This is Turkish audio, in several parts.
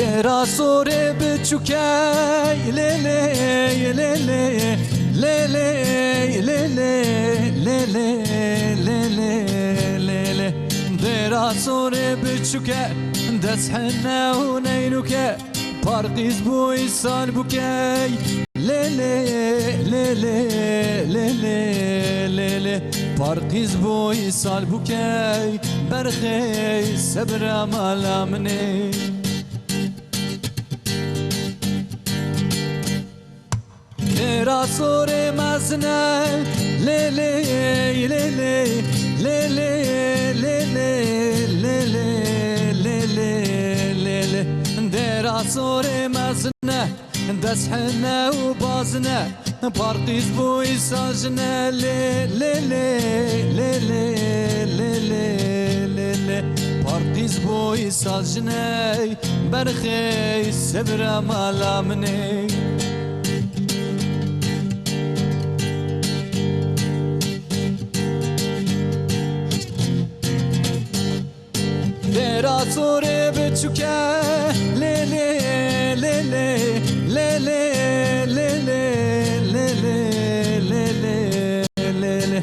دێرا سۆرێ بچووکەی لێ لێ لێ لێ لێ لێ لێ لێ لێ لێ لێ لێ لێ لێ دێرا سۆرێ بچووکە دەست حنە و نەینوکە پارقیز بووی سال بووکەی لێ لێ لێ لێ لێ لێ لێ لێ پارقیز بووی سال بووکەی بەرخەی سەبرە مالا منێ دێرا سۆرێ مەزنە لێ لێ لێ لێ لێ لێ لێ لێ لێ لێ لێ لێ لێ لێ دێرا سۆرێ مەزنە دەست حنە و بازنە پارقیز بووی ساژنە لێ لێ لێ لێ لێ لێ لێ لێ لێ پارقیز بووی ساژنەی بەرخەی سەبرە مالا منێ دێرا سۆرێ بچووکە لێ لێ لێ لێ لێ لێ لێ لێ لێ لێ لێ لێ لێ لێ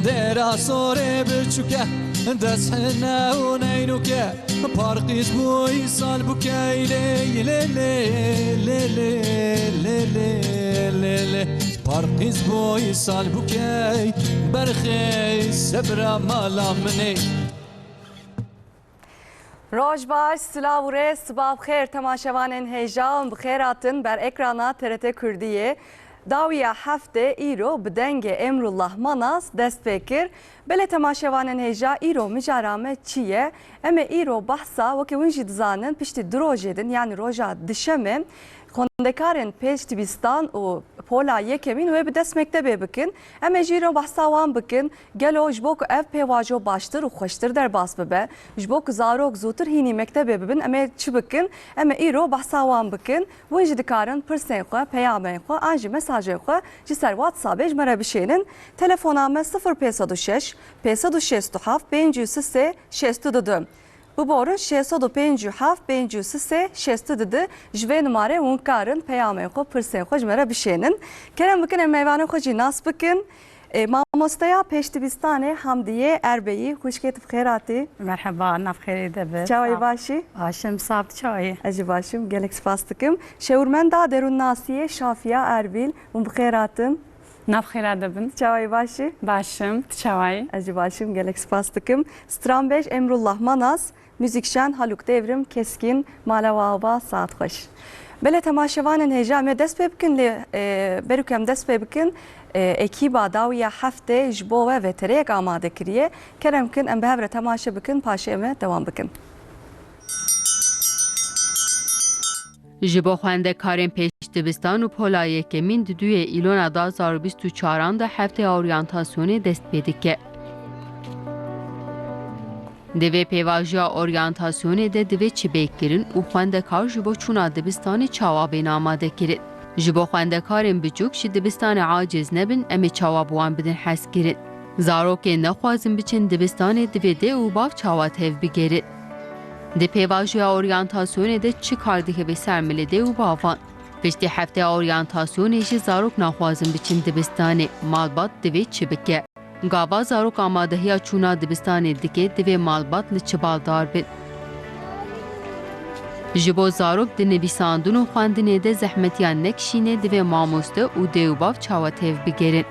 دێرا سۆرێ بچووکە دەست حنە و نەینوکە پارقیز بووی سال بووکەی لێ لێ لێ لێ لێ لێ لێ لێ لێ پارقیز بووی سال بووکەی بەرخەی سەبرە مالا منێ روج باش سلاو و ریس سباب خیر تماشاوانên hêjan bi xêr hatin ber ekrana TRT Kurdiyê dawiya heftê îro bi dengê Emrullah Manas dest pê kir belê temaşevanên hêja îro mijara me çi ye em ê îro behsa wekî hûn jî dizanin piştî du rojê din yani roja dişemê xwendekarên pêşdivîstan û pola yekemîn wê bi dest mektebê bikin em ê jî îro behsa wan bikin gelo ji bo ku ev pêvajo baştir û xweştir derbas bibe ji bo ku zarok zûtir hînî mektebê bibin em ê çi bikin em ê îro behsa wan bikin hûn jî dikarin pirsên xwe peyamên xwe an jî mesajê xwe ji ser WhatsAppê ji me re bişênin telefona me 0506 567 533 62 ببورن 657 533 62 ji vê numarê hûn karin peyamên xwe pirsên xwe ji me re bişênin kerem bikin em mêvanên xwe jî nas bikin mamosteya pêşdibistanê Hamdiyê Erbeyî xwişkê tu bi xêr hatî Merhaba, navxêrê de be. Çawê başî? Başım sabt çayê. Ez jî başim, gelek spas dikim. Şêwirmenda Derûnnasiyê Şafiya Erbil hûn bi xêr hatin. Navxêra de bin. Çawê başî? Başım, çawê. Ez jî başim, gelek spas dikim. Stranbêj Emrullah Manas, müzikşen Haluk Devrim Keskin, Malawaba saat xweş. Belê temaşevanên hêja em ê dest pê bikin lê berûk em dest pê bikin ekîba dawiya heftê ji bo we vetereyek amade kiriye kerem kin em bi hev re temaşe bikin paşê em ê dewam bikin. Ji bo xwendekarên pêşdibistan û pola yekemîn di duyê îlona 2024 de heftê oryantasyonê dest pê dike. Divê pêvajiya oryantasyonê de divê çîbêkirin û xwendekar ji bo çûna dibistanê çawabên amade kirin. Ji bo xwendekarên biçûk ji dibistanê aciz nebin em ê çawab wan bidin hes kirin. Zarokên nexwazin biçin dibistanê divê dê û bav çawa tev bigerin. Di pêvajiya oryantasyonê de çi kar dikeve ser milê dê û bavan. Piştî hefteya oryantasyonê jî zarok naxwazin biçin dibistanê malbat divê çi bike. Gava zarok amadehiya çûna dibistanê dike divê malbat li çi baldar bin. Ji bo zarok di nivîsandin û xwendinê de zehmetiyan nekişîne divê mamoste û dê û bav çawa tev bigerin.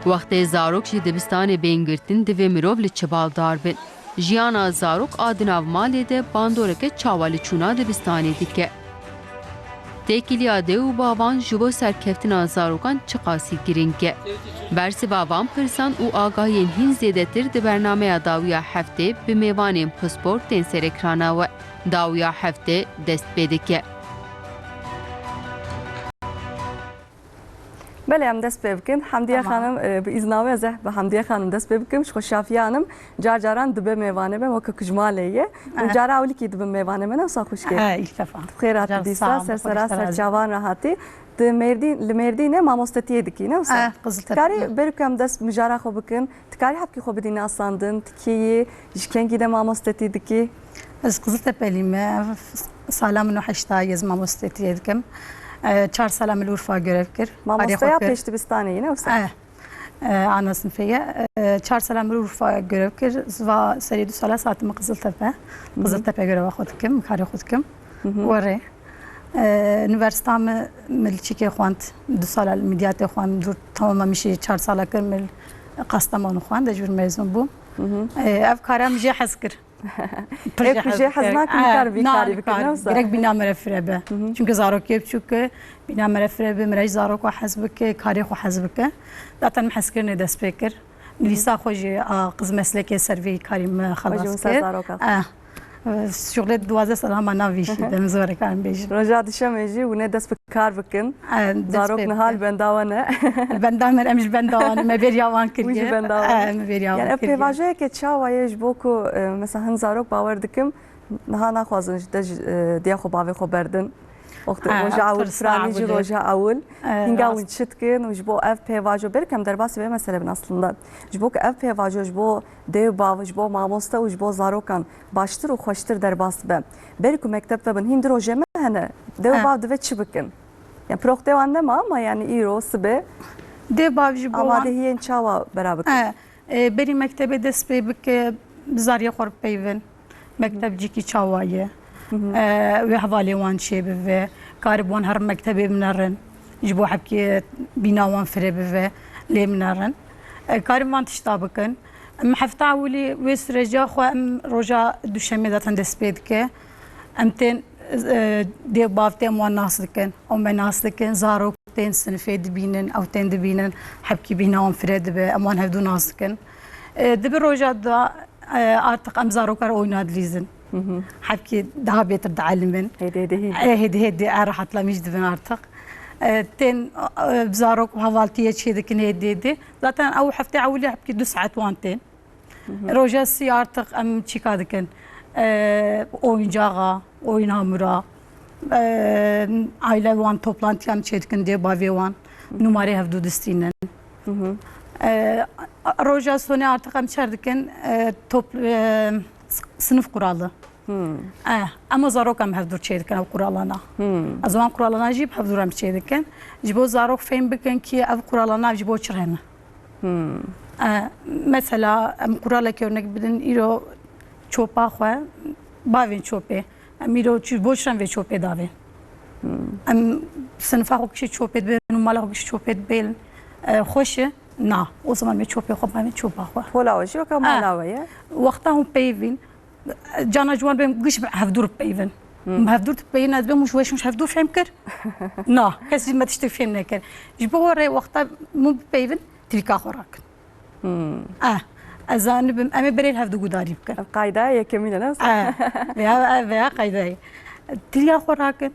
Wextê zarok ji dibistanê bên girtin divê mirov li çi baldar bin. Jiyana zarok a di nav malê de bandoreke çawa li çûna dibistanê dike. Têkiliya dê û bavan ji bo serkeftina zarokan çi qasî giring e. Bersiva van pirsan û agahiyên hîn zêdetir di bernameya dawiya heftê bi mêvanên pispor tên serekrana we. Dawiya heftê dest pê dike. Belê em dest pê bikin Hemdiye xanım bi îzna we zeh bi Hemdiye xanım dest pê bikim ji xweşafiya hanım car caran dibe mêvanê me weke ku ji malê ye û cara ewlikî dibe mêvanê me ne wisa xwişkê İlk defa. xêr hatî dîsa sersera serçavan re hatî لمردینه مامۆستەتیە دکینە وسا Kızıltepe. تکاری برکم دەست مجارا خۆ بکن تکاری حەبکی خۆ بدینە ئاساندن تکیە ژکەنگی دە مامۆستەتی دکی Ez Kızıltepe'liyim. Salamın o haşta yazmam ustetiydim. 4 salam Urfa görev kir. مامۆستەیا پێش دبستانەیە وسا Ana sınıfıya 4 salam Urfa görev kir. Va seri 2 sala saatimi Kızıltepe. Kızıltepe görev axotkim, kari axotkim. Vare. Üniversitemi milçike xwant 2 sala midyatê xwant dur tamam mişi 4 sala kir mil Kastamonu xwant dejur mezun bûm. Ev karam jê hez kir. Jê hez nakin kar vîkarî bikin wisa Gerek bina mere firebe. Çünkü zarokê biçûk bina mere firebe miraj zarok xwe hez bike, karê xwe hez bike. Zaten me hezkirinê dest pê kir. Nivîsa xwe jî qiz meslekê servî karî me xelas kir. Şuğlet 12 sal hema navîşî dem zor karim bêjim. ڕۆژا دشەمێژی و نێ دەست بکار بکن zarok nihal bendava ne Benda me em ji benda me bêriya wan Wî jî kiriye. benda Me bêriya yani wan ev kiriye. pêvajeyekê çawaye ji bo ku mesela hin zarok bawer dikim niha naxwazin ji te diya xwe bavê xwe berdin roja ewil firanî jî roja ewil hinga wî çi dikin û ji bo ev pêvajo berkem derbasî vê mesele bin aslında ji bo ku ev pêvajo ji bo dêw bav ji bo mamoste û ji bo zarokan baştir û xweştir derbas be berî ku mekteb ve bin hîn di rojê me hene dêw bav divê çi bikin yani proxtê wan nema ama yani îro sibê Dê bav ji bo amade hiyên çawa beraber berî mektebê dest pê bike zariye xwe peyvin. Mektebcikî çawaye. Wê hevalê wan çê bive. Karib wan her mektebê binerin. Ji bo hepkê bîna wan firê bive lê binerin. Karib wan tişta bikin. Em hefta ewilî wê süreca xwe em roja duşemê zaten dest pê dike. Em tên dêv bav tên wan nas dikin. Ew me nas dikin. Zarok tên sinifê dibînin, ew tên dibînin. Hepkî bîna wan firê dibe. Em wan hevdû nas dikin. Dibi roja da artık em zarokar oyna dilîzin. Hepkî daha beter dialimin. Hedi rahatlamış dibin artık. Tên zarok havaltiye çê dikin hedi. Zaten ew heftê ewilî hepkî 2 saat wan tên. Roja sî artık em çîka dikin. Oyuncağa, oyun hamura, aile wan toplantiyan çê dikin dê bavê wan. Numarê hevdû distînin. Roja sonê artık em çer dikin sınıf kuralı. Ama zarok em hevdûr çê dikin ev kuralana. Ez wan kuralana jî hevdûr em çê dikin. Ji bo zarok fêm bikin ki ev kuralana ji bo çi hene. Mesela em kuralekê örnek bidin îro çopa xwe bavên çopê. Em îro bo çi vê çopê davê. Em sınıfa xwe kişî çopê dibêrin û mala xwe kişî çopê dibêrin. Xweş e? Na. O zaman me çopê xwe bavên çopa xwe. Pola jî weka mala ye Wexta hûn peyvîn cana ji wan bêm giş hevdûr peyvin. Hevdûr peyvin ez bêm û weş hevdûr fêm kir? Na, kesî me tiştek fêm nekir. Ji bo rê wexta min peyvin trîka xwe rakin. Ez zanibim em ê berê hevdû gudarî bikin. qayda yekemîne ne Veya qaydayê. Trîka xwe rakin.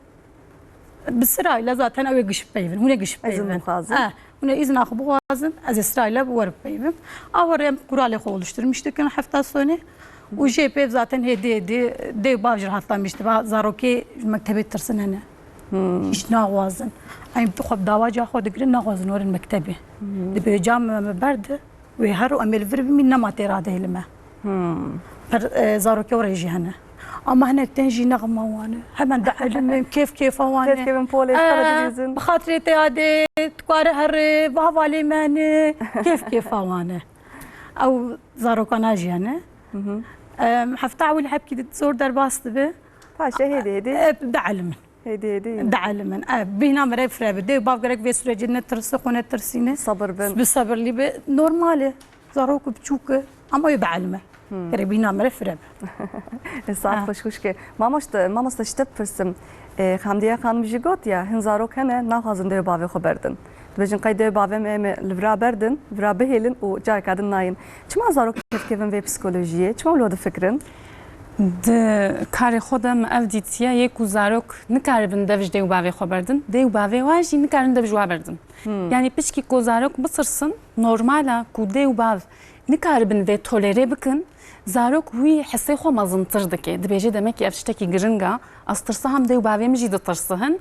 Bi sırayla zaten ew ê gişip peyvin. Hûn ê gişip İzin peyvin. bixwazin. Hûn ê îzna xwe bixwazin ez ê sırayla werip peyvim. Awar em kuralê xwe oluşturmuş dikin hefta sonê. û jê pêv zaten hêdî dêw bav jî rahatlamış dibe zarokê mektebê tirsin hene. Hiç naxwazin. Em xwe dawaca xwe digirin naxwazin werin mektebê. Dibe cam me berde wê her û em ê li vir bimîn nema tê radihêle me. Zarokê were jî hene. Ama hinek tên jî nexma wan e. Hemen dielimin kêfa wan e. Tevkevin polê dilîzin Bi xatirê te yadê dikare herê bi hevalê me ne kêfa wan e. Ew zarokana jî hene. Hefta ewil hepkî zor derbas dibe. paşa hêdî dielimin. hêdî Dielimin. Bîna me re firebe dêw bav gerek vê sürecî netirse xwe netirsîne. sabır bin Bi sabirlî be normal e. Zarok biçûk e ama ew dielime. Gerek bîna me re firebe. saat xweşxuşkê mamoste ji te bipirsim Xemdiye xanim jî got ya hin zarok hene naxwazin dêw bavê xwe berdin dibêjin qey dêw bavê me em ê li vira berdin vira bihêlin û careka din nayîn çima zarok tevkevin vê psikolojiyê çima wilo difikirin Di karê xwe de me ev dîtiye yek û zarok nikaribin dev ji dêw bavê xwe berdin dêw bavê wan jî nikarin dev ji wan berdin. Yani piştî ku zarok bisirsin normal e ku dêw bav نکاربن و تولره بکن زارok وی حسی خو مزنتر دکه دبیجه دمک افشتکی گرنگا استرسه هم دیو باوی مجی دترسهن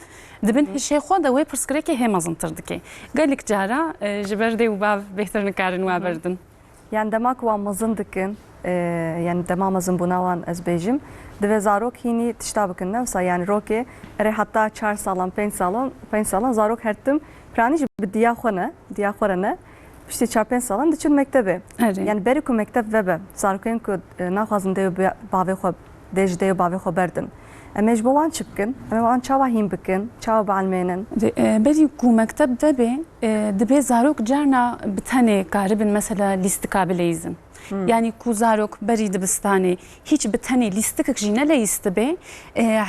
دبن هشی خو دوی پرسکره که هم مزنتر دکه گلیک جارا جبر دیو باو بهتر نکارن و بردن Yani demek var mazın dikin, yani demamazın buna van ez bejim. Dve zarok hini tişta bikin nevsa yani roke ere hatta 4 salan 5 salan zarok hertim praniş bir diyaxorane işte 4-5 salan diçin mektebe. Yani beri ku mektep vebe zarokên ku naxwazin deyo bavê xwe dej deyo bavê xwe berdin. Em ji bo wan çi bikin? Em wan çawa hîn bikin, çawa bielmênin. Berî ku mekteb vebe dibe zarok carna bi tenê karibin mesela lîstikabeleyizin. Yani ku zarok berî dibistanê hiç bi tenê lîstikek jî neleyîst be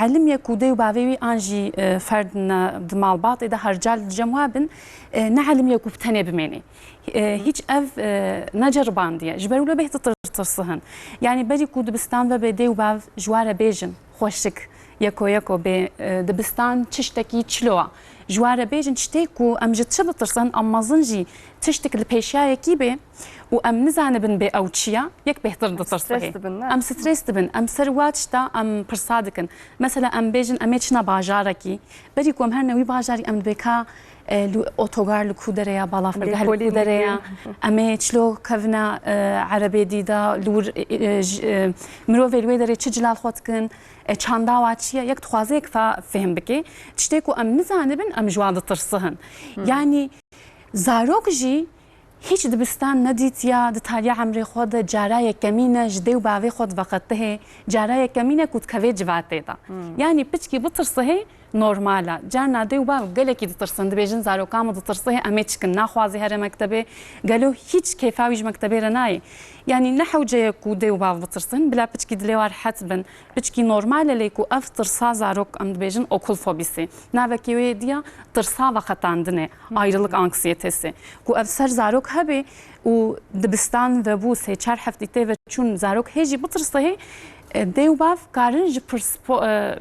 elimiye ku deyo bavê wî an jî ferdina di malbatê de hercal cem wabin ne elimiye ku bi tenê bimêne. Hiç ev neceribandiye ji ber wî beh tırsıhın. Yani berî ku dibistan vebe deyo bav ji ware bêjin xweşik yeko be dibistan tiştekî çiloa ji ware bêjin tiştê ku em ji çi bitirsin em mezin jî tiştek li pêşiyayekî be û em nizanibin bê ew çi ya yek bêhtir ditirsihe em stres dibin em ser wa tişta em pirsa dikin mesela em bêjin em ê çina bajarekî berî ku em her newî bajarî em dibêka otogar li ku dereya balafirgeha li ku dereya em ê çilo kevina erebê dîda lûr mirovê li wê derê çi cilal xwe dikin çanda wa çi ye yek dixwazeyek fêm bike tiştê ku em nizanibin em ji wan ditirsîhin yani zarok jî hiç dibistan nedîtiya di tariya emrê xwe de cara yekemîne ji dêw bavê xwe diveqetihe cara yekemîne ku dikeve civatê de yani piçkî bitirsihe normala carna dêw bav gelekî ditirsin dibêjin zaroka min ditirsihe em ê çikin naxwazî here mektebê gelo hiç kêfa wî ji mektebê re nayê yani ne hewceye ku dêw bav bitirsin bila piçkî dilê war het bin piçkî normal e lê ku ev tirsa zarok em dibêjin okul fobîsî navekî wê diya tirsa veqetandinê ayrılık anksiyetesi ku ev ser zarok hebe û dibistan ve bû sê 4 heftê tê ve çûn zarok hê jî bitirsihe dêw bav karin ji pispora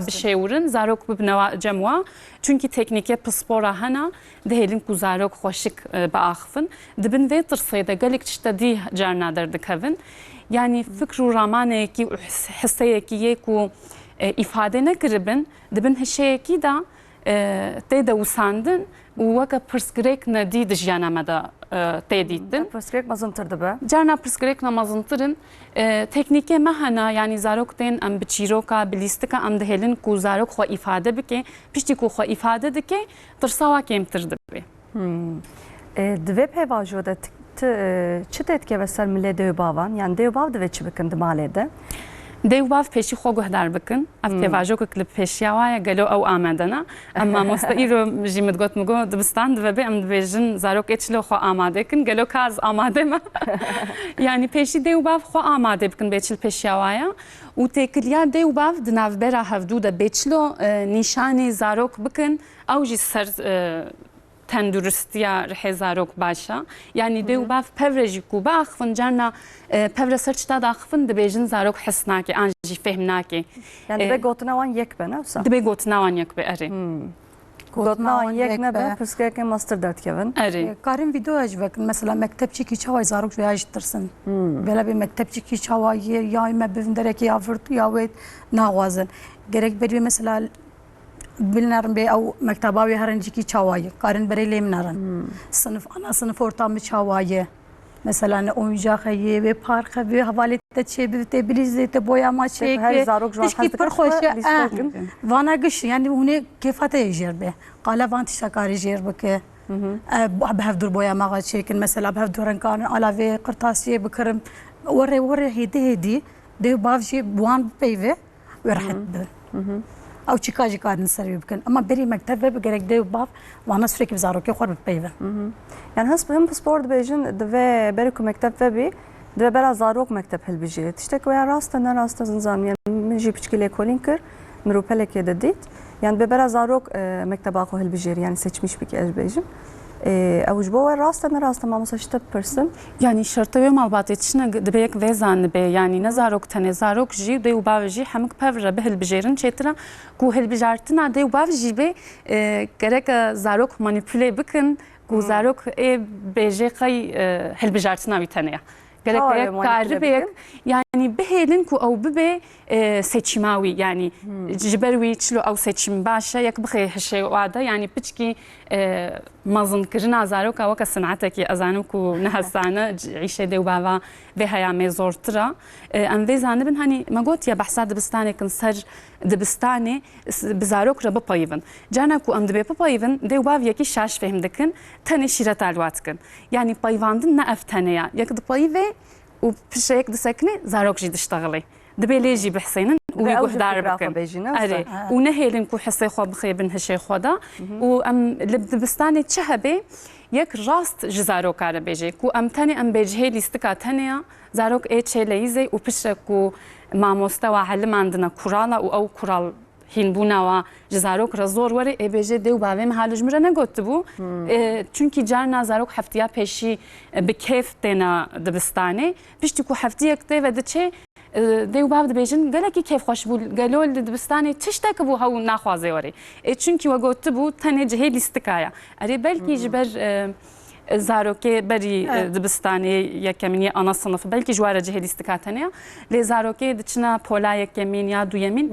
bişêwirin zarok bibnewa cem wa çünkü teknîke pispora hena dihêlin ku zarok xweşik biaxivin dibin vê tirsê de gelek tişte dî carna derdikevin yani fikr û ramaneyekî û hisseyekî yê ku îfade nekiribin dibin hişeyekî da tê de wîsandin û weke pirsgirêk nedî di jiyana me de tê dîtin. Pirsgirêk mezintır dibe. Carna pirsgirêk ne mezintirin teknîkê me hene yani zarok tên em bi çîroka bi lîstika em dihêlin ku zarok xwe îfade bike piştî ku xwe îfade dike tirsa wa kêmtir dibe. Divê pêvajoya de çi tê dikeve ser milê dêw bavan yani dêw bav divê çi bikin di malê de? Dêw bav pêşî xwe guhdar bikin ev pêvajokek li pêşiya waye gelo ew amadena emma mosta îro jî min got dibistan divebe em dibêjin zarokê çilo xwe amade kin gelo kaz amade me yani pêşî dêw bav xwe amade bikin bê çil pêşiya waye û têkiliya dêw bav di navbera hevdû de bê çilo nîşanê zarok bikin ew jî ser tenduristiya rihê zarok başa yani dêw bav pevre jî ku biaxivin carna pevre ser çita daxivin dibêjin zarok hes nake an jî fêm nake yani dibe gotina wan yek be newsa dibe gotina wan yek be erê gotina wan yek nebe pirsgirêkên master derdikevin erê karin videoya ji vekin mesela mektepçikî çawa zarok veya jî tirsin vela bir mektepçikî çawa ya me bivin derekê ya virt ya wê naxwazin gerek berî mesela bilnerin be ew mekteba wê herincikî çawayê karin berê lê minerin sınıf ana sınıf ortamı çawayê mesela ne oyuncakayê vê parka vê hevalê te çê te bilîzê te boyama çêkê tişkî pir xweş e vana giş yani hûnê kêfa te yê jêr be qala van tiştekarî jêr bike bi hevdûr boyamaxa çêkin mesela bi hevdûr renkarin ala vê qirtasiyê bikirim were hêdî hêdî dêw bav jî wan bipeyve wê rehet bibin او چیکا جی کارن سری بکن اما بری مکتب به gerek dev bav wana sürekli bir zarokê xwe bipeyve yani his him spor dibêjin divê berî ku mekteb vebî divê bera zarok mekteb hilbijêre tiştek wêya rast e ne rast e zinzaniye min jî piçkî lêkolîn kir miropelekê de dît yani divê bera zarok mekteba xwe hilbijêrî yani seçmiş bike ez bêjim ew ji bo we rast e ne rast e mamosta ji te bipirsin yani şerta wê malbatê tişine dibe yek vê zanibe yani ne zarok tenê zarok jî dêw bav jî hemik pevre bi hilbijêrin çêtira ku hilbijartina dêw bav jî bê gerek zarok manipüle bikin کو زاروک بیجه قی هلبجارتنا ویتنیا گرک کاربیک yani بهلن کو او ببه seçimavi yani جبروي تشلو او seçim başa yak بخي هشي وعده yani بتشكي مازن كرنا زاروك وك صنعتك ازانوك نهسانه عيشه دو بابا بها مزورترا ام في زانبن هني ما قلت يا بحسا دبستاني كنسر دبستاني بزاروك رب بايفن جانا كو ام دبي بايفن دو باv يكي شاش فهم دكن تني شيرت الواتكن يعني بايفاندن نافتنيا يك دبايفي وبشيك دسكني زاروك جي دشتغلي دبيليجي بحسينن ويقول داربكن أري ونهيلن كو حسي خو بخيبن هالشي خدا وام لبدبستاني تشهبي يك راست جزاروك على بيجي كو ام تاني ام بيجي ليستكا تانية زاروك اي تشي ليزي وبشكو مع مستوى علم عندنا كورالا او كورال هین بونا و جزاروک رزور وری ابیجه دیو باویم حالش مره نگوت بو چونکی جار نزاروک هفتیا پیشی به کیف تنا دبستانه پشتی کو هفتیا کتی و دچه دیو باو دبیجن گله کی کیف خوش بول گلو دبستانه تشتک بو هاو نخوازه وری چونکی و گوت بو تنه جهه لیستکایا اری بلکی جبر زاروكي بري دبستاني يكمني انا صنف بلكي جواره جهه استكاتنيا لي زاروكي دچنا بولا يكمين يا دو يمين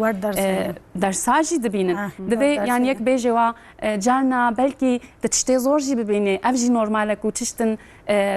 درساجي دبينن دبي يعني يك بيجوا جارنا بلكي تشتي زورجي ببيني افجي نورمالك وتشتن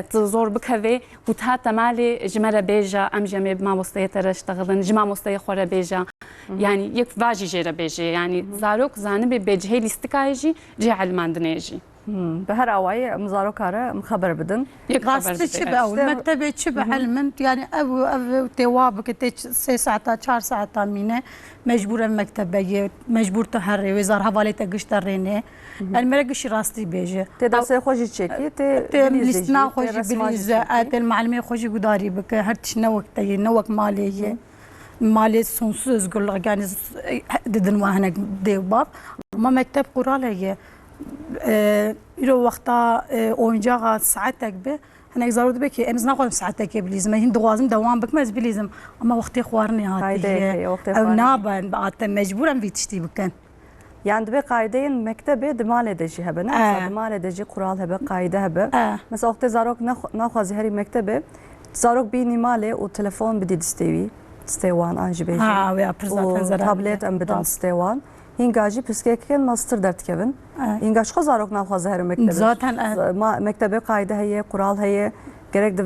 تزور بكفي وتهات مالي جمره بيجا ام جمي ما مستي ترشتغلن جما مستي خوره بيجا يعني يك فاجي جيره بيجي يعني زاروك زانبي بجهه استكايجي جي علماندنيجي به هر اوای مزارو کاره مخبر بدن قاصد شبه او المكتبه شبه علمنت يعني او توابك تي 3 ساعات 4 ساعات مينه مجبوره المكتبه مجبور تهري وزار حواله تقشترينه المرقش راستي بيجي تدرس خوجي تشيكي تي لسنا خوجي بليزه المعلمه خوجي قداري بك هرتش نوقتي نوق مالي سونسوز قول يعني ددن وهنك ديو باب ما مكتب قراله ایرو وقتا oyuncağa ساعتك به هناك ضروري بك امز ناخذ ساعتك بليزم هين دوازم دوام بك مز بليزم اما وقتي خوارني هاتي او نابن بعد مجبورا في تشتي بكن يعني دبي قاعدين مكتبه دمال دجي هبه نفس دمال دجي قرال هبه قاعده هبه مثلا وقت زاروك ناخذ هري مكتبه زاروك بيني مالي وتليفون بدي تستوي ستيوان انجي بيجي ويا برزات تابلت ام بدن ستيوان هنگاجی پسکیکن ماستر درد کبن هنگاش خو زاروک نافخوازه هر مکتبه zaten مکتبه قاعده هي قرال هي gerek de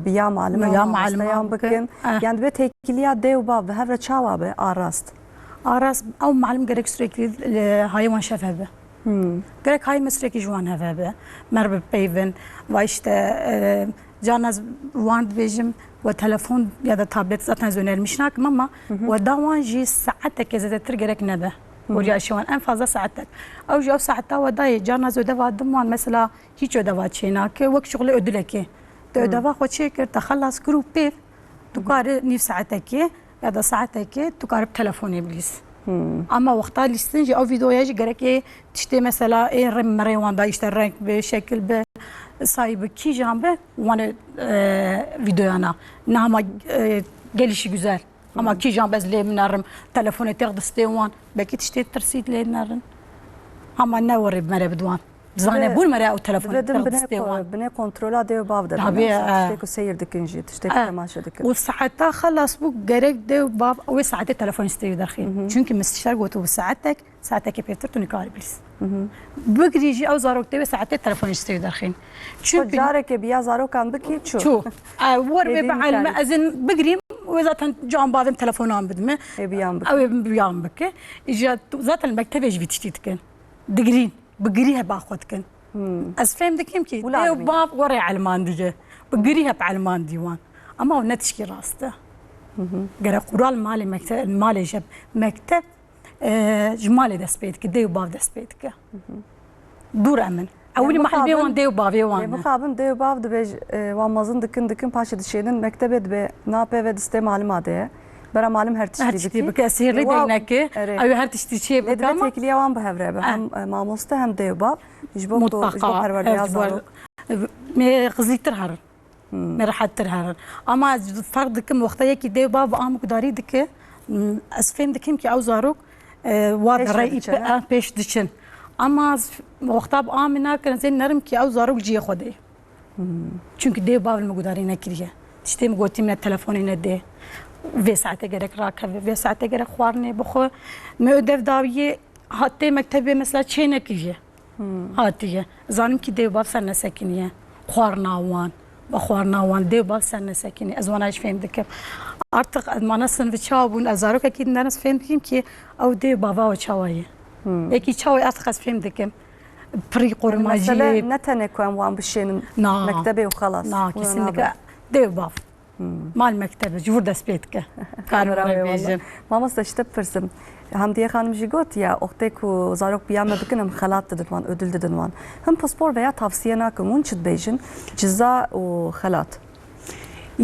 biya معلم بكن يعني دبي تكليات ديو باب هذا تشاوابه aras او معلم gerek sürekli hayvan şefebe gerek hay sürekli جوان هفه مرب بيفن و işte canaz وان بيجم وتلفون يا ده تابلت zaten önermişnak ama و داوان جي ساعتك اذا ترجرك نبه ورجع شوان ان فازا ساعتك او جو ساعتها وداي جاناز ودوا دمان مثلا هيك ودوا تشيناك وقت شغل ادلك تدوا خو تشيكر تخلص جروب بيف تقار نيف ساعتك يا ده ساعتك تقار بتلفوني بليس اما وقتها ليستنجي او فيديو يجي جرك تشتي مثلا ايه رمري وان دا يشترك بشكل ب sahibi ki jambe yani videoya nama gelişi güzel ama ki jambe zleminarım telefonu terdestewan belki tişte tersidlenarin ama ne var mere bedwan zane bul mere o telefonu terdestewan bine kontrola diyor bavda tişteki seyir dikinci tişteki temaşa dikin و ساعتها خلص bu gerek de bab o saate telefon isteyi daxil çünkü müsteşar gotu bu ساعتك بيتر تونيكاري بليس بقريجي او زاروك تبي ساعتين تلفون يستوي داخلين شو جارك بيا زاروك عم بكي شو وربي بعلم ازن بقري واذا جان بعضهم تلفونان بدمه بيان بك او بيان بك اجت ذات المكتب يجي تشتيتكن دقرين بقريها باخذكن از فهم دكيم كي باب وري علمان دجه بقريها بعلمان ديوان اما هو نتشكي راسته قرا قرال مالي مكتب مالي جب مكتب جمالي دست بيتك ديو باف دست بيتك دور امن اولي محل وان ديو باف وان مخابن ديو باف دبي وامازن دكن پاش دشينن مكتبه دبي نابه و دست معلوماته برا معلم هر تشتي بك اسير دينك او هر تشتي شي بك ما تكليا وان بهبره هم ماموسته هم ديو باف يجبو پرور يازارو مي غزلتر هر مي راحت ترهر اما فرق كم وقتها كي ديو باف ام قداري دك اسفهم دكم كي او زاروك واد رأي پیش دچن اما وقتا بآمنا كان زين نرم كي او زاروك جي خدي چونك دي باب المقداري نكريه تشتي مقوتي من التلفون ندي في ساعته جرك راكب في ساعته جرك خوارني بخو مؤدف داويه هاتي مكتبه مثلا چه نكيه هاتيه زانم كي دي باب سنه سكنيه خوارناوان بخوارناوان دي باب سنه سكنيه ازواناش فهمتك artık manasın ve çabun azarok ki nanas fehmdim ki او دي بابا وشاويه اكي شاوي artık az fehmdim بري قرماجي مثلا نتنك وان بشين مكتبي وخلاص kesinlikle دي باب مال مكتبه جور دست بيتك ماما işte pırsım Hamdiye Hanım jigot ya okteku zarok biyame bikin xalat dedin ödül dedin wan hem paspor veya tavsiye nakum un çit bejin ceza o xalat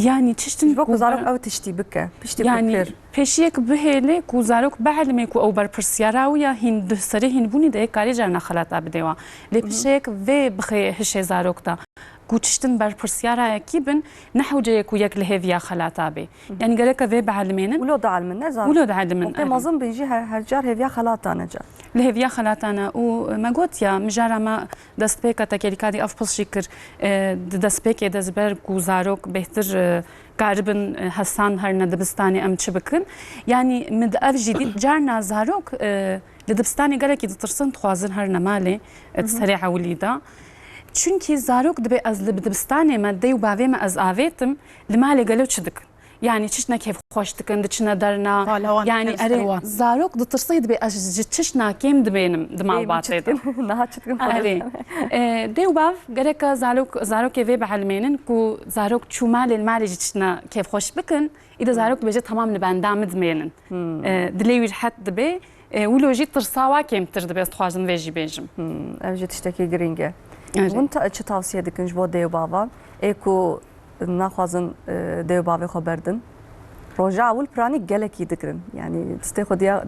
يعني تشتن بوك زارك او تشتي بك بشتي يعني بكر بيشيك بهيلي كو زارك بعلمي كو او بر برسياراويا هند سري هن بوني ده كاري جانا خلاطا بدوا لي بيشيك في بخي هشي زارك دا كو تشتن بر برسيارا كيبن نحو جايكو يك لهيفيا خلاطا بي يعني قالك في بعلمين ولو دعل من نزار ولو دعل من ما ظن بيجي هرجار هيفيا خلاطا نجا لهيفيا خلاطانا وما قلت يا مجارا ما دسبيكا تكيريكادي افبل شكر دسبيكي دزبر كو زارك بهتر قاربن حسان هر ندبستاني ام تشبكن يعني مد اف جديد جارنا زاروك لدبستاني قالك ترسن تخوازن هر نمالي تسريع وليدا çünkü zarok دبي از لدبستاني ما دي وباوي ما از اويتم لمالي قالو تشدك يعني تشنا كيف خوش تكن تشنا درنا يعني اري زاروك دترصيد دبي از تشنا كيم دبينم دمال باطيدم نها تشتكن اري دي وباف قالك زاروك في بعلمينن كو زاروك شو مال المالي تشنا كيف خوش بكن اذا زاروك بيجي تمام نبان دامد مينن دليوي حد دبي ولو جيت ترصاوا كيم تردبي استخواجن فيجي بيجم اجي تشتكي جرينجه وانت ايش tavsiye dikin جو ديو بابا ايكو ناخذن ديو بابا خبردن رجع اول براني جالك يدكرن يعني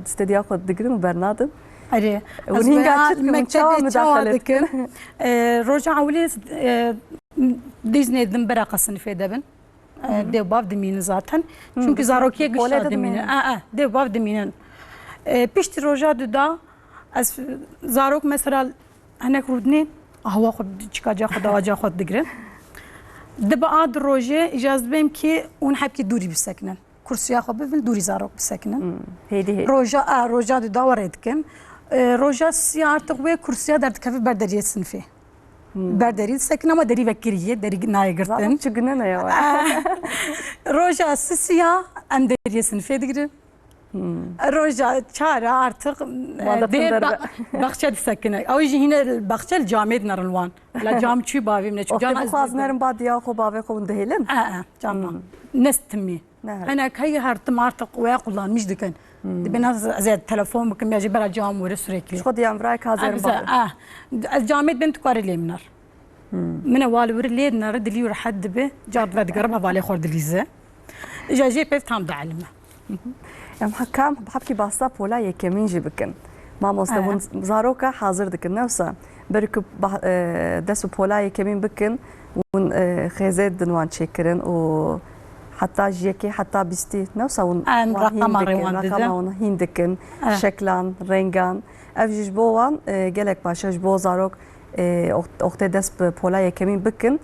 تستديا خد دكرن وبرنادم اري ونينجا مكتبه تشاودكن رجع اولي ديزني دمبرا قسن في دبن ديو باب دمين zaten çünkü zarokiye güçlü deminin ديو باب دمين بيشتي رجع دا از زاروك مثلا هناك رودنين هوا خود چیکار خود آجا خود دگرن دبعاد روجه اجازه بیم که اون حب که دوری بسکنن کرسیا خود بفل دوری زارok بسکنن هیدی روجا داورید کن روجا سیارت قوی کرسیا در کفی برداری سنفی برداری سکن ama deri vekiriye deri naygırtın çıgına ne ya روجا سیا ام deri sınıfı degrin روجا çare artık bahçe sakine. O yüzden yine bahçe camiye narılvan. La cam çü bavim ne çü. Cam aznerim badiya ko bave ko dehilen. Cam. Nestmi. Ana kay hartım artık ve kullanmış diken. Ben az telefon bakım ya cebra cam ve sürekli. Şu diyem bırak hazırım bave. Camiye ben tukareliyim nar. من أول ورليد نرد لي ورحد به جاد بعد قربها بالي خورد ليزة جاجي بيت تام دعلمه ام حكام بحكي باصاب ولا يكمين جبكن ما مستوون زاروكا حاضر دكن نفسه بركب دسو بولا يكمين بكن ون خيزات دنوان شكرن و حتى جيكي حتى بيستي نفسه ون رقم هندكن شكلان رنگان افجش بوان جلك باشش بو زاروك اخت دس بولا يكمين بكن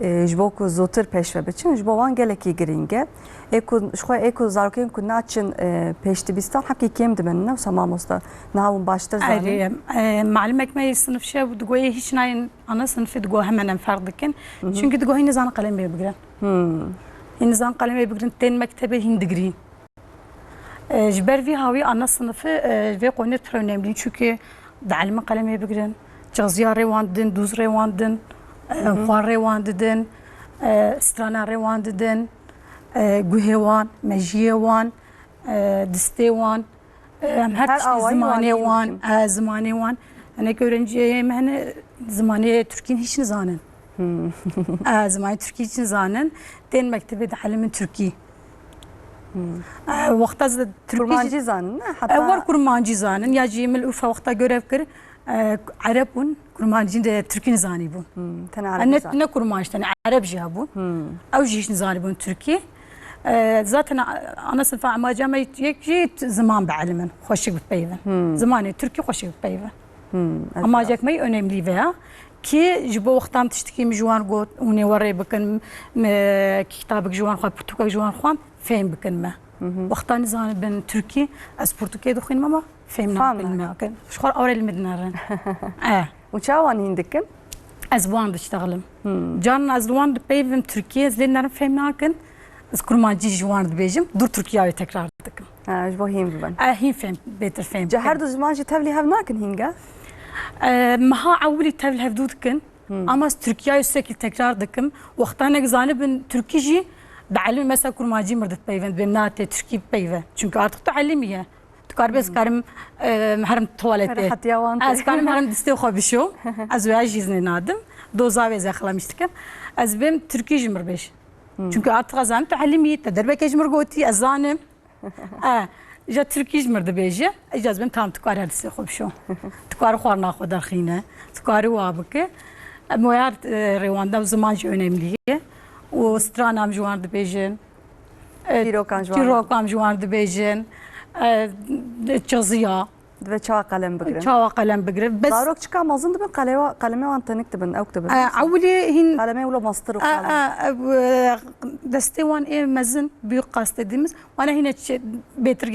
جبوك زوتر پیشوه بچن جبوان گلکی گرینگه اكو شخو اكو زاروكين كنا چن پیشتی بیستان حقی کم دمنه و سما مستا نهاون باشتر زانم معلومك ما يصنف شيء ودقوي هيش ناين انا صنف دقو همنا فرضكن çünkü دقو هي نظام قلم بيبقرن نظام قلم بيبقرن تين مكتبه هندگرين جبر في هاوي انا صنف في قونت önemli çünkü علم قلم بيبقرن جزيار رواندن دوز رواندن خوار رواندن استرانا رواندن گوهوان مجیوان دستیوان هر زمانی وان زمانی وان انا öğrenci مهنه زمانی ترکین hiç نزانن زمانی ترکی hiç نزانن تين مكتبه تعلم تركي وقت از kurmancı zanın hatta var kurmancı zanın ya cimil ufa وقتا görev kır عرب بون kurmancı de Türk'ün zani bun. Ne kurmancı tane Arap jabun. Av jiş zani bun Türkiye. Zaten ana sınıfa amacama yek zaman بعلمن خوشك بتبيفن. زماني تركي خوشك بتبيفن. Ama acekmeyi önemli veya ki jibo vaktam tiştiki juan got uni warre bakın kitabık juan xwa Portukal juan xwan fehm bakın me. Vaktan zan ben Türkiye az Portukal dokhin ama fehm nabil me bakın. Şuar avrel mednaran. وشاوان هندكن Az buan diştağlım. Can az buan peyvim Türkiye zlenlerim fehm nakin. Az kurmancı juan dibejim dur Türkiye'ye tekrar dıkım. جبو هين ببن هين فهم beter fehm. جهر دو زمان جي تبلي هفناكن هنگا Maha avli tevil hevdudkin ama Türkiye'ye sürekli tekrar dıkım. Vaktana gizanı ben Türkiye dağılım mesela kurmacı mırdık peyven benimle Türkiye peyven. Çünkü artık dağılımıya. Tukarbes karım haram tuvalete. حتى يوان Az karım haram diste xabişo. Az veya jizne nadım. Doza ve zaxlamıştık. Az benim Türkiye jimrbeş. Çünkü artık azam dağılımıya tederbek jimr goti azanım. جا ترکیش مرد بیجه اجازه بهم تام تکار هر سی خوب شو تکار خوار ناخود در خینه تکاری وابکه مویار رواندا زمان جو önemliye و استرانام جوان د بیجن تیروکام جوان د بیجن چزیا ve çağ kalem bigrin. çava kalem bigrin bes Zarok çıkan mazın da ben kaleme van tanıktı ben aktı ben. awli hin Kaleme ulo master o kalem. دسته وان ايه مزن büyük kastediğimiz bana yine betir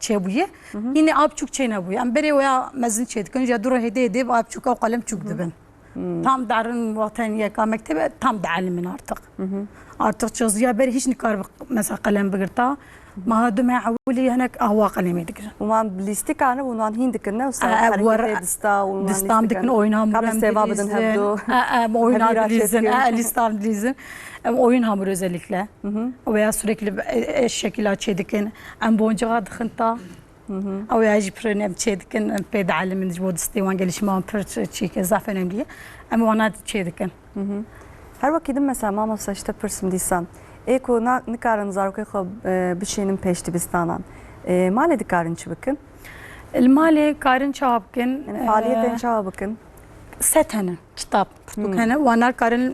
çebuye yine apçuk çene bu yani bere veya mezin çedik önce duru hediye edip apçuk o kalem çukdu ben tam darın vatan yaka mektebe tam dalimin artık çözüyor beri hiç nikar mesela kalem bigirta ما دمع عولي هناك أهوا قلمي دكر. ومان بليستيك أنا ونان هين دكنا وصار حركة دستا ونان دستام دكن أوينها قبل سباب بدن هبدو. Oyunlar dizin, listam dizin. Oyun hamur özellikle. Veya sürekli şekil çedikin. Em boncuğa dıkınta. Veya jiprenem çedikin. Peyda alimin jibod istivan gelişmem per çeke zaf önemli. Ama ona çedikin. Her vakit mesela mama saçta pırsım diysen. Eko nikaran zarokay xo bişenin peşti bistanan. Male dikaran çıbıkın. المالي كارن شابكن Faaliyetten çağa bakın. ستنا كتاب بتوكنا وانا كارن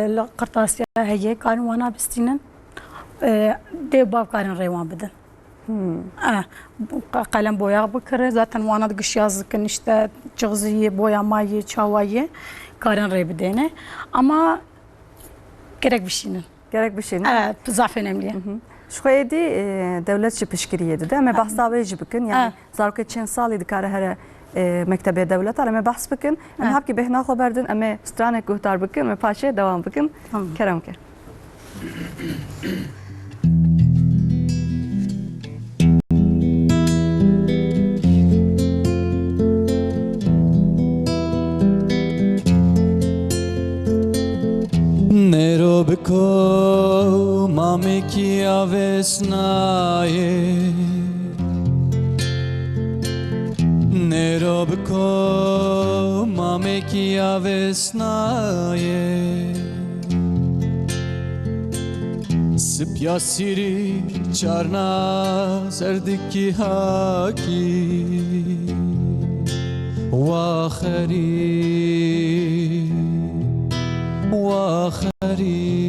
القرطاسية هي كارن وانا بستينن دي باب كارن ريوان بدن قلم بويا بكره zaten وانا دقش yazıkın işte cığzıyı boyamayı çavayı كارن ري بدينه ama gerek bir şeyin. Gerek bir şeyin. Evet, zaf önemli. Şu hedi devlet pişkiriyedi de ama bahsaveci bakın yani zarokay çen salı dikare her mektebe devlet ama bahs bakın ama hep ki behna haberdin ama strane guhtar bakın ama paşe devam bakın kerem ke. Nero biko mameki avesnaye Nero biko mameki avesnaye Sıpya siri çarna serdiki haki Vahari واخري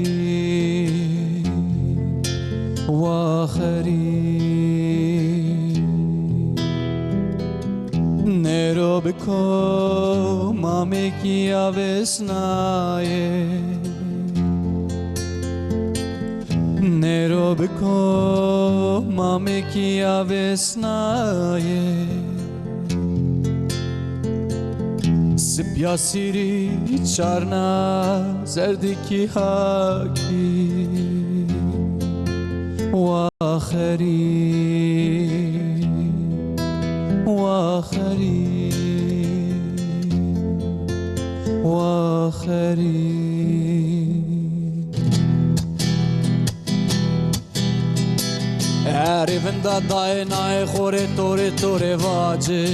واخري نرو بکو مامی کی آوسنایه نرو بکو مامی کی آوسنایه سپیا سیری چارنا زردکی هاکی و آخری و آخری و آخری Erivin da dayanay khore tore tore vaje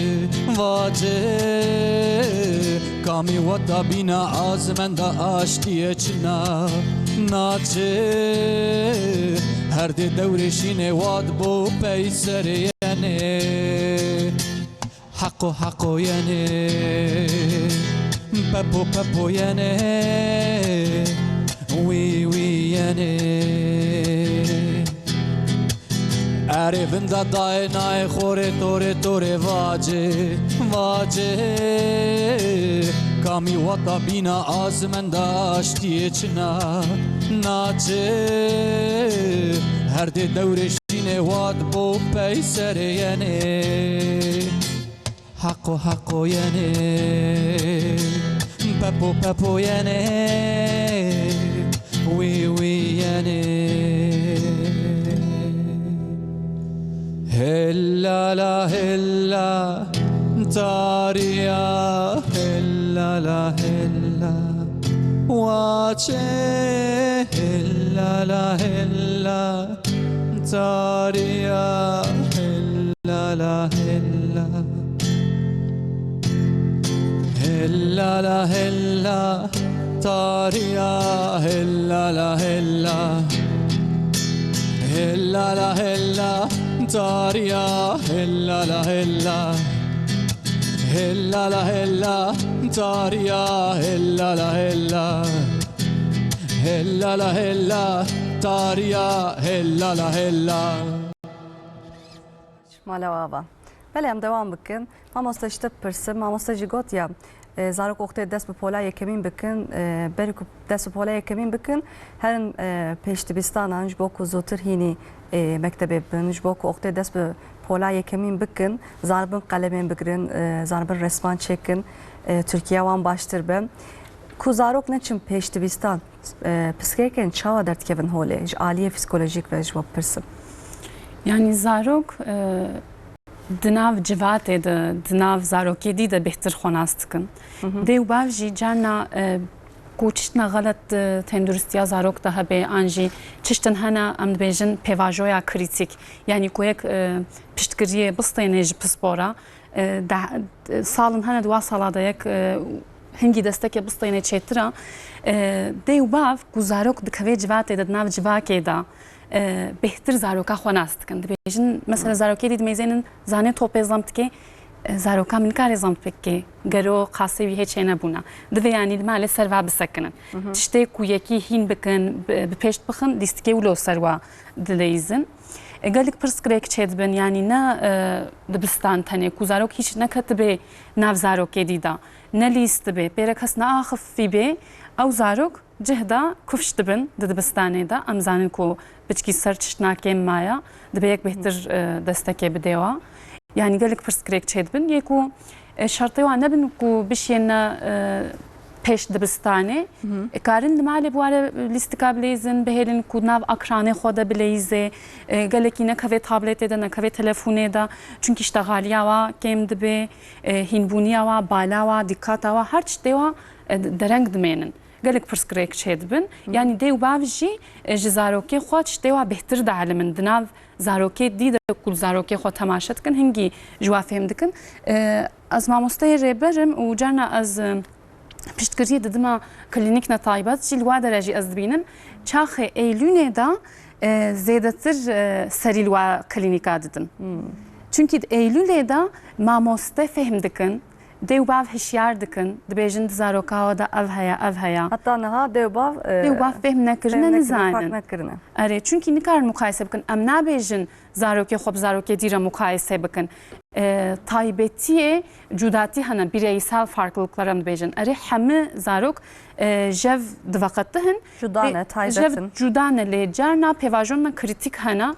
vaje Kami wada bina azmen da aştiye çina nace Her de devreşine vad bu peysere yene Hakko yene Pepo yene Oui yene اره بنده دای نای خوره توره واجه کامی وطا بینا آزمن داشتی چنا ناچه هر ده دورشین واد بو پیسر ینه حقو ینه پپو ینه وی ینه هلا لا هلا تاريا هلا لا هلا واچه هلا لا هلا تاريا هلا لا هلا هلا لا هلا تاريا هلا لا هلا هلا لا هلا تاريا هلا لا هلا هلا لا هلا تاريا هلا لا هلا هلا لا هلا تاريا هلا لا هلا مالا بابا بله هم دوام بکن ماموستا işte pırsım ماموستا جیگوت یا زارok oktay dest bu pola yekemin bikın berku dest bu pola yekemin bikın herin peştibistan ji bo ku zotir hini mektebe bin ji bo ku oktay dest bu pola yekemin bikın zarbın qalemen bikirin zarbın resman çekin Türkiye wan baştır ben ku zarok neçin peştibistan psikiyatrın çava dert kevin hole ji aliye psikolojik ve ji bo pırsım yani zarok دناو جواتي دناو زاروكي دي بهتر خوناستكن ديو بافجي جانا کوچشتنا غلط تندرستیا زاروک ده به انجی چشتن هنا ام بیژن پیواژویا کریتیک یعنی کویک پشتگیری بستینه ج پسپورا سالن هنا دوا سالادا یک هنگی دستک بستینه چترا دیو باف کو زاروک دکوی جواتي دناو جواکی دا بهتر زاروکا خوناستکن بیژن مثلا زاروکی دید میزنن زانه توپ ازامت که زاروکا من کار ازامت که گرو خاصی ویه چه نبونا دوی یعنی دماله سروا بسکنن تشته کویکی هین بکن بپشت بخن دیستکی ولو سروا دلیزن قالك برسكريك تشد بن يعني نا دبستان تاني كوزاروك هيش نكتبه ناف زاروك جديدة نليست به بيركس ناخف في به او زاروك جهدا كفشت بن دبستاني دا امزانن كو بتشكي سيرش ناكيم مايا دبيك بهتر دستكي بديوا يعني قالك برسكريك تشد بن يكو شرطي وانا بن كو بشينا پیش دبستانه کارن دماله بواره لیستکاب لیزن بهلن کودناو اکرانه خود بلیزه گلکی نکوی تابلت ده نکوی تلفونه ده چونکی اشتغالیا و کم دبه هینبونیا و بالا و دقت و هر چی دیوا درنگ دمینن گلک پرسکریک شد بن یعنی دیو باوجی جزاروکی خود دیوا بهتر ده من دناو زاروکی دیده کل زاروکی خود تماشت کن هنگی جوا فهم دکن از ما مستعر برم و جانا از پشتگیری ددما کلینیک نتایبات جیل و درجی از بینم چاخ ایلونه دا زیادتر سریل و کلینیکا ددن چونکی ایلونه دا ما مست فهم دکن دیو باف هشیار دکن دبیجن زاروکا دا اف هیا hatta naha دیو باف فهم نکرنه نزانن اره چونکی نکار مقایسه بکن ام نبیجن زاروکی خوب زاروکی دیره مقایسه بکن taybetiye cudati hana bireysel farklılıklarım dibêjin. Erê hemî zarok jev divaqetihin cudane taybetin. Jev cudane lê carna pêvajonina kritik hena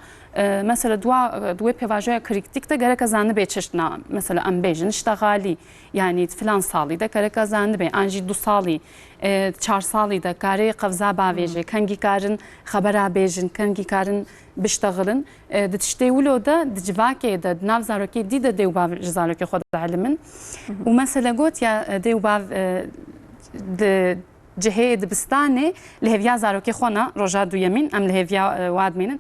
mesela duê pêvajoya kritik de gerek zanibê çeştna mesela em bêjin iştegalî yani filan salî de gerek zanibê an jî du salî 4 salî de karê qevza bavêje kengî karin xebera bêjin kengî karin بيشتغلن دتشتغلوا ده دجواكي ده ناف زاروكي دي ده ديو باف زاروكي خود علمن ومثلا قلت يا ديو باف جهه دبستاني لهفيا زاروكي خونا رجا دو يمين ام لهفيا واد مينن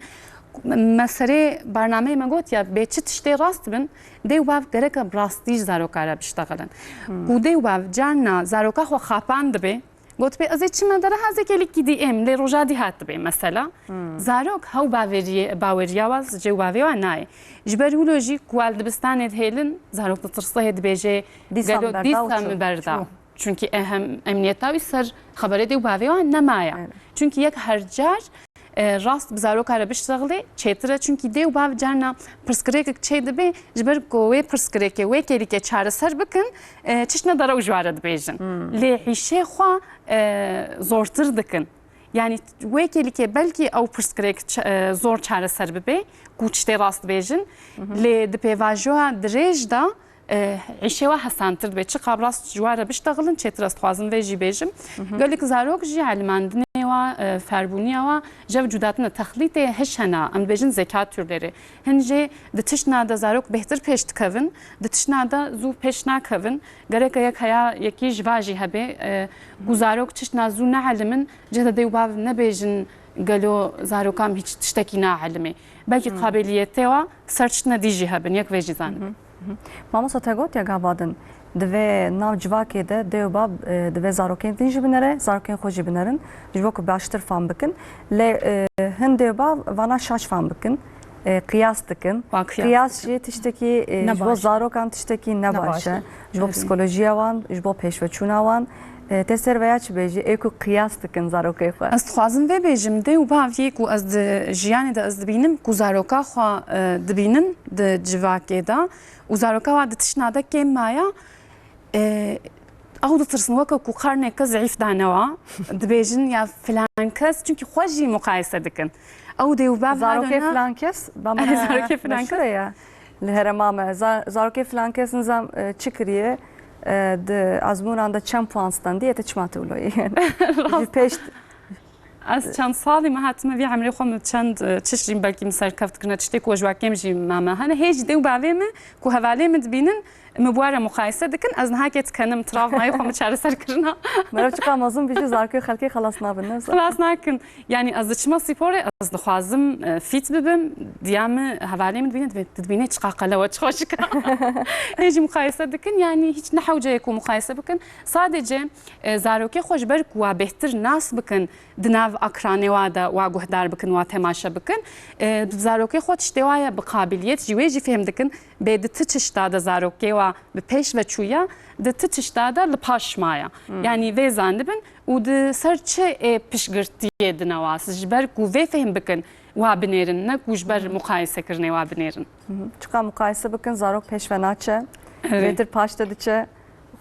مسري برنامه ما قلت يا بيتش تشتي راست بن ديو باف درك براستيج زاروكا بيشتغلن و ديو باف جانا زاروكا خو خاپان دبي قلت بي ازي چما دره هزه كلي كي دي ام لي روجا دي هات بي مثلا زاروك هاو باوريا واز جوابي وناي جبرولوجي كوال دبستان هيلن زاروك ترصه دبيجي قالو ديسام بردا çünkü ehem emniyette bir sır haberi de باوي و نمايا çünkü یک هر جار راست بزارو کار بشتغلی چتره چونکی دیو باو جرنا پرسکریک چه دبی جبر قوی پرسکریک وی کلی که چاره سر بکن چش نداره وجوارد بیجن لی عیشه خوا زورتر دکن yani wekeli ki belki ew pirsgirêk zor çareser bibe ku tiştê rast bêjin lê di pêvajoya dirêj da îşewa hesantir dibe çi qabrast ji ware bişteğilin çêtir ez dixwazim vê jî bêjim gelek zarok jî elmandinê wa ferbûniya wa jev cudatina texlîtê hiş hena em dibêjin zeka türleri hin jê di tişna da zarok bêhtir pêş dikevin di tişna da zû pêş nakevin gerek yek heya yekî ji va jî hebe ku zarok tişna zû neelimin cih de dê bav nebêjin gelo zarokam hiç tiştekî naelime belkî qabiliyetê wa ser tiştina dî jî hebin yek vê jî zanim Mamosa te gotiya gavadin divê nav civakê de dê bav divê zarokên din jî binere zarokên xwe jî binerin ji bo ku baştir fan bikin lê hin dê bav vana şaş fan bikin qiyas dikin qiyas jî tiştekî ji bo zarokan tiştekî ne baş e ji bo psikolojiya wan ji bo pêşveçûna wan te ser veya çi bêjî ê ku qiyas dikin zarokê xwe ez dixwazim vê bêjim dê û baviyê ku ez di jiyanê de ez dibînim ku zaroka xwe dibînin di civakê da û zaroka wa di tişna de kêm maya ew ditirsin weke ku qarneke zîf danewa dibêjin ya filan kes çünkü xwe jî muqayese dikin ew dê û bav zarokê filan kes zarokê filan kes ya li herema me zarokê filan kes nizam çi kiriye د azmuran da çem puan standiye te çma tevloyê pêş ez çend salî me hatime vî emrê xwe min çend çişrîm belkî min serkevdikirine tiştê ku jwakêm jî mame hene hê jî dê û bavê me ku hevalê min dibînin me were muqayese dikin ez nihakê dikenim travmayê xwe min çareserkirina merav çiqa mezin bijî zarokê xelkê xelas nabin ne xelas nakin yani ez diçima spîporê ez dixwazim fît bibim diya me hevalê min dibîne dibîne çiqa qelewe çi xweşik hê jî muqayese dikin yani hiç nehewceyê ku muqayese bikin sadece zarokê xwe ji ber ku wa bêhtir nas bikin di nav ekranê wa da wa guhdar bikin wa temaşe bikin zarokê xwe tiştê wa ye bi qabiliyet jî wê jî fêm dikin bê di ti tişta da zarokê wa bi pêşveçûya di ti tişta da li paş maya yani vê zanibin û di ser çi pişgirtiyê di neva siz ji ber ku vê fêm bikin wa binêrin ne ku ji ber muqayesekirinê wa binêrin çiqa muqayese bikin zarok pêşve naçe vêtir paş de diçe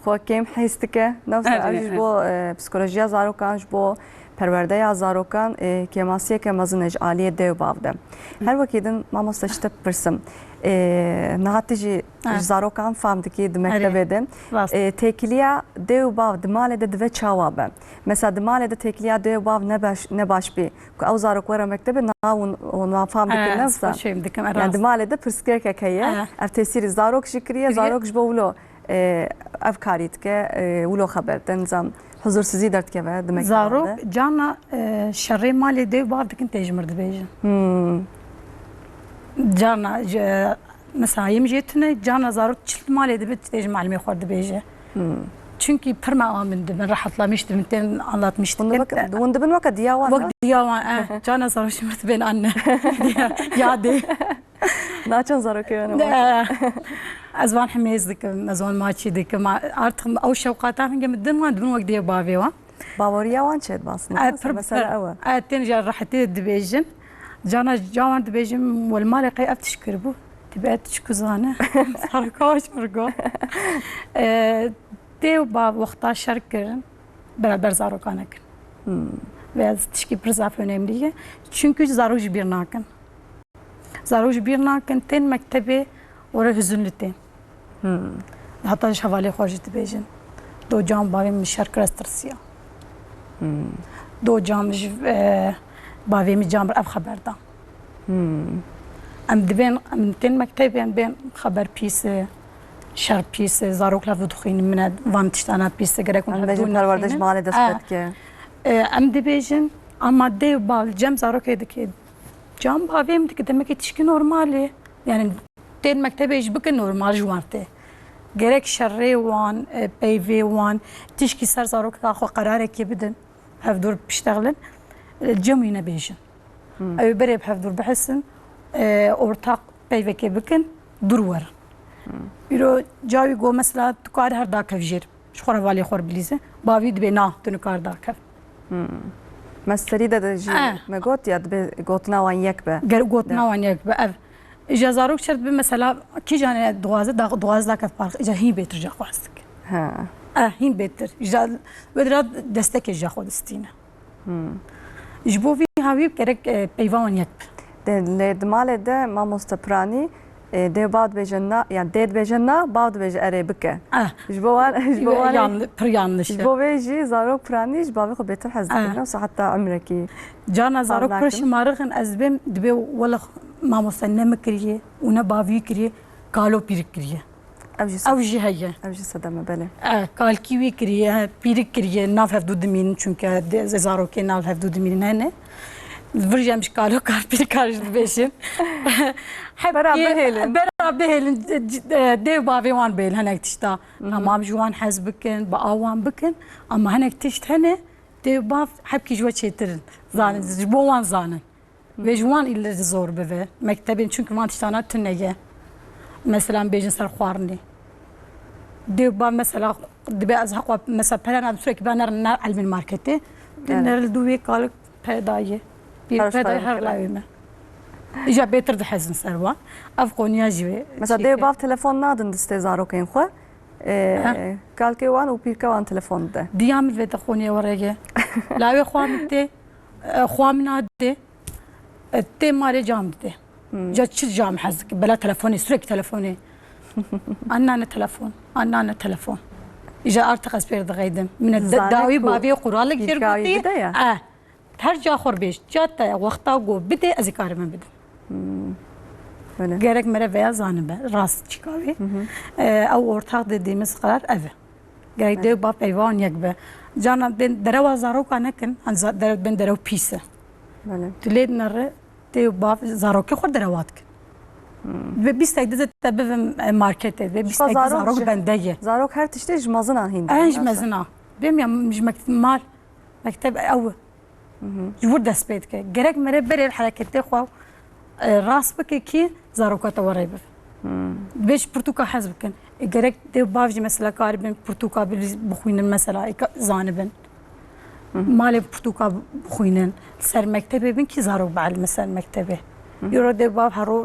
xwe kêm hês dike newsa ji bo psikolojiya zarokan ji bo perwerdeya zarokan kêmasiyeke mezin ji aliyê dê û bav de her wekî din mamosta ji te pirsim nihatî jî zarokan fam dikî di mektebê de têkiliya dê û bav di malê de dibe çawa be mesela di malê de têkiliya dê û bav ne baş bî ku ew zarok were mektebê nav wan fam dikin newsa yani di malê de pirsgirêkek heye ev tesîrî zarok jî kiriye zarok ji bo wilo ev karî dike wilo xeber te nizam huzursuzî derdikeve di mektebê zarok cana şerê malê dê û bav dikin tê ji mir dibêjin cana mesela yem jetine cana zarok çilt malê dibe tê ji malimê xwe dibêje çünkü pir me amin dibin rahatlamıştım ten anlatmıştım hûn dibin weke diya wan wek diya wan cana zarok ji mir dibên anne ya dê naçin zarokê ez van hemêz dikim ez van maçî dikim artık ew şewqata min min din wan dibin wek diye bavê wan baweriya wan çê dibasın mesela ew ten ja rahatî dibêjin cana cawan dibêjim wel malê qey ev tişkir bû dibe tişku zane zarokê mir got dê û bav wexta şer kirin beraber zarokan ekin ve tişkî pir zaf önemli ye çünkü zarok ji bîr nakin zarok ji bîr nakin tên mektebê were hüzünlü tên heta ji hevalê xwe jî dibêjin do cam bavê min şer kir ez tirsiya do cam ji bavê min cam ev xeber da em dibên em tên mektebên bên xeber pîs şer pîs zarok lav dixwînin min van tiştana pîs gerek em bêjin perwerde ji malê dest pê dike em dibêjin ama dê û bav cem zarokê dike cam bavê min dike demek ki tişkî normalê yani tên mektebê ji bikin normal ji wan tê gerek şerê wan peyvê wan tişkî ser zarokeka xwe qerarekê bidin hevdûr pişteğilin cem wî nebêjin ew berê bi hevdûr bihesin ortak peyvekê bikin dur werin îro cawî got mesela tu karî her dakev jêr ji xwe hevalê xwe bilîze bavî dibe na tu nikar dakev مستری ده جی مگوت یا دبی گوتنا وان یک به گوتنا وان یک به اف اجا زاروک شرط به مثلا کی جانه دوازده کف فرق اجا هی بهتر جا خواستک ها هین بهتر اجا بدرا دستک اجا خود استینه جبو وی هاوی کرک پیوان یک دمال ده ما مستپرانی ده بعد بجنا yani دید بجنا بعد بج عربکه جبوان پر yanlış جبو بيجي زاروك برانيش بابي خو بيتر حزب نفسه حتى عمركي جانا زاروك برش مارغن ازبم دبي ولا ما مستنم كريه ونا بافي كريه قالو بير كريه اوجي هي اوجي صدمه بله قال كيوي كريه بير كريه ناف هفدود مين çünkü زاروك ناف هفدود مين هنه برجع مش قالوا كاربير كارج بيشن برابي هيلن دي بابي وان بيل هناك تشتا اما جوان حزبكن باوان بكن اما هناك تشت هنا دي باف حبكي جوا تشترن زان جبوان زان وجوان اللي زور بفه مكتبين çünkü وان تشتانا تنيه مثلا بيجن سر خوارني دي با مثلا دبي ازحق مثلا بلان سويك بانر علم الماركت نر دوي قال پیدایه پیدای هر لاویمه اجا بهتر ده حزن سروا افغانیا جوی مثلا ده باف تلفن نادن دسته زاروکین خو قال كي وان وبير كوان تلفون ده ديام في تخوني ورقه لاوي خوامته خوامنا ده تي ماري جامده جا چه جام حزك بلا تلفوني سرك تلفوني انا تلفون اجا ارتقص بيرد غيدم من الداوي بابي قرالك كثير قلتي هر جا خور بیش جاتا وقتا گو بده از کار من بده gerek mere veya zanime rast çıkıyor او ortak dediğimiz karar ev gerek de bab eyvan yakbe cana ben derawa zarok anakin ben deraw pise تلید نره de bab zarok خور derawat ve biz de tabi markete ve biz de zarok bende zarok her tişte jmazına hindi jmazına bim ya mal mektep ev جور دست بید که گرگ مره بره حرکت خو راس بکه کی زاروکات ورای بف بیش پرتوکا حزب کن گرگ ده باوجی مثلا کار بین پرتوکا بخوینن مثلا زانبن مال پرتوکا بخوینن سر مکتبه بین کی زاروک بعل مثلا مکتبه یورو ده باو هرو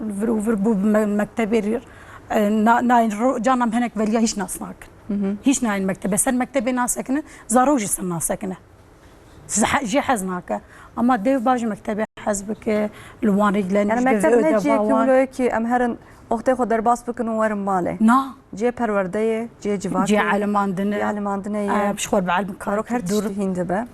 ور بو مکتبه ناین جانم هنک ولیا هیچ ناس ناکن هیچ ناین مکتبه سر مکتبه ناس کنه زاروک جسم ناس کنه جي حزناك اما ديف باج مكتبي حزبك الوان رجلين يعني مكتب نجي كيولوكي امهرن اختي خو درباس بكن ورم مالي نا جي پرورديه جي جواك جي علماندنه بشخور بعلم كاروك هر تشتي هندبه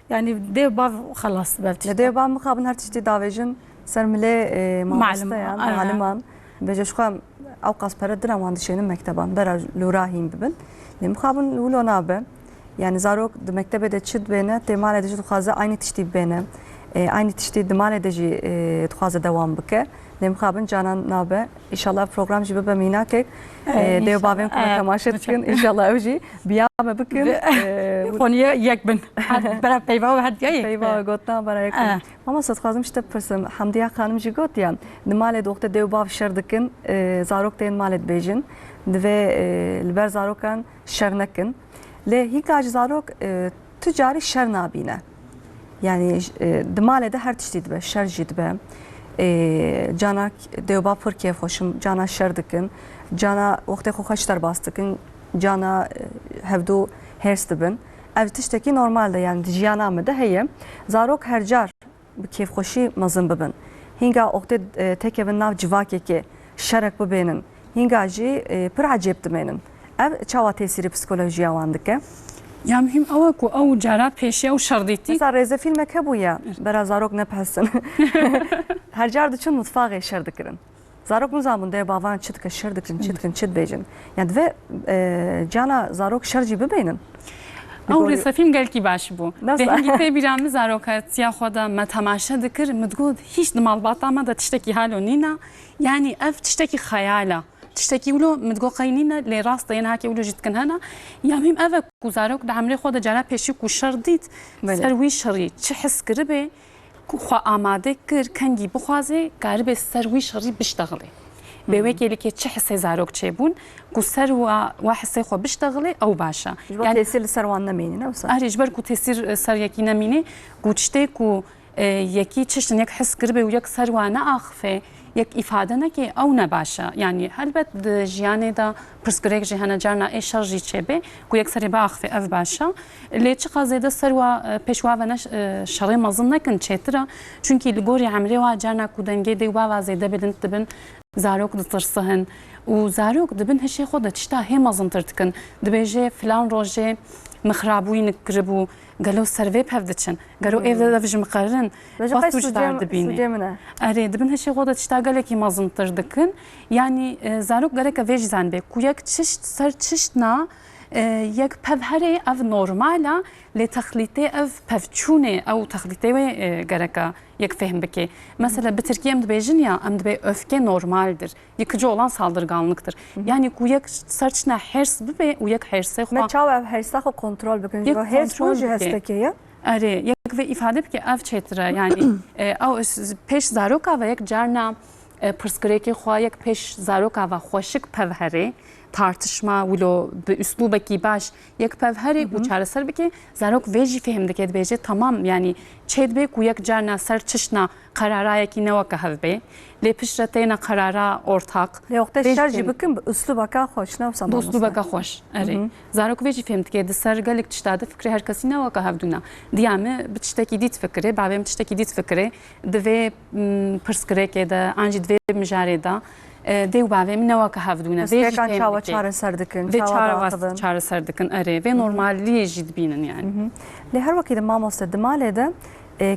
يعني ديف باف خلاص بلتي ديف باف مخابن هر تشتي داويجن سرملي معلمان بجا شخام اوقاس پردنا واندشين مكتبان برا لوراهين ببن لمخابن ولو نابه يعني زاروك مكتبه ده تشد بينه تمال دجي تخازه aynı تشتي بينه aynı تشتي دمال دجي تخازه دوام بك لمخابن جانان نابه ان شاء الله program جيبه بميناك ديو بابين كما تماشتكن ان شاء الله اوجي بيام بكن خونيه يكبن برا بيوا هاد جاي بيوا قطنا برا يكن ماما صد خازم شت برسم حمديه خانم جي قط يعني دمال دوقت ديو باب شردكن زاروك تين مالت بيجن دفي البر زاروكان شرنكن له هيك زاروك تجاري شر نابينه يعني دماله ده هر تشتي به شر جد به جانا دوبا پر كيف خوشم جانا شر دكن جانا وقت خو خشتر باستكن جانا هفدو هرست بن اف تشتكي نورمال ده يعني جيانا مده هي زاروك هر جار بكيف خوشي مزن ببن هينغا وقت تكبن ناف جواكي كي شرك ببينن هينغا جي پر عجيب تمنن ev çava tesiri psikolojiye vandike. Ya mühim ama ku o cara peşe o şardeti. Mesela reze filmek hebu ya. Bera zarok ne pahsin. Her car için mutfağı şerdikirin. Zarok mu zaman de bavan çıtka şerdikirin çıt bejin. Yani ve cana zarok şerci bebeynin. او رسفیم گل کی باش بو به هنگی پی بیرام زاروکات یا خدا ما تماشا دکر متقول هیچ نمال باطا ما دا تشتكي حالو نينا يعني اف تشتكي خياله تشتكي ولو متقول قينينا اللي راس طين هاكي ولو جيت كن هنا يا مهم افا كوزاروك دا عمري خدا جالا بيشي كو شرديت سروي شري تحس قربه كو خو اماده كر كنجي بخوازي قربه سروي شري بشتغلي بويكي لك تشي حسي زاروك تشيبون كو سروا وحسي خو بيشتغلي او باشا يعني تأثير السروان نميني نوصل اري جبر كو تسير سر يكي نميني كو تشتي كو يكي تشتن يك حس قربي ويك سروانا اخفي یک ifade نکی او نباشه یعنی البته جیانی دا پرسکریک جهان جارنا ایشار جی چبه کو یک سری باخ فی اف باشه لیچ قازیده سروا پیشوا و نش شری مزن نکن چترا چونکی لگوری عملی و جارنا کودنگی دی و وازیده بدن تبن زاروک دترسهن و زاروک دبن هشی خود تشتا هم مزن ترتکن دبیجه فلان روزه مخرابوین کربو قالوا سرفي بهفدتشن قالوا ايه ده فيج مقرن بس دبيني اري دبن هشي غوده تشتاق لك ما زنتر دكن يعني زاروك قالك فيج زانبي كويك تشت سر تشتنا يك بهري اف نورمالا لتخليتي اف بفچونه او تخليتي قالك يك فهم بكي مثلا بتركيا ام دبيجنيا ام دبي öfke normaldir yıkıcı olan saldırganlıktır yani kuyak sarçna hers be uyak herse ما تشاو هرسا خو كنترول بكن جو هرس روج هستكيه اري يك ve ifade bike ev çetre yani او peş zaroka ve yek jarna pırskreki xwa yek peş zaroka ve xoşik pevheri tartışma ولو باسلوبکی باش یک پوهری و چارەسەر بکە زارۆک وێژی فهم دەکێت بێژێت تەمام ینی چێت بێک و یەک جارنا سەر چشنا قەرارایەکی نەوەکە هەبێ لێ پشتەتێنە قەرارا ئۆرتاق لێوەختە شارژی بکەم ئوسلوبەکە خۆش نەوسەم ئوسلوبەکە خۆش ئەرێ زارۆک وێژی فهم دەکێت سەر گەلێک تشتادە فکری هەر کەسی نەوەکە هەبدوونە دیامە بتشتێکی دیت فکرێ باوێم تشتێکی دیت فکرێ دەوێ پرسکرێکێدا ئانجی دوێ مژارێدا دیو باوی منو که هفدونه. استکان چاوا چاره سردکن. چاره سردکن اره و نرمالی جد بینن یعنی. لی هر وقتی ما مستدماله ده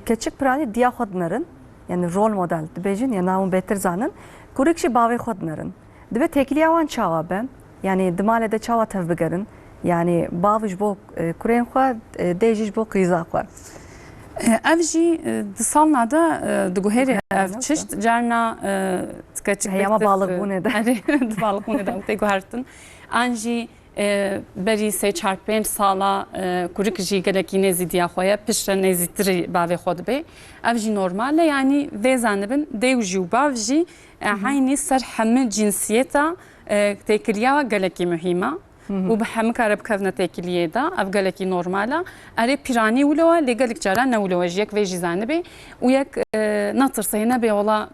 کچک پرانی دیا خود نرن یعنی رول مدل دبیجن یا نامون بهتر زنن کورکشی باوی خود نرن. دبی تکلی آوان چاوا به یعنی دماله ده چاوا تف بگرن یعنی باویش بو کورین خود دیجیش بو قیزا خود. افجی دسالنا دا دگوهری چشت جارنا تکچ هیما بالغ بونه ده بالغ بونه ده اوتی گوهرتن آنجی بری سه چهار پنج سالا کوریک جی گلکی نزیدیا خویا پشت نزیدتری باوی خود به افجی نرماله یعنی وزانبن دیوجو باوجی عینی سر همه جنسیتا تکریا گلکی مهمه و به همه کار بکردن تکلیه دا افغلکی نرماله اره پیرانی ولوا لگلک جارا نولوا یک ویجی زنبه و یک ناترسه نبی ولا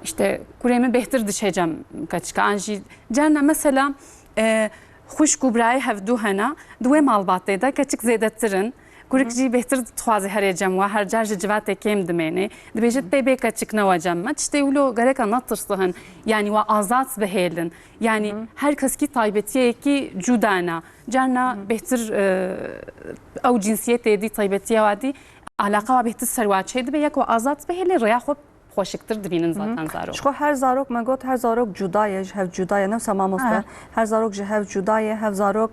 işte kuremi behtir dişeceğim kaçka anji canna mesela خوش کوبرای هفدو هنا دوی مالباته دا کچک زیادترن کوریک جی بهتر تخوازی هر جم و هر جار جوات کم دمینه دبیجت بی کچک نواجم ما تشتی ولو گرک نطرسهن yani و آزاد بهیلن yani her kız ki taybetiye ki cudana canna behtir او cinsiyet dedi taybetiye vadi alaka behtir servaçe de یک و آزاد بهیل ریا خوب خوشکتر دبینن زاتن زارو. شخو هر زاروک مگوت هر زاروک جدایه هف جدایه نه سما مست هر زاروک هف جدایه هف زاروک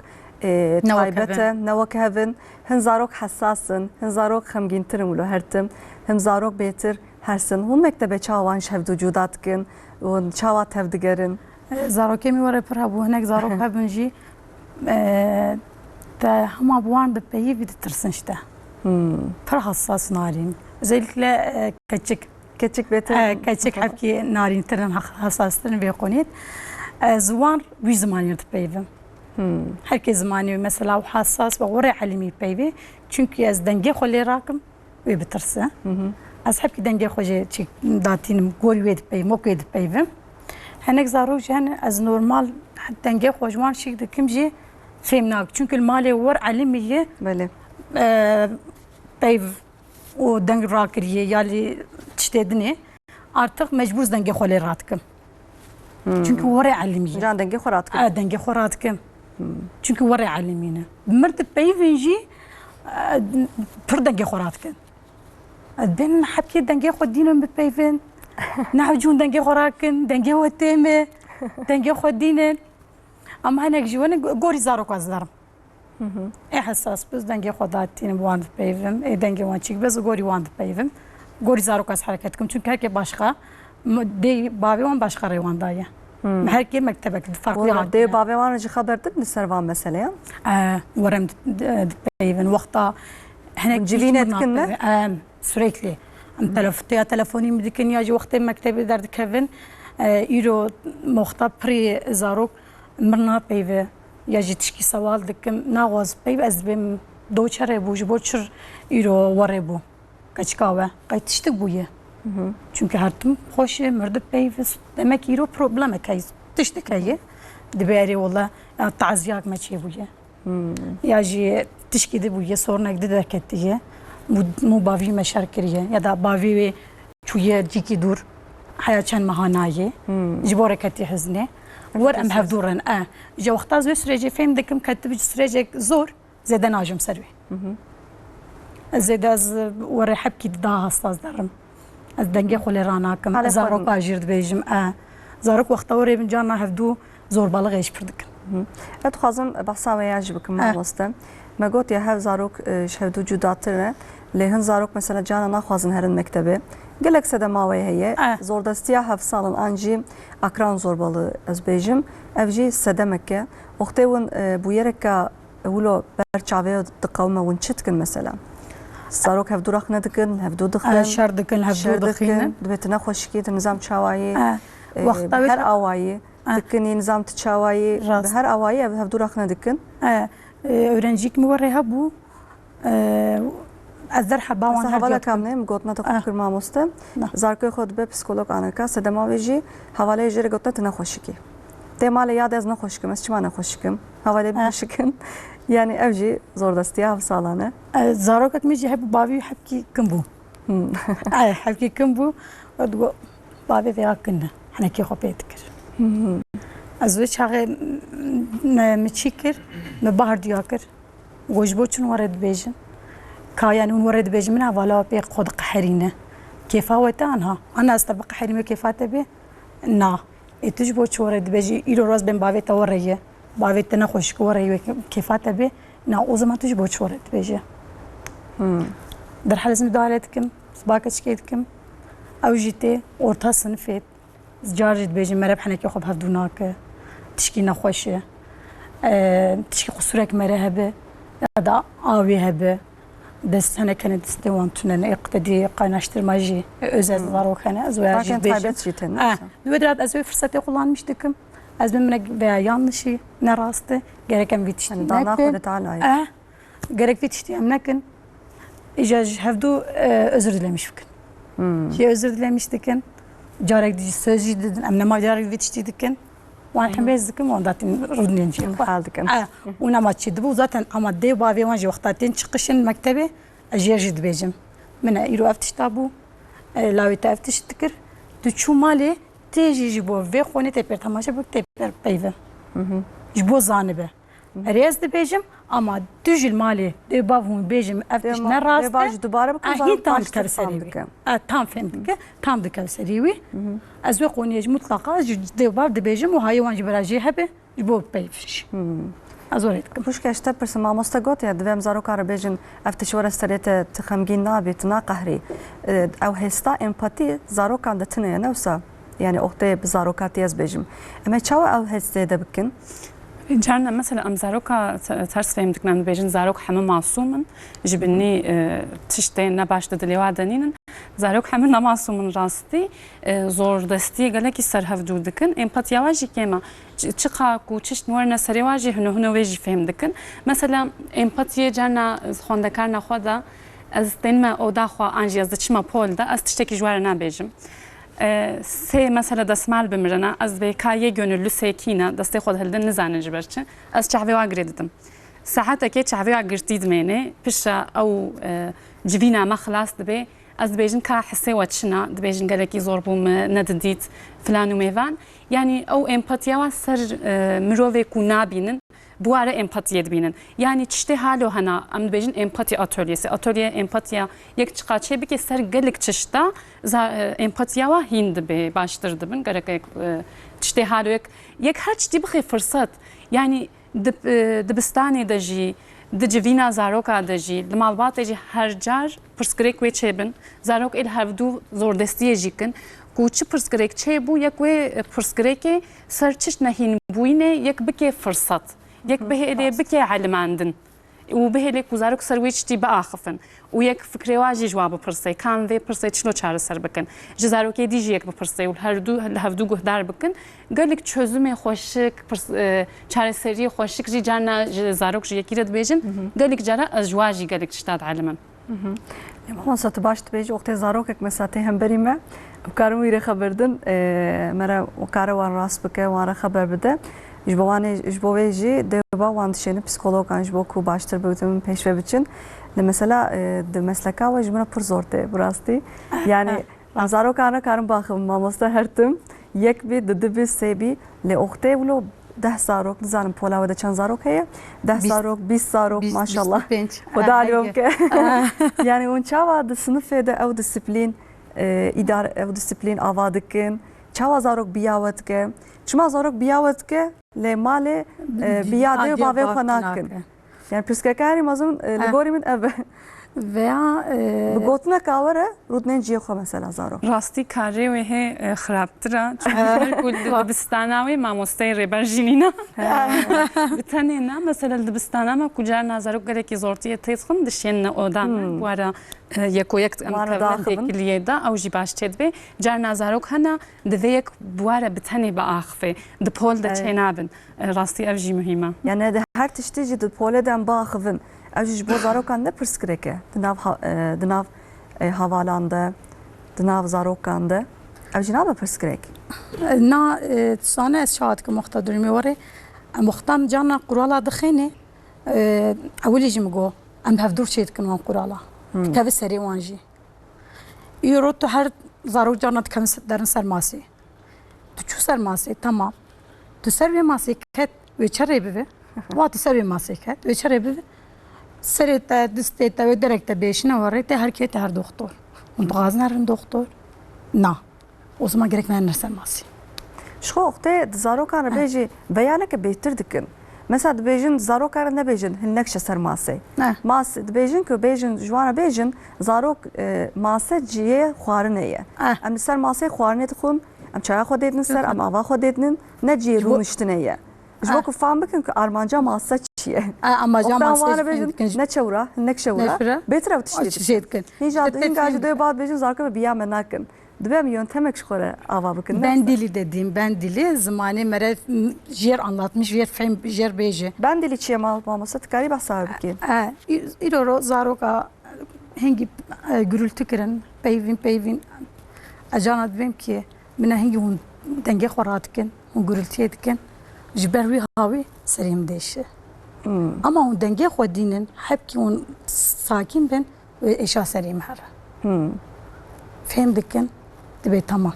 تایبته نوک هفن هن زاروک حساسن هن زاروک خمگین ترم ولو هرتم هم زاروک بهتر هرسن هم مکتب چاوان شفت وجودات کن و چاوات هفدگرن زاروکی میوره پر هبو هنگ زاروک هبنجی تا هم ابوان به پیی وید ترسنشته پر حساس نارین özellikle küçük beter küçük hepki narin tren hassasların ve koniyet زوان وی زمانی تپیوم herkes زمانی mesela hassas ve oraya alimi پیوی çünkü az denge خلی راکم و بترسه از hep ki denge خوجه چی داتینم گوری وید پی موکید پیوم هنگ زارو جهان از normal denge خوجوان شیک دکم جی فهمناک çünkü المال ور علمیه بله پیو o denge rakiriye yani çtedini artık mecbur denge خلی راتکم çünkü oraya alimi can denge خوراtkım denge خوراtkım çünkü oraya alimine مرد پیوینجی پر denge خوراtkım ben حبکی denge خودینم بپیون نعجون denge خوراکن denge وتیمه denge خودینن ama هنگ جوان گوری زارو کازدارم حساس بس دنگی خوداتین واند پیوم دنگی وان چیک بس گوری واند پیوم گوری زارو کاس حرکت کم چون که başka دی باوی وان başka روان دایه هر کی مکتبک فرقی دی باوی وان چه خبرت نسروان مثلا ورم پیوم وقتا هنگ جلیnet کنه sürekli telefoni mi dikin ya وقتی مکتبی درد کردن ایرو مختا پری زاروک مرنا پیوه یا جتشکی سوال دکم ناواز پیو از بیم دو چره بوش بوچر ایرو وره بو کچکاوه قیتشتک بویه çünkü her tüm hoş مرد پیوست demek ایرو problem کیز تشتکیه دبیری والله تعزیاک مچی بویه یا جی تشکی دی بویه sornak di derketiye مو باوی مشار کریه یا دا باوی چویه جیکی دور حیاچن مهانایه جباره کتی حزنه ور ام هفدورن جا وقتا زوی سريجي فهم دكم كتب سريجي زور زيدا ناجم سروي زيدا وري حبكي دا هستاز درم از دنگي خولي راناكم زاروك اجيرد بيجم زاروك وقتا وري من جانا هفدو زور بالغ ايش بردك اتخازم بحثا وياجبكم مالسته ما قلت يا هاف زاروك شهدو جوداترنا لهن زاروك مثلا جانا ناخوازن هرن مكتبه قالك سده ماوي هي زور دستيا هاف سالن انجي اكران زورباlı ازبيجم افجي سده مكه وقتون بويركا ولو برچاوي دقومه ونچتكن مثلا زاروك هاف دوراخنا دكن هاف دو دخن شر دكن هاف دو دخن دبتنا خوشكيت نظام چاواي هر اواي دكن نظام تشاواي هر اواي هاف دوراخنا دكن öğrencik mi var ya bu azar habawan havala kamne gotna ta fikir mamoste zarkoy khod be psikolog anaka sedema veji havala jere gotna tna khoshiki te male yad az na khoshkim as chima na khoshkim havala be khoshkim yani evji zor dastiya hav salane zarokat mi jehb bavi habki kimbu habki kimbu ودو bavi ve akna hanaki khopetkir azwe chaghe متشكر مبهر دياكر وجبوچن ورد بيجن كايانون ورد بيجن من هوالا بي خود قحرينه كيفا وتانها انا استبق قحريمه كيفاته بي نا اتجبوچ ورد بيجي ايرو راس بن بافيت وريه بافيت انا خوش وريه كيفاته بي نا او زمان تجبوچ ورد بيجي در حال اسم دارتكم سباكش كيتكم او جيتي اورتا صنفت جارجت بيجي مرب حنكي خب هفدوناك تشكي نخوشه تشكي قصورك مرهبه دا آوی هبه دست هنه کنه دسته وانتونن اقتدی قاناشترماجی özel zarokhane az veya jitbejim. Duyduğum az bir fırsatı kullanmıştık. Az ben veya yanlışı ne rastı gereken bitişti. Daha kodet alay. Gerek bitişti amnakin. İcaz hafdu özür dilemiş fikir. Şey özür dilemiştik. Carek diye sözcü dedin. Amna ma carek bitiştiydik. وان bezdikim onda rudnenci aldık. Ona maçıydı bu zaten ama dev bavi vanji vaktatin çıkışın mektebe ajiyajid bejim. Mena iru aftişta bu lavita aftiştikir. Tu mali teji jibo ve khone teper tamaşa bu teper peyve. Jibo zanibe. Rez de bejim ama düjil mali dev bavun bejim aftiş ne rastı. Dev bav dubara bakın tam terserivi. Tam fendik. Tam terserivi. از وی قونیج مطلقا دیو باب دبیجم و هایوان جبراجی هبه جبو پیفش از ورید کم خوش کشته پرس ما مستقات یا دوام زارو کار بیجن افتشور استریت تخمگین نابیت نا قهری او هستا امپاتی زارو کان دتنه نوسا yani oxtaya bizarokat yaz bejim. Ama çava ev heste de bikin. جانا مثلا ام زاروكا ترس فهمتك نام بيجن زاروك حما معصومن جبني تشتين نباش دليوا دنين زاروك حما معصومن راستي زور دستي قالك سر هفدودكن امباتيا واجي كيما تشقا كو تشت نورنا سري واجي هنو ويجي فهمتكن مثلا امباتيا جانا خوندكارنا خدا از تنما اودا خو انجي از تشما بول دا از تشتكي جوار نابيجم سه مثلا دستمال بمرنا از به کایه gönüllü sekina دسته خود هلدن نزانه جبرچه از چاوی واگریدم ساعت که چاوی واگرتید منه پیشا او جوینا ما خلاص دبه از بیجن که حسه وچنا دبیجن گلکی زور بوم ندیت فلان و میوان یعنی او امپاتیا و سر مروه کو نابینن بواره امپاتیه دبینن یعنی چشته حالو هنا ام بیجن امپاتی اتولیه امپاتیا یک چقاچه بکی سر گلک چشتا empatiya ve hindi be baştırdı ben gerek işte haluk yek haç di bxi fırsat yani dibistani da ji dicivina zaroka da ji malbat ji her car perskrek ve çebin zarok el havdu zor destiye jikin kuçi perskrek çe bu yek ve perskreke serçiş nahin buyne yek bike fırsat yek be ele bike almandın و بهلك وزارك سرويش تي بآخفن ويك فكري واجي جواب بپرسي كان ذي پرسي چلو چاره سر بکن جزارو که دیجی یک بپرسي و هفدو گهدار بکن قالك çözümü خوشك چاره سری خوشك جي جانا جزاروك جي يكيرد بيجن قالك جرا ازواجي قالك تشتاد علما ما ستباش تبيج وقت زاروكك مساتي هم بريمه وكارم ويري خبردن مرا وكارا وان راس بكه وان خبر بده جبواني جي دبا وان تشين psikolog an jboku baştır bölümün peşve biçin de mesela de mesleka ve jmana pur zorte burasti yani zarokana karım bakım mamosta hertim yek bi de bi sebi le oxte vlo 10 zarok nizanım pola ve çan zarok heye 10 zarok 20 zarok maşallah خدا اليوم yani on çava de sınıf ede ev disiplin idare ev disiplin avadıkın çava zarok biyavet ke çma zarok biyavet ke le male biyade bave xanakın yani psikakari mazun legorimin ev veya بگوتنا کاوره رودن جیه خو مثلا زارو راستی کاری و هی خرابتره چون کل دبستاناوی ماموستای ریبرجینینا بتنی نه مثلا دبستاناما کجا نظرو گره کی زورتیه تیزخن دشین اودان وارا یکویک کلیه دا او جی باش تدبی جار نظرو هنا دویک بواره بتنی با آخفه دپول دا چینابن راستی افجی مهمه yani de her tiştici de poleden bağıvın Evciş bu zarokan ne pırskreke dınav havalanda dınav zarokanda evci ne pırskrek na sana es şahat ki muhtadır mi var muhtam cana kurala dxene awli jimgo am havdur şeyt kan kurala tabi seri wanji yuro to her zarok cana tkam derin sermasi tu çu sermasi tamam tu servi masi ket ve çarebi ve tu servi masi ket ve çarebi سرت دستت و درکت بیشنه وارد هر کی هر دکتر اون باز نرن دکتر نه o zaman gerek ne nersemasi şu okte zarokana beji beyane ke behtir dikin mesela bejin zarokana ne bejin hinnekşe sermasi mas bejin ke bejin jwana bejin zarok mase ciye xwarineye am sermasi xwarine tkun am çaya xo dedin ser am ava xo dedin ne ciye runiştineye جبوك فهم بكن أرمانجا ماسة شيء. أما جامع ماسة نشورا نكشورا بيترا وتشتري. هين قاعد جدوي بعض بيجون زاركم بيا مناكن. دبام yöntemek şkore ava bakın. Ben dili dediğim ben dili zamanı mere yer anlatmış yer fem yer beje. Ben dili çiğ mal masa tkari bahsediyor ki. İroro zaroka hangi gürültü kirin peyvin ajanat benim ki mina hangi un denge xoratken un gürültü etken. جبروي هاوي سريم ديشه اما هون دنگه خودينن حبكي هون ساكن بن ايشا سريم هره فهم دكن تبي تمام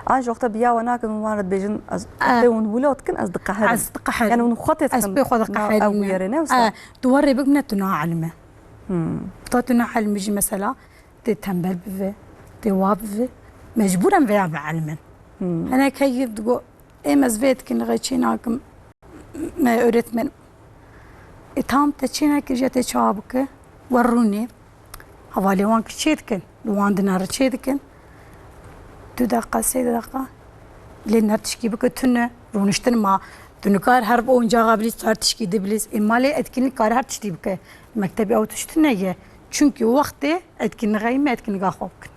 اج وقت بيا وناكن وارد بيجن از دون ولوتكن از دقه يعني ون خطت از بي خد قحيل او يرنا توري بقنا تنا علمه تنا علم يجي مثلا تتنبل بفي تواب بفي مجبورا فيا بعلمن انا كيف تقول emez vetkin geçinakim me öğretmen tam teçina kirjete çabuk warruni havale wan kiçetkin wan dinar çetkin 2 dakika 3 dakika lenner tişki bu tünne runiştin ma tünükar her oyuncağa bilis tartışki de bilis imale etkinlik kar her tişti bu mektebi avtuştun ne çünkü o vakti etkinlik gayme etkinlik xopkin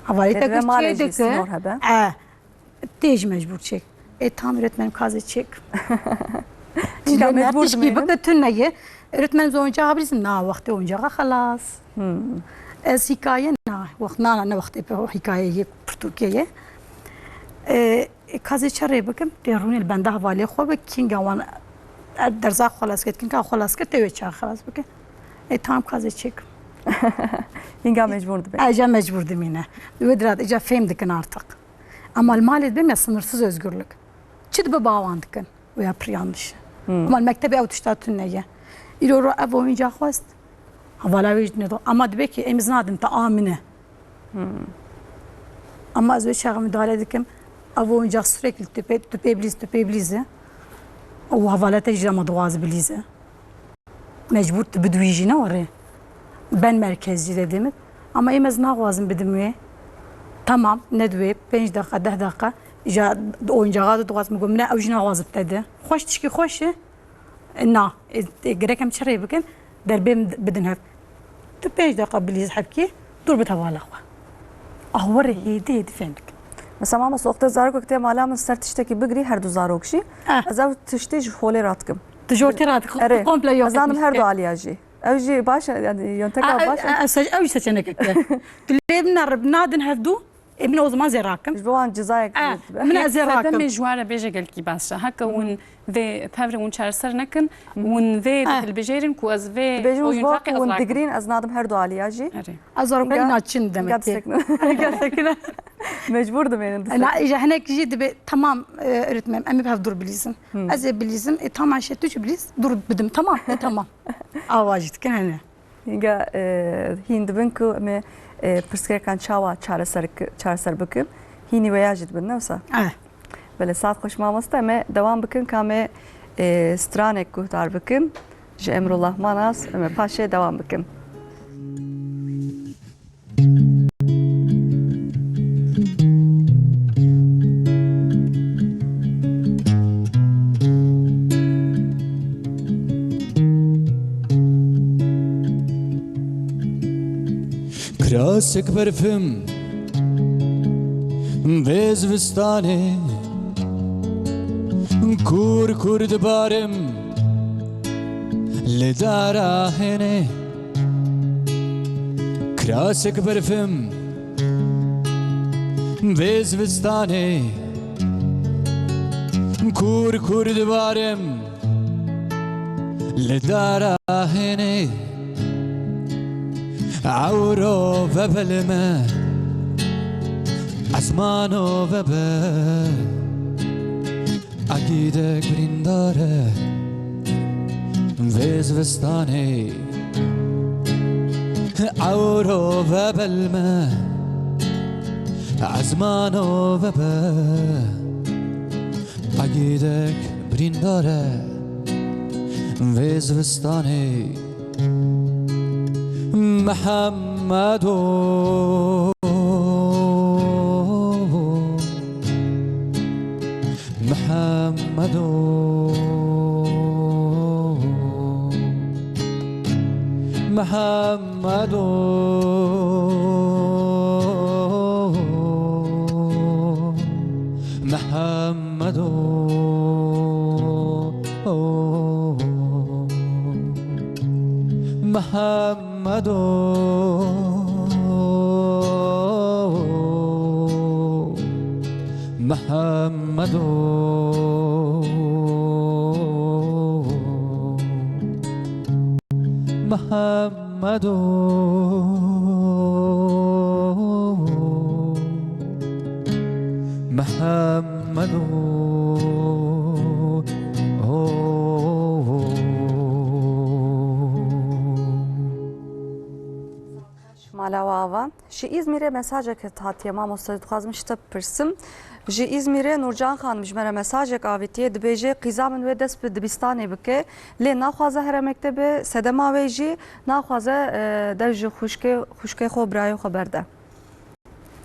havale te kiçetkin Tej mecbur çek. Tam öğretmenim kazı çek. İşte mecbur gibi bütün neyi öğretmenim oyuncağı bilsin na vakti oyuncağı halas. Ez hikaye na vakt ne vakti pe hikayeyi Türkiye'ye. Kazı çare bakım derun el bende havale xo be kinga wan derza xalas ket kinga xalas ket te çağ xalas bakım. Tam kazı çek. Kinga mecburdu be. Aja mecburdu mine. Vedrat aja femdikin artık. Ama maalesef benim sınırsız özgürlük. Çıdı bağlandıkın veya yanlış. Ama mektebi avtuştatın neye? İloro ev oyuncağı host. Havala vecdine do. Ama dibe ki emiz nadim ta amine. Ama az önce müdahale edikim. Ev oyuncağı sürekli tüpe o havala tecrübe doğaz bilize. Mecbur tübüdüyicine var. Ben merkezci dediğimiz. Ama emiz nağazım bedimeye. Tamam ne diyor 5 dakika 10 dakika ja oyuncağı da doğası mı ne avcına vazıp dedi. Hoş tişki hoş نا جريكم شري بكن دربي بدنها تبيش دقة بليز حبكي دور بتوالا أهو هيدي فهمك مثلا ماما وقت زاروك كتير مالا من سر تشتكي بقري هردو زاروكشي أزاو تشتيج فولي راتكم تجورتي راتك قومبلا يوم أزانم هردو علياجي أوجي باش يعني ينتقى باش أوي سجنك تلبنا ربنا دنهفدو ابن وزمان زي راكم جوان جزايك من زي راكم دم جواره بيجي قال كي باشا هكا ون ذي بابر ون شهر سر نكن ون ذي البجيرين كو از ذي بيجوز بوك وندقرين از نادم هردو علياجي أزارك ناتشن دمتي قصدك مجبور دمين لا إجا هناك جيد تمام رتمم أمي بهاف دور بليزم أزي بليزم تمام شتوش بليز دور بدم تمام تمام أواجد كن هنا اینجا هند بنکو می پرسکر کن چاوا چهار سر بکن هینی ویاجد بن نوسا بله ساعت خوش ما مسته می دوام بکن کامی استرانک گفتار بکن ج امر الله ماناس می پاشه دوام بکن کراسک برفم وز وستانه کور کورد بارم لدارا هنه کراسک برفم وز وستانه کور کورد بارم لدارا هنه عورو وبلمه اسمانو وبه اگیدک برینداره وزوستانه عورو وبلمه اسمانو وبه اگیدک برینداره وزوستانه محمد محمد محمد محمد محمد محمد محمد محمد مالاوا جی İzmir'e mesaj hatiye ma mostad xazmış ta pırsım جی İzmir'e Nurcan Hanım jmere mesaj avitiye dibêje qîza min ve dest bi dibistanê bike lê naxwaze here mektebe sedema wê jî naxwaze dev ji xuşkê xwe birayê xwe berde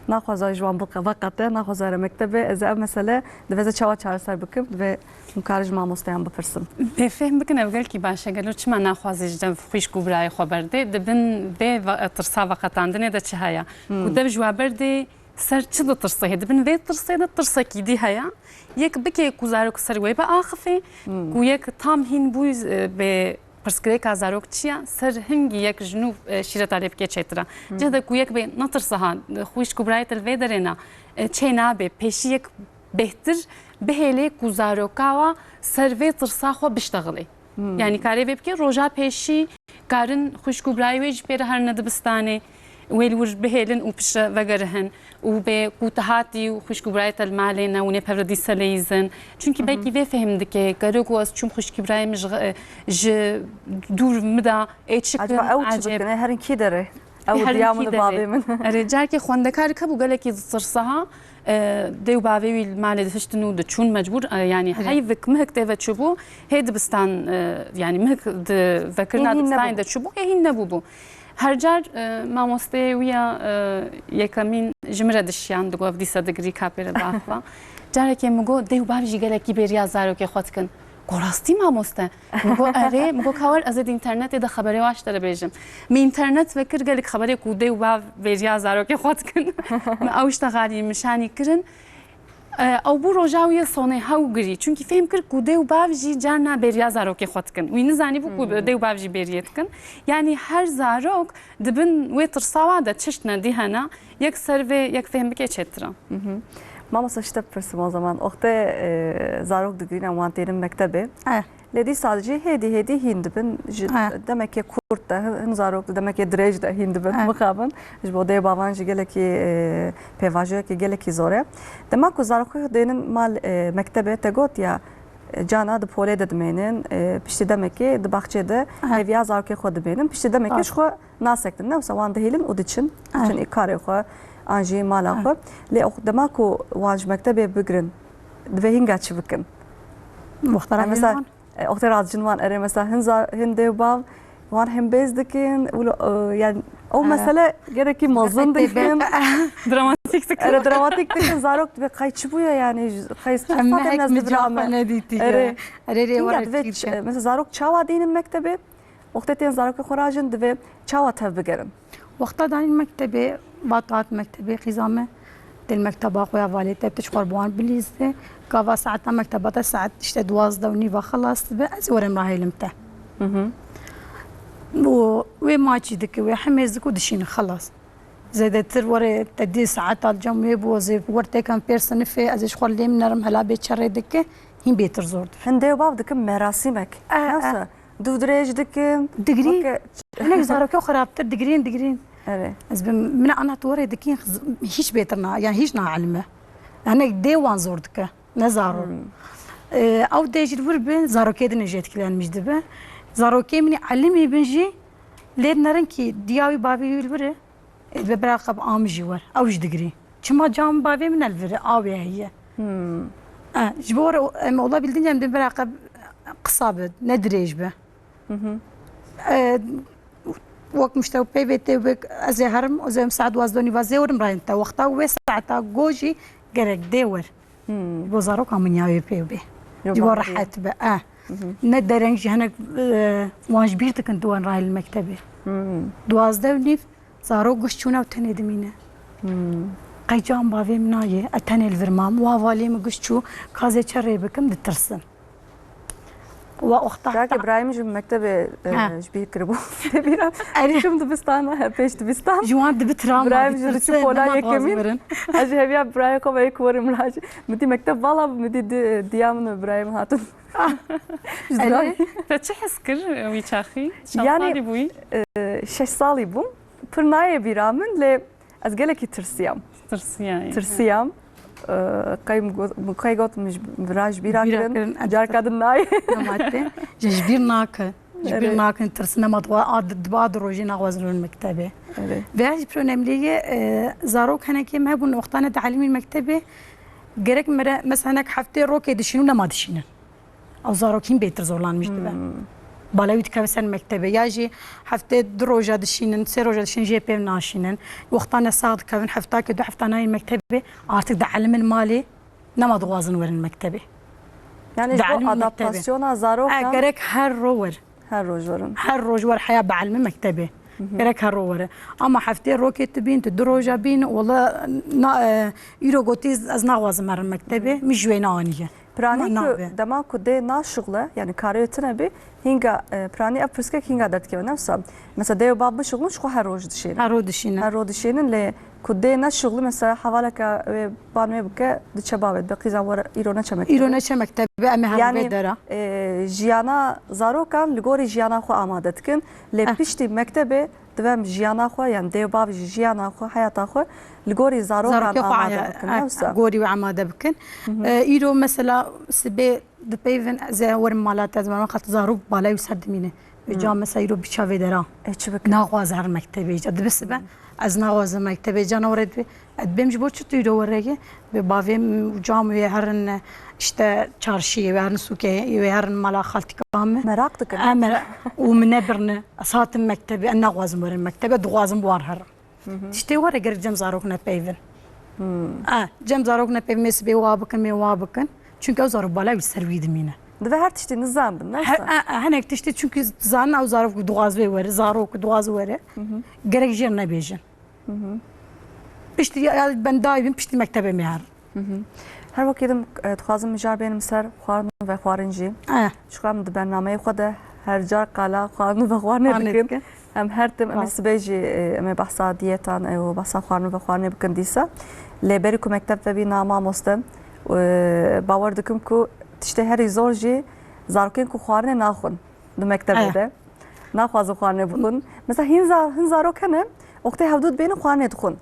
naxwaze ji wan veqete naxwaze here mektebe ez ev mesele divêze çawa çareser bikim ve mkarij mamosteyan bipirsim بفهم بكن أقول كي باشا قالوا شما ناخذ جدا خويش كوبراي خبردي دبن ذي ترصا وقت عندنا ده شهايا ودب جوابردي سر شد ترصي دبن ذي ترصي ده ترصا كي دي هيا يك بكي كوزارك سروي بآخفي ويك تام هين بوز ب پرسکری کازاروک چیا سر هنگی یک جنوب شیرت علیب که چترا جدا کویک به نترسها خویش کبرای تلوی درنا چه نابه پیشی یک بهتر بهله کوزاروکاوا سروی ترسا خو بشتغلی یعنی کاری بکه روزا پیشی کارن خویش کبرای ویج بیر هر ندبستانه ویل ور بهلن و پش وگرهن و به کوتهاتی و خوش کبرایت المالنا و نپردی سلیزن چونکی باقی و فهمد که کارو از چون خوش کبرای مش ج دور مدا ایچ عجب عجب هرن کی داره او دیامون بابی من رجال که خواندکار کبو قال کی تصرصها دیو بابی المال دشتنو دچون مجبور يعني هيفك مهك تبع شبو هيد بستان يعني مهك ذكرنا دستان دشبو هي نبوبو هر جار مامۆسته ویە یەکەمین ژمرە دشیان دگۆ دیسە دگری کاپێرە باخوا جارێکی مگۆ دەی و بابژی گەلێکی بێریا زارۆکی خۆتکن گراستی ماموسته مگو اره مگو کار از اینترنت ده خبری واش داره بیشم می اینترنت فکر گلیک خبری کوده و با ویریا زارو که خود کن اوش تغاری مشانی کرن او بو روجاوی صونه هاو گری چون که فهم کرد کوده و باوجی جانا بریا زارو که خود کن و این زنی بو کوده و باوجی بریت کن یعنی هر زاروک دبن ویتر سواده چشت ندی هنا یک سروی یک فهم بکه چترا ماما سشته پرسیم o zaman. Okta zarok digriyle wanterin mektebi. Ledi sadece hedi hindibin. Demek ki kurt da hin zarok da demek ki drej da hindibin mukhaban. Jbo de bavan geleki pevajo ki geleki zore. Demek ki zarok denin mal mektebe tegot ya cana da pole de demenin pişti demek ki de bahçede evya zarok xod benim pişti demek ki şu nasektin ne savan dehilim od için ikare xo آنجی مالا خو لی اقدما کو وانج مکتب بگرن دوی هنگا چی بکن مختلف مثلا اختر از جنوان اره مثلا هنده باو وان هم بیز دکن yani o mesele gereki mazın diktin دراماتیک تک اره دراماتیک دکن زارok دوی kayçı bu ya yani kayıs مهك مجافنه ديتي اره اره ورا مثلا زارok çava dinin mektebi اختتين زارok خراجن دوی çava tev بگرن وقتا داني المكتبة باطات مكتبة خزامة المكتبة أخويا والدتي بتشخر بوان بليزة كافا ساعتنا مكتبة ساعت تشتى دوازدة ونيفا خلاص بأزور مراهي لمته وما تشدك وحميزك ودشين خلاص زاد تر ورا تدي ساعات الجمعة بوظيف ورتي كان بيرسون في أزيش خور لي منرم هلا بيتشري دك هين بيتر زورد هندي وباب دكم مراسمك نفسه دو دريج دكم دقري أنا زارك خرابتر دقرين أره از من أنا توري دكين هيش بيترنا يعني هيش نعلمه أنا ديوان زوردك نزارو أو ديجي الوربن زاروكي دنجيت كلان مجدبه زاروكي مني علمي بنجي ليد نرنكي دياوي بابي الوري ببراقب آمجي ور أوش دقري كما جام بابي من الوري آوي هي جبور والله بالدنيا من ببراقب قصابة ندريج به وقت مشتاق بيتي وك أزهرم وزي مساعد وازدوني وزيورم راينتا وقتا وساعتا جوجي جرك ديور بوزارو كمان ياوي بيبي جوا راحت بقى ندرنج هناك واش بيرتك انت وين راي المكتبة دوازدوني زارو قشتونا وتندمينه قيجام بافي منايه اتني الفرمام وافالي مقشتو كازي تشري بكم دترسم واختار راك ابراهيم جو مكتبه جبير كربو تبيرا شوم دبستان بيش دبستان جوان دبترام ابراهيم جو تشوف ولا يكمل اجي هبيا ابراهيم كو باي كور ملاج مدي مكتب والله مدي ديامن ابراهيم هاتون تشحس كر ويتشاخي يعني بوي شش صالي بوم برنايه بيرامن ل از geleki ترسيام قايم قوت مش براج بيراكن جار كادن ناي ماتي جبير ناكن ترسنا مطوا عاد بعض روجينا غوزن المكتبه فاج برونمليه زاروك هنا كي ما بون وقتنا تعليم المكتبه جرك مثلا حفتي روكي دشينو ما دشينن او زاروكين بيتر زورلان مش دبا بالاويت كابسن مكتبه ياجي حفتي دروجا دشينن سيروجا دشين جي بي ناشينن وقتنا صاد كافن حفتاك دو حفتنا المكتبه ارتك دعلم المالي نما دوازن ور المكتبه يعني جو ادابتاسيون زاروك جرك هر روج ور حياه بعلم المكتبه جرك هر روج اما حفتي روكي تبين تدروجا بين والله يرو غوتيز از نغواز مر المكتبه مش جوينانيه براني دما كده ناشغله يعني كاريتنا بي هنگا براني ابرسك هنگا درت كيف نفسه مثلا ده باب شغل مش هر روز دشين ل كده ناشغله مثلا حوالك بانمي بك دشبابت بقيزا ور ايرونه مكتب ام هر بدره جيانا زارو كان لغوري جيانا خو امادتكن لبيشتي مكتبه دوام جيانا خو يعني ده باب جيانا خو حياتا خو لغوري زارو كان امادتكن نفسه غوري وعماده بكن ايرو مثلا سبي دبيفن زي ور مالات زمان خاطر زارو بالا يسدمينه بجام مثلا يرو بشافي درا ناغواز هر مكتبه جد بس از ناغواز مكتبه جانورد ادبم جبور چتو يرو ورگه به باویم جام هرن işte çarşıya ve suke ve her mala xaltikam merak tıkın ومنبرنا اساتم مكتبه انا غوازم ور مكتبه دغوازم بوار هر işte ور اگر جم زاروكنا بيفن جم زاروكنا بيفن مس بي وابكن مي وابكن çünkü o zarı bala bir serviydi mine Ve her tişti nizam bin. Neyse. هنك تشتي çünkü زان او زاروك دوغاز وره زاروك دوغاز وره gerek جرنا بيجن پشتی ben daim pişti mektebe mihar. Her vakitim tuhazım mijar benim ser xwarn ve xwarinci. Şukam di bernameyê xwe de her car qala xwarn ve xwarnê bikin. Em her tim em sibê jî em behsa diyêtan û behsa xwarn ve xwarnê bikin dîsa. Lêberî ku mekteb ve bî namamoste bawer dikim ku tiştê herî zor jî zarokên ku xwarnê naxwin di mektebê de. Naxwazin xwarnê bixwin. Mesela hin zarok hene oqtê hevdût bêne xwarnê dixwin.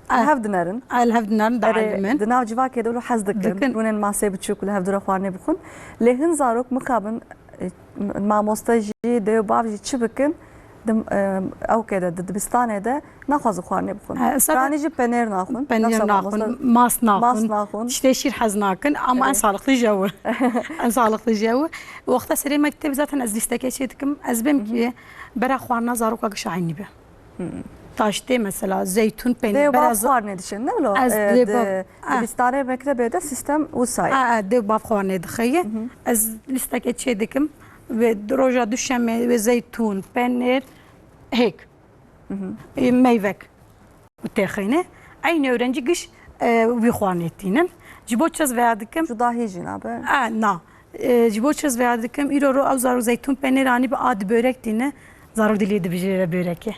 Hev dinerin. Hev dinerin daimen. Di nav civakê de wilo hez dikin. Rûnên masê biçûk li hev dûra xwarnê bixwin. Lê hin zarok mixabin mamoste jî dê bav jî çi bikin evkê de di dibistanê de naxwazin xwarnê bixwin. Ranî jî penêr naxwin. Penêr naxwin, mas naxwin. Tiştê şîr hez nakin ama en sağlıklı jew. En sağlıklı jew. Wexta serê mekteb zaten ez lîstekê çê dikim. Ez bêm ki bera xwarina zaroka gişayînî be. Taştê mesela zeytun peynir biraz xwarnê dişin ne bilo dibistanê mektebê de sistem wisa ye dev bav xwarnê dixeye ez lîstekê çê dikim ve roja duşemê ve zeytun peynir hêk meyvek têxîne aynı öğrenci giş wî xwarnê tînin ji bo çez veya dikim cudahî jî nabe na ji bo çez veya dikim îro ro ew zarok zeytun peynir anî bi ad börek tîne zarok dilê dibijêre börekê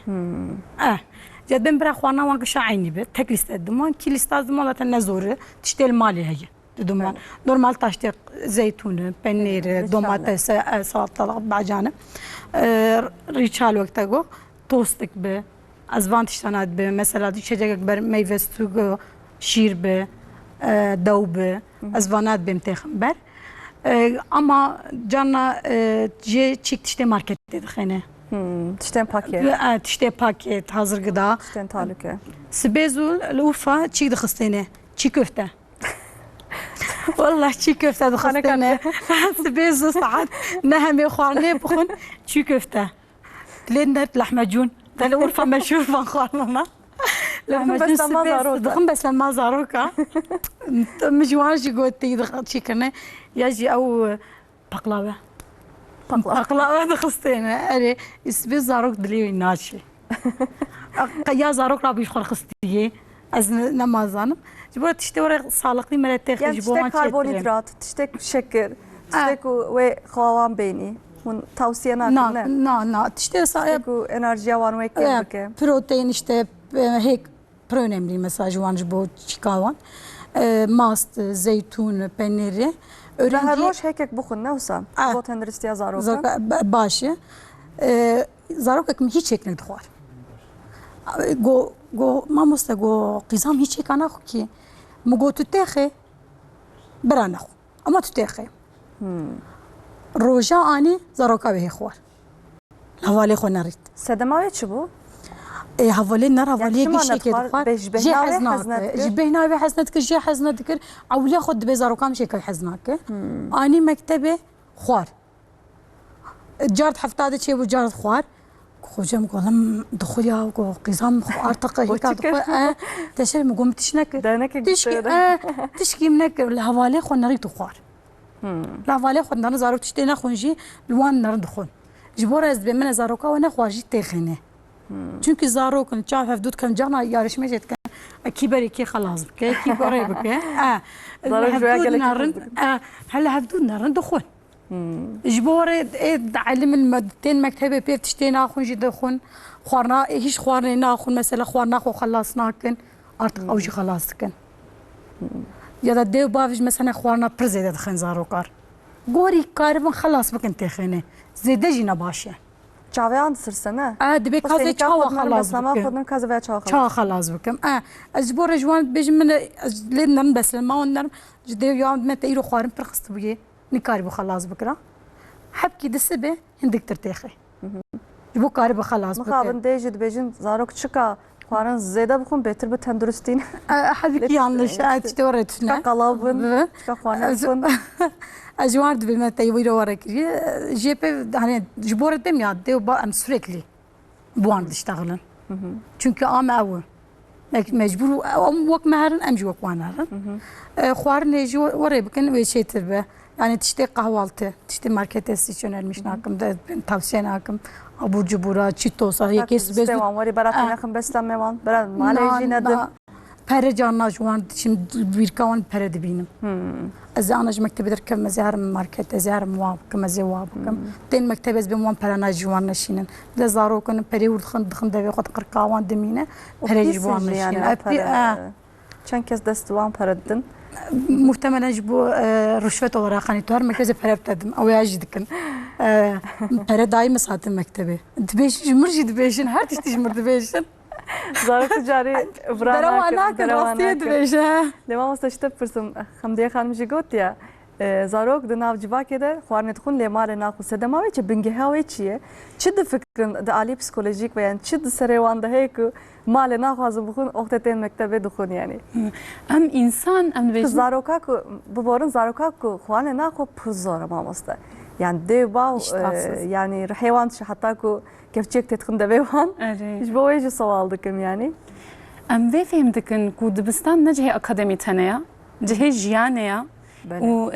جد بن برا خوانا وان كشاعيني به تك ليست دمان كي ليست دمان لا تنزور تشتل مالي هي دمان نورمال تاشتي زيتون بنير دوماتس سلطه بعجانه ريتشال وقتاغو توستك به ازوان تشتنات به مثلا شجاك بر ميوه سوغو شير به دوبه ازوانات بمتخم بر اما جانا جي تشيك تشتي ماركت دخنه tiştên paket. Tiştê paket, hazır gıda. Tiştên talûke. Sibêz û Urfa çî dixistêne, çî köfte. Wallah çî köfte dixistêne. Sibêz û saet ne hemê xwarnê bixwin çî köfte. Lê net lehmecûn. Te li Urfa meşhûr van xwarnana. Lehmecûn sibêz dixin beslema zaroka. Min ciwan jî gotî çî kirine ya jî ew paklave. Paklava dixistêne erê sibêz zarok dilê wî naçe. Ya zarok ra bîxwe xistiye ez nemazanim. Ji bo tiştê were sağlıklı mere texî ji bo wan karbonhidrat, tiştek şeker, tiştek wê xawan bênî. Hûn tavsiye nakin ne? Na tiştê ku enerjiya wan wê kêm bike. Protein işte hêk pir önemli mesela ji wan ji bo çîka wan. Mast, zeytun, penêrê. Her roj hekek bixwin ne wisa? Bo tenduristiya zaroka. Başı. Zarokek min hiç hêk nedixwar. Go mamoste go qîzam hiç hêka naxwe ki min got tu têxê bira nexwe. Ama tu têxê. Roja anî zaroka wê hê xwar. Hevalê xwe nerît. Sedema wê çi bû? Hevalê ner hevaliyê gişekê dixwar. Jê hez nake. Ji bêhna wê hez nedikir, jê hez nedikir. Ewliya xwe dibe zarokan şêkay hez nake. Anî mektebê xwar. Car hefta de çê bû car xwar. Xocam golim dixuya go qîzam artıq hêka dixwe. Teşer min gom tiş nekir. Tişkîm nekir. Li hevalê xwe nerît û xwar. Li hevalê xwe nera zarok tiştê nexwin jî li wan nerin dixwin. Ji bo re ez dibê min zaroka we nexwar jî têxîne. Çünkü zarokun çav hevdût kem cana yarışma jê dikin. Kîberê kê xelas bike, kî gorê bike. Hevdût nerin, hele hevdût nerin dixwin. Ji bo re elim tên mektebê pêv tiştê naxwin jî dixwin. Xwarna hiç xwarnê naxwin mesela xwarna xwe xelas nakin. Artık ew jî xelas dikin. Ya da dev bav jî mesela xwarna pir zêde dixin zarokar. Gorî karibin xelas bikin têxînê. Zêde jî ne baş e. Çaveyan dirsene. Dibê kazê çawa xelas bikim. Kazê veya çawa xelas bikim. Ez ji bo re ji wan bêjim min lê nerin beslema wan nerim ji dêw ya me te îro xwarin pir xistibûye nikarîbû xelas bikira. Hepkî disibê hindik tir têxê. Ji bo karîbû xelas bike. Mixabin dê jî dibêjin zarok çika xwarin zêde bixwin bêtir bi tenduristîn. Hevkî yanlış. Tiştê were tune. Qalav bin. Çika xwarin bixwin. Ez ji wan dibê me te wîro were kiriye. Jê pê hani ji bo re dem ya dew ba em sürekli bu an dişteğilin. Çünkü am ew مجبور وەک مهرن ئەم وەک وانارن خواردنێژی وەڕێ بکەن وێ چێتر بە yani tiştê qehwaltı, tiştê marketê stîsyonelmiş nakim de tavsiye nakim abur cubura, çitosa, yekê sibêz Devam var ibarat nekim bestem mevan. Beran malejî nedim. pere canna ji wan şimdi birka wan pere dibînim. Ez ana ji mektebê derkevim ez ê herim market, ez ê herim wan bikim, ez ê wan bikim. Tên mektebê ez bêm wan perena ji wan neşînin. Lê zarokin perê û dixin devê xwe qirqa wan dimîne perê ji wan neşînin. Çend kes dest wan pere didin? Muhtemelen ji bo rüşvet olarak hani tu her merkeze pere dedim. Ew ya jî dikin. Pere daîm satin mektebê. Dibêjin ji mir jî dibêjin, her tiştî ji mir dibêjin. Zarok carî Derawa nakin, rastiye dibêje. Devam asta işte pirsım. Xemdiye xanim jî gotiye. Zarok di nav civakê de xwarinê dixwin lê malê naxwe sedema wê çi bingeha wê çi ye? Çi difikirin di alî psikolojîk ve yani çi di serê wan de heye ku malê naxwazin bixwin oxtê tên mektebê dixwin yani. Em insan em dibêjin Zaroka ku biborin zaroka ku xwarinê naxwe pir zor e mamoste. Yani dêw baw yani rihê wan çi heta ku kevçek tê dixin devê wan ji bo wê jî sewal dikim yani. em vê fêm dikin ku dibistan ne cihê akademî tene ya, cihê jiyanê ya. û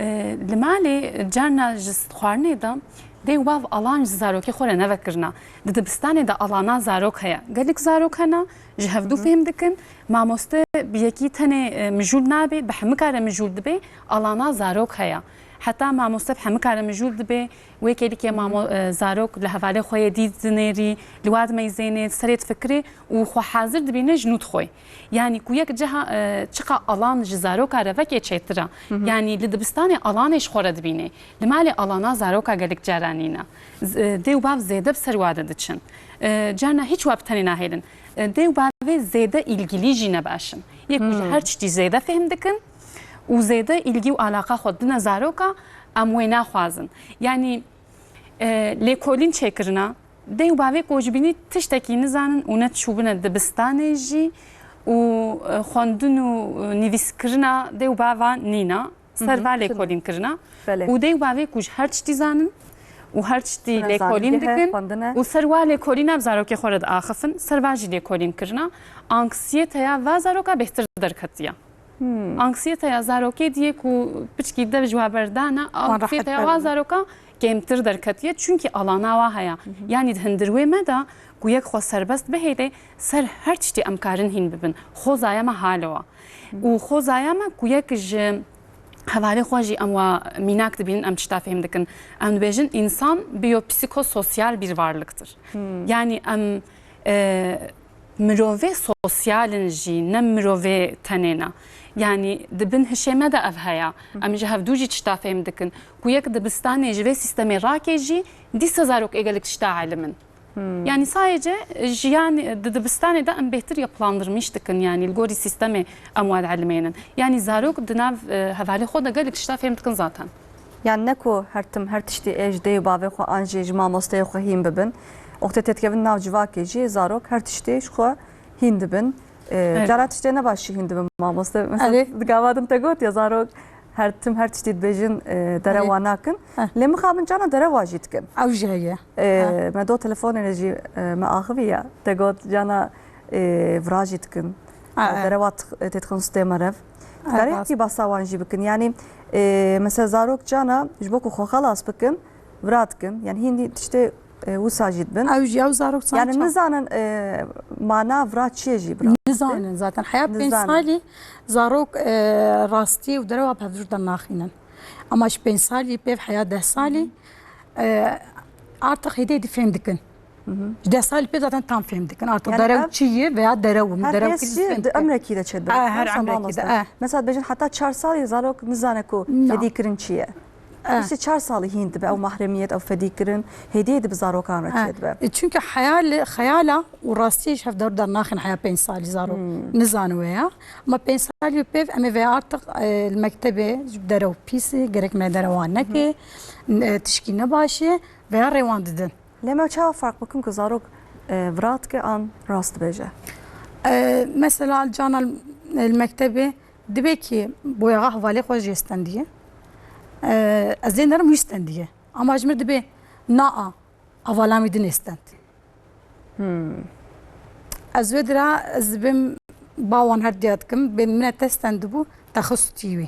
li malê carna ji xwarinê de dê wav alan ji zarokê xwe re nevekirina. Di dibistanê de alana zarok heye. Gelek zarok hene ji hevdû fêm dikin mamoste bi yekî tenê mijûl nabe bi hemikare mijûl dibe alana zarok heye. Heta mamoste bi hemikare mijûl dibe wê kelîkê zarok li hevalê xwe yê dît zinêrî li wad meyzênê serê difikirê û xwe hazir dibîne ji nû dixwe. Yani ku yek ciha çiqa alan ji zaroka re vekê çêtir e. Yani li dibistanê alanê ji xwe re dibîne. Li malê alana zaroka gelek caranîne. Dê û bav zêde bi ser wade diçin. Carna hiç wab tenê nahêlin. Dê û bavê zêde ilgilî jî nebaşin. Yek ku ji her tiştî zêde fêm dikin û zêde ilgî û alaqa xwe dine zaroka em wê naxwazin. Yani lêkolîn çêkirina dê û bavê ku ji bînî tiştekî nizanin û ne çûbine dibistanê jî û xwendin û nivîskirina dê û bava nîna serva lêkolîn kirina û dê û bavê ku ji her tiştî zanin û her tiştî lêkolîn dikin û serva lêkolîna bi zarokê xwe re diaxifin serva jî lêkolîn kirina anksiyeteya va zaroka bêhtir derketiye. Anksiyeteya zarokê diye ku piçkî dev ji we berdana anksiyeteya va zaroka kêmtir derketiye çünkü alana wa heye. Yani hindirwê me de ku yek xwe serbest bihêle ser her tiştî em karin hîn bibin. Xozaya me halewa. û xozaya me ku yek ji hevalê xwe jî em wa mînak dibînin em tişta fêm dikin. Em dibêjin insan biyopsikososyal bir varlıktır. Yani em mirovê sosyalin jî ne mirovê tenêne. Yani dibin hişême de ev heye. Em ji hevdû jî tişta fêm dikin. Ku yek dibistanê ji vê sîstemê rakê jî dîsa zarok êgelek tişta elimin. Yani sadece jiyan di dibistanê de em bêhtir yapılandırmış dikin. Yani li gorî sîstemê em wad elimênin. Yani zarok di nav hevalê xwe de gelek tişta fêm dikin zaten. Yani ne ku her tiştî ê ji dê û bavê xwe an jî ji mamosteyê xwe hîn bibin. Oxtê tê dikevin nav civakê jî zarok her tiştî ji xwe hîn dibin. Cara tiştê ne baş jî hîn dibin mamoste. Mesela gavadim te got ya zarok her tiştî dibêjin derewa nakin. Lê mixabin cana derewa jî dikin. Ew jî heye. Me do telefonê jî me axiviye. Te got cana vira jî dikin. Derewa tê dixin stê merev. Karê basa wan jî bikin. Yani mesela zarok cana ji bo ku xwe xelas bikin vira dikin. Yani hîn tiştê wisa jî dibin. Ew jî ew zarok san. Yani nizanin mana vira çi ye jî bira. Nizanin zaten heya pênc salî zarok rastî û derewa pevcûr de naxînin. Ama ji pênc salî pêv heya 10 salî artık hêdî fêm dikin. Ji 10 salî pêv zaten tam fêm dikin. Artık derew çi ye veya derew. Her hêsî di emrekî de çêdibin. Her emrekî de. Mesela bêjin heta 4 salî zarok nizane ku fedîkirin çi ye. İşte 4 salî hîn dibe ew mahremiyet ew fedîkirin hêdî dibe zarokan re çêdibe. Çünkü xeyala û rastiyê ji hevdar dernaxin heya 5 salî zarok. Nizane we ya. Ama 5 salî pêv em ê vê artık li mektebê ji derew pîsî gerek me derewan neke tişkî nebaşê veya rêwan didin. Lê me çawa fark bikin ku zarok vira dike an rast dibêje. Mesela cana li mektebê dibe ki boyaxa hevalê xwe jê stendiye. Ez ê nerim wî stendiye. Ama ji mir dibe naa avalamî din ê stend. Ez wê dira ez dibim باوان هردياتكم بين من تستندبو تخص تيوي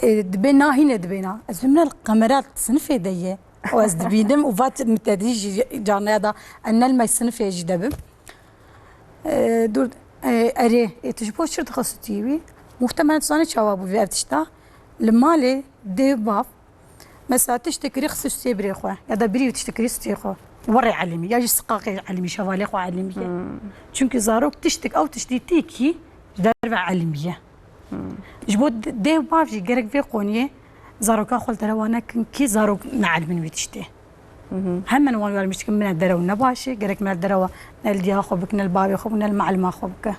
دبنا هنا دبنا أزمنا القمرات صنف ديه وأز دبينم وفات متدرج جانا هذا أن الماء صنف يجدبم دور أري تجبو شرط تخص تيوي محتمل صانع شوابو في أفتشتا لما لي دي باب مثلا تشتكري خصوص تبري خو هذا بري تشتكري ستيخو وري علمي يا سقاقي علمي شوالي خو علميه çünkü زاروك تشتك او تشتيتيكي درب علميه جبود دي بافجي جرك في قونيه زاروك اخول تروانا كي زاروك نعلم ويتشتي هم من وان مشتكم من الدرو نباشي جرك من الدرو نلدي اخو بك نلبابي اخو من المعلم اخو بك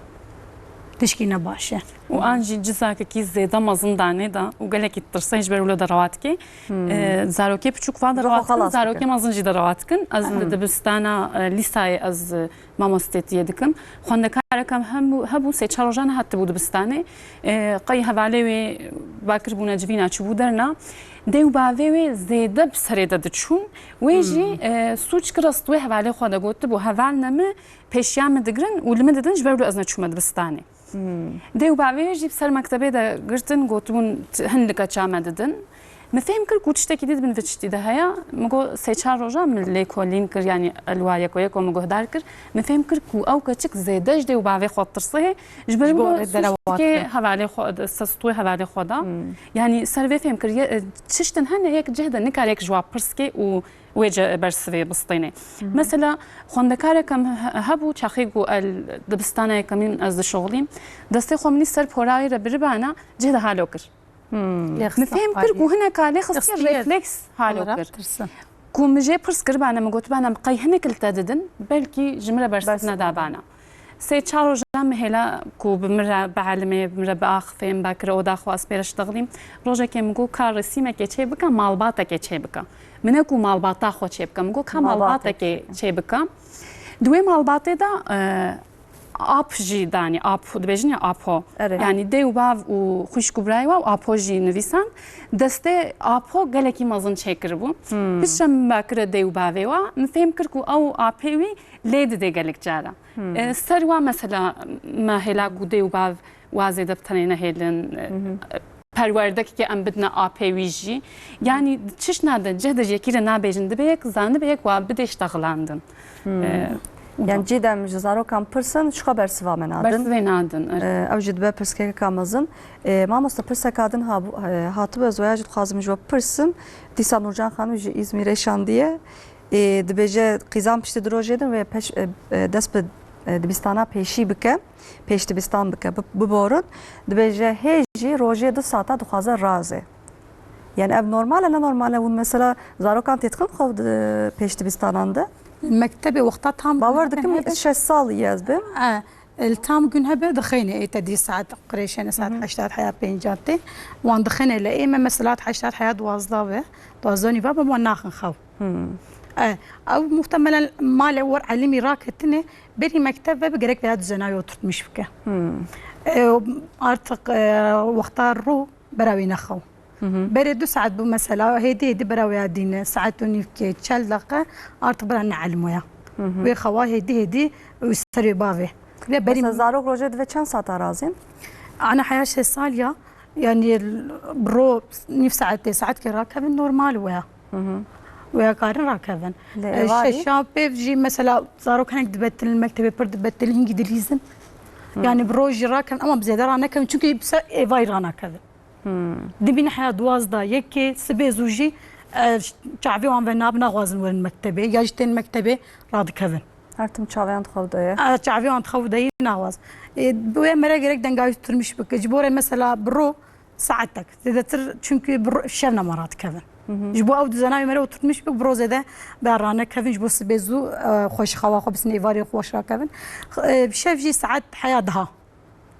تشكي نباشي وانجي جزاك كي زيدا مازن دانه دا وقالك الترسيج بيرولو درواتكي زاروكي بچوك فادا رواتكن زاروكي مازن جي درواتكن از دبستانا ليساي از ماموستيت يدكم خوند كاركم هم هبو سي چاروجان حتى بود دبستانه قي حوالي باكر بونا جوينا چبو درنا ديو باوي زيدا بسريدا دچون ويجي سوچ كرستوي حوالي خودا گوت بو حوالنا مي پیشيام دگرن ولم ددنج بيرولو ازنا چوم دبستانه ديو باوي جيب سر مكتبه دا قرتن قوتون هندكا چام ددن مفهم كر كوتشتكي ديد بن فتشتي ده هيا مگو سه چار روزا من ليكولين كر يعني الوايا كو مگو هدار كر مفهم كر كو او كچك زيدج ديو باوي خاطرسه جبر درواكي حوالي خود سستوي حوالي خدا يعني سر فهم كر تشتن هن هيك جهد نكاريك جواب برسكي و وجه برسوي بسطيني مثلا خوندكاركم هبو تشخيقو الدبستانه كمين از شغلي دستي خو مني سر بوراي ربربانا جهد هالوكر مفهم كر كو هنا كالي خص ريفلكس هالوكر كو مجي برس كربانا مگوت بانا بقي هنك التددن بلكي جمره برسنا دابانا سي چارو جام هلا كو بمره بعلمي بمره باخ فهم باكر او داخو اسبيرش تقديم روجا كيمگو كار رسيمه كيچي بكا مالباتا كيچي بكا منكو مالباتا خو چي بكا مگو كا مالباتا كيچي بكا دوي مالباتا دا آپ جی دانی آپ دبیجنی آپو یعنی دیو باو و خوش کبرای و آپو جی نویسان دسته آپو گلکی مازن چکر بو پیشم باکر دیو باوی و مفهم کرد کو او آپوی لید دی گلک جارا سر و مثلا ما هلا کو دیو باو وازی دبتنی نهیلن پروردکی که ام بدنا آپوی جی یعنی چش نده جهد جکیر نبیجن دبیک زن دبیک و بدش تغلاندن يعني جدا مجزارو كان برسن شو خبر سوا منادن برسوي نادن اوجد به برسكه كامزن ما مست برسه كادن هاتب زواج خازم جو برسن ديسا نورجان خانم İzmir'e şandiye dibece qizam pişti drojedin ve dest be dibistana peşi bike peş dibistan bike bu borun dibece heji roje de saata duhaza raze yani ev normal ana normal ev mesela zaro kan tetkin xov peş dibistananda المكتبة وقتها تام باوردكم شو صال يازبه التام جن هبه دخينة اي تدي ساعات قريشين ساعات حشتات حياة بينجاتي وان دخينة لإيما مسلات حشتات حياة دوازداوه دوازدوني بابا وان ناخن خو او محتملا ما لور علمي راكتني بري مكتبة بقريك بهاد زناوي وترتمش بك ارتق وقتها الرو براوي نخو بري دو ساعات بمثلا هيدي براوي دين ساعات ونيفكي تشلقه ارتق برا نعلمويا وي خوا هيدي ويسري بافي بري زاروك روجد و چند ساعت رازين انا حياه ساليا يعني برو نيف ساعات كي راكبن نورمال ويا قارن راكبن الشاب بيجي مثلا زاروك هنك دبت المكتبه برد دبت الانجليزي يعني بروجي راكن اما بزيد رانا كم چونكي بس ايفاي رانا كذا دبين حياه دوازدا يكي سبي زوجي شعبي وان بنابنا غازن ور المكتبه ياجتن مكتبه راد كذا هرتم چاویان خودایه چاویان خودایی نواز بوی مرا گرک دنگای ترمش بک جبوره مثلا برو ساعتك تر çünkü شفنا مرات كذا جبو او زناوي مرا ترمش بك برو زده برانه كذا جبو سبزو خوش خوا خو بس نيفاري خوش راكبن بشفجي ساعات حياتها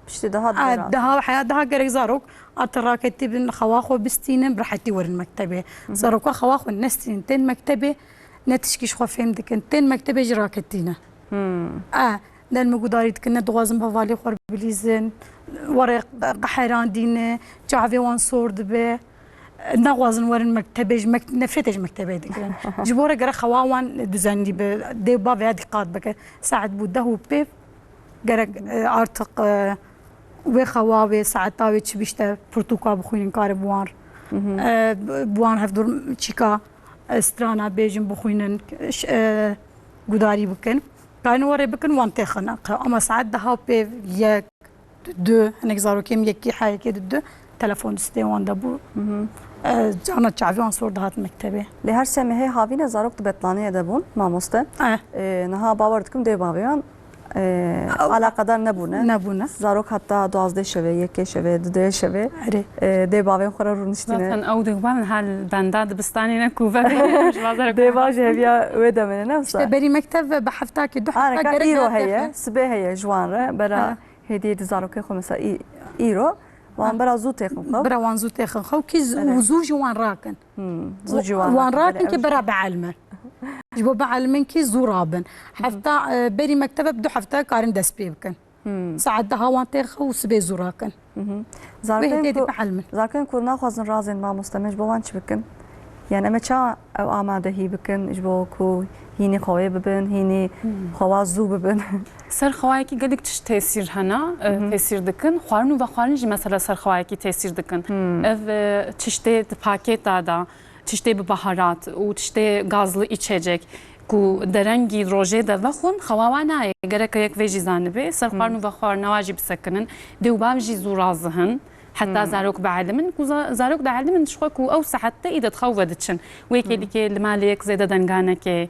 بشتي دها حياتها گرک زاروك اتراكتي بن خواخو بستين برحتي ور المكتبه زاروك خواخو نستين تن مكتبه نتشكيش خو فهمتك انتين مكتبه جراكتينا دل مقداريت كنا دوازم بفالي خور بليزن ورق حيران دينا جعفي وان صورد به نغوازن ورن مكتبه نفتج مكتبه دكان جبوره قرا خواوان دزاني دي بابي هادي قاد بك ساعد بوده بيف gerek artık ve xewawe saeta wê çi bîşte pirtûka bixwînin karê buwan buwan hevdur çîka strana bêjin bixwînin gudarî bikin karin warê bikin wan têxine ama saet daha pêv yek du hinek zarokêm yekî heyekê di du telefon distê wan de bû cana çavî wan sor dihat mektebê. Li her semehê havîne zarok di betlaniyê de bûn mamoste. Niha bawer dikim dê baveyan alaqedar nebûne. Nebûne. Zarok heta 12 şevê, yekê şevê, dudê şevê dê bavên xwe re rûniştîne. Zaten ew dixwe min hal benda dibistanê ne ku ve Dêva ji heviya wê demene ne wisa. Berî mekteb ve bi heftakê du Areka îro heye, sibê heye ji wan re bera hediyê di zarokê xwe mesela îro wan bera zû têxin xwe. Bera wan zû têxin xew kî zû ji wan rakin. Zû ji wan rakin ki bera bielmin. Ji bo bielmin kî zû rabin. Hefta berî mektebe bi du hefta karin dest pê bikin. Saet daha wan têxin û sibê zû rakin. Zarokên ku naxwazin razên mamoste me ji bo wan çi bikin? Yani em ça ew amadehî bikin ji bo ku hînî xewê bibin, hînî xewa zû bibin. Serxewayekî gelek tişt tesîr hene, tesîr dikin. Xwarin û vexwarin jî mesela serxewayekî tesîr dikin. Ev tiştê di pakêta da, tiştê bi baharat û tiştê gazlı içecek ku derengî rojê de vexwin xewa wan naye. Gerek yek vê jî zanibê, serxwarin û vexwarin ewa jî bisekinin. Dê û bav jî zû razihin. حتى زاروك بعلمن زاروك بعلمن شخوك أو حتى إذا تخوّد تشن ويكيلك المالك زيادة دنجانك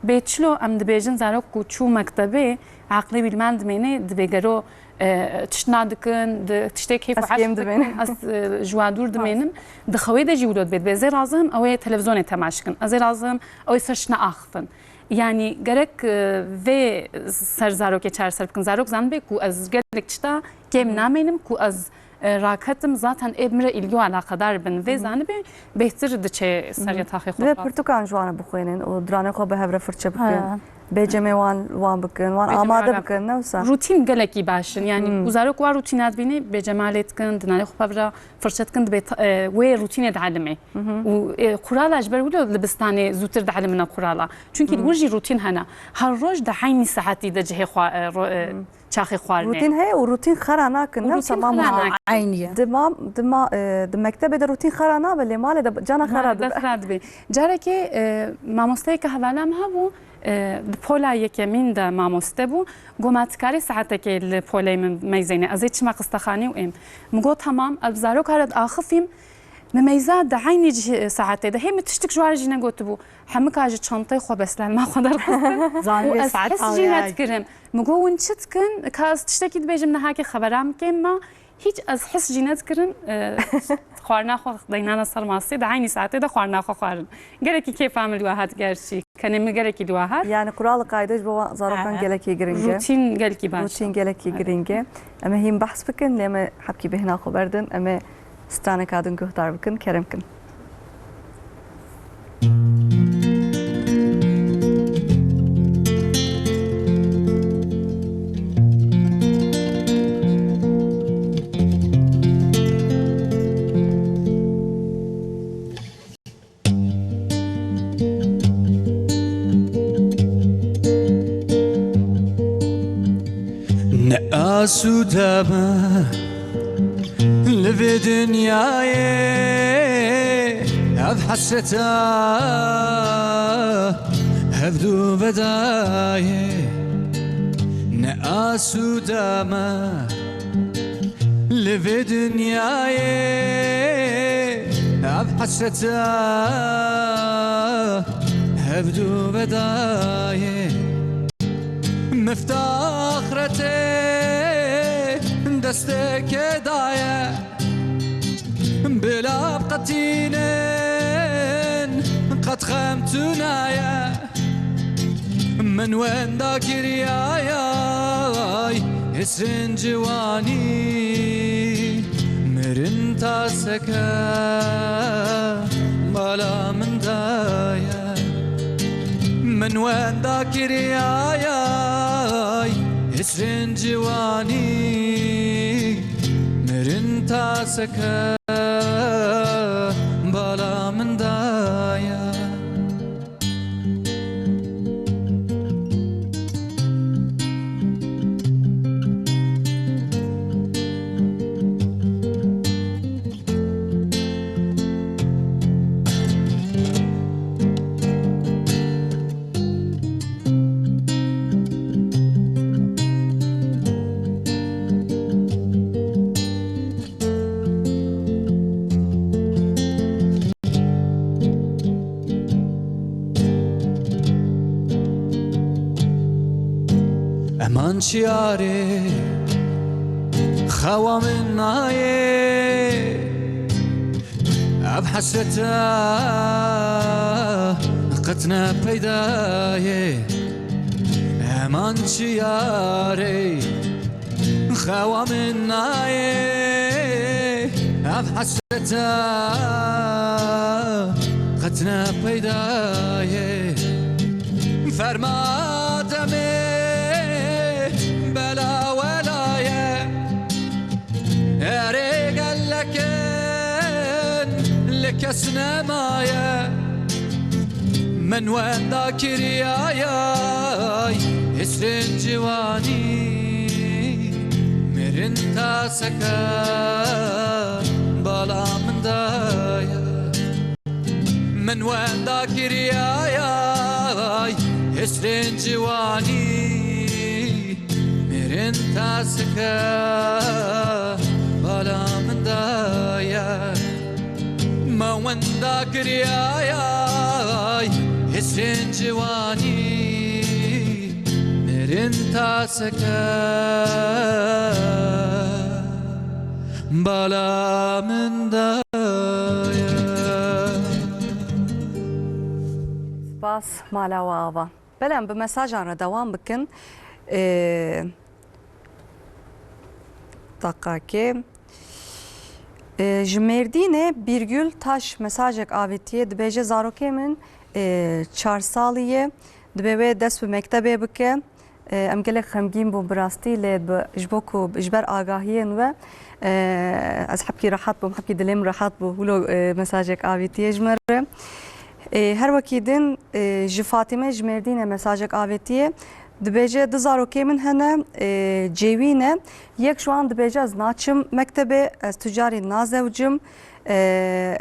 بيتشلو أم دبيجن زاروك كوتشو مكتبه عقلي بالمان دمينه دبيجرو تشنادكن تشتي كيف أسكيم دمين أس جوادور دمينن دخويدة جودات بيت بزي رازم أو تلفزيون تماشكن أزي رازم أو يسرشنا أخفن يعني جرك في سر زاروك يشار سر بكن زاروك زنبه كو از جرك تشتا كم نامينم كو از راكتم zaten emre ilgi alakadar bin ve zanibê bêhtir diçe seriyetexê xwe. Ve pirtûkan ji wan bixwînin û diranê xwe bi hev re firçe bikin. Bêcemê wan bikin, wan amade bikin ne wisa. Rutin gelekî başin yani ku zarok wa rutinat bînî bêcemalê dikin, dinarê xwe hev re firçe dikin dibe wê rutînê dielime. û qurala ji ber wilo dibistanê zûtir dielimine qurala. Çünkü wir jî rutin hene. Her roj di heynî saetî de cihê xwe çaxê xwarinê. Rutin heye û rutin xera nakin ne wisa mam aynî. Di mektebê de rutin xera nabe lê malê de cana xera dibe. Carekê mamosteyeke hevalem hebû di pola yekemîn de mamoste bû gomatkarê saetekê li polê min meyzêne ez ê çima qistexanî û em min got hemam ev zarok here axifîm me meyza di heynî saetê de hê min tiştik ji wan jî negotibû hemika ji çantayê xwe beslenma xwe derxistin ez hes jî nedkirim min got hûn çi dikin ka ez tiştekî dibêjim nehakê xeberan bikêm me hiç ez hes jî nedkirin xwarina xwe deynana ser masê di heynî saetê de xwarina xwe xwarin gelekî kêfa min li we hat gerçî kenê gelekî li we hat yani kurala qayda ji bo zarokan gelekî giring e rutin gelekî baş rutin gelekî giring e em ê hîn behs bikin lê me hepkî bêhna xwe berdin em ê straneka din guhdar bikin kerem kin. آسودمه لبی دنیای هف حسرتا هف دو بدای نه آسودمه لبی دنیای هف حسرتا هف دو بدای مفتاخرته دستك داية بلا بقتينين قد خمتنايا من وين ذاكر يا اسرن جواني مرن تاسكا بلا من دايا من وين ذاكر يا اسرن جواني مرن تاسكا بلا من دايا امان چیاره خوام نایه اب حسرتا قطنا پیدایه امان چیاره خوام نایه اب حسرتا قطنا پیدایه فرمادمه بلا ولایه اره قلکن لکس نمایه من وين ذاكري ياي اسرن جواني مرن تاسكا بالا من دايا من وين ذاكري ياي اسرن جواني مرن تاسكا بالا من دايا ما وين ذاكري ياي حسن جوانی نرن تاسکا بالا من دایا باس مالا و آوا بلن به مساجان را دوام بکن دقیقه جمردینه بیرگül taş mesajek avetiye dibêje zarokê min 4 salî dibêwê dest bi mektebê bike em gelek xemgîn bû bi rastî lê ji bo ku ji ber agahiyên we ez hepkî rehat bûm hepkî dilêm rehat bû hûlo mesajek avetiye ji me re her wekî din ji Fatîme ji Mêrdînê mesajek avetiye dibêje di zarokê min hene cêwîne yek şu an dibêje ez naçim mektebê ez tucarî nazewcim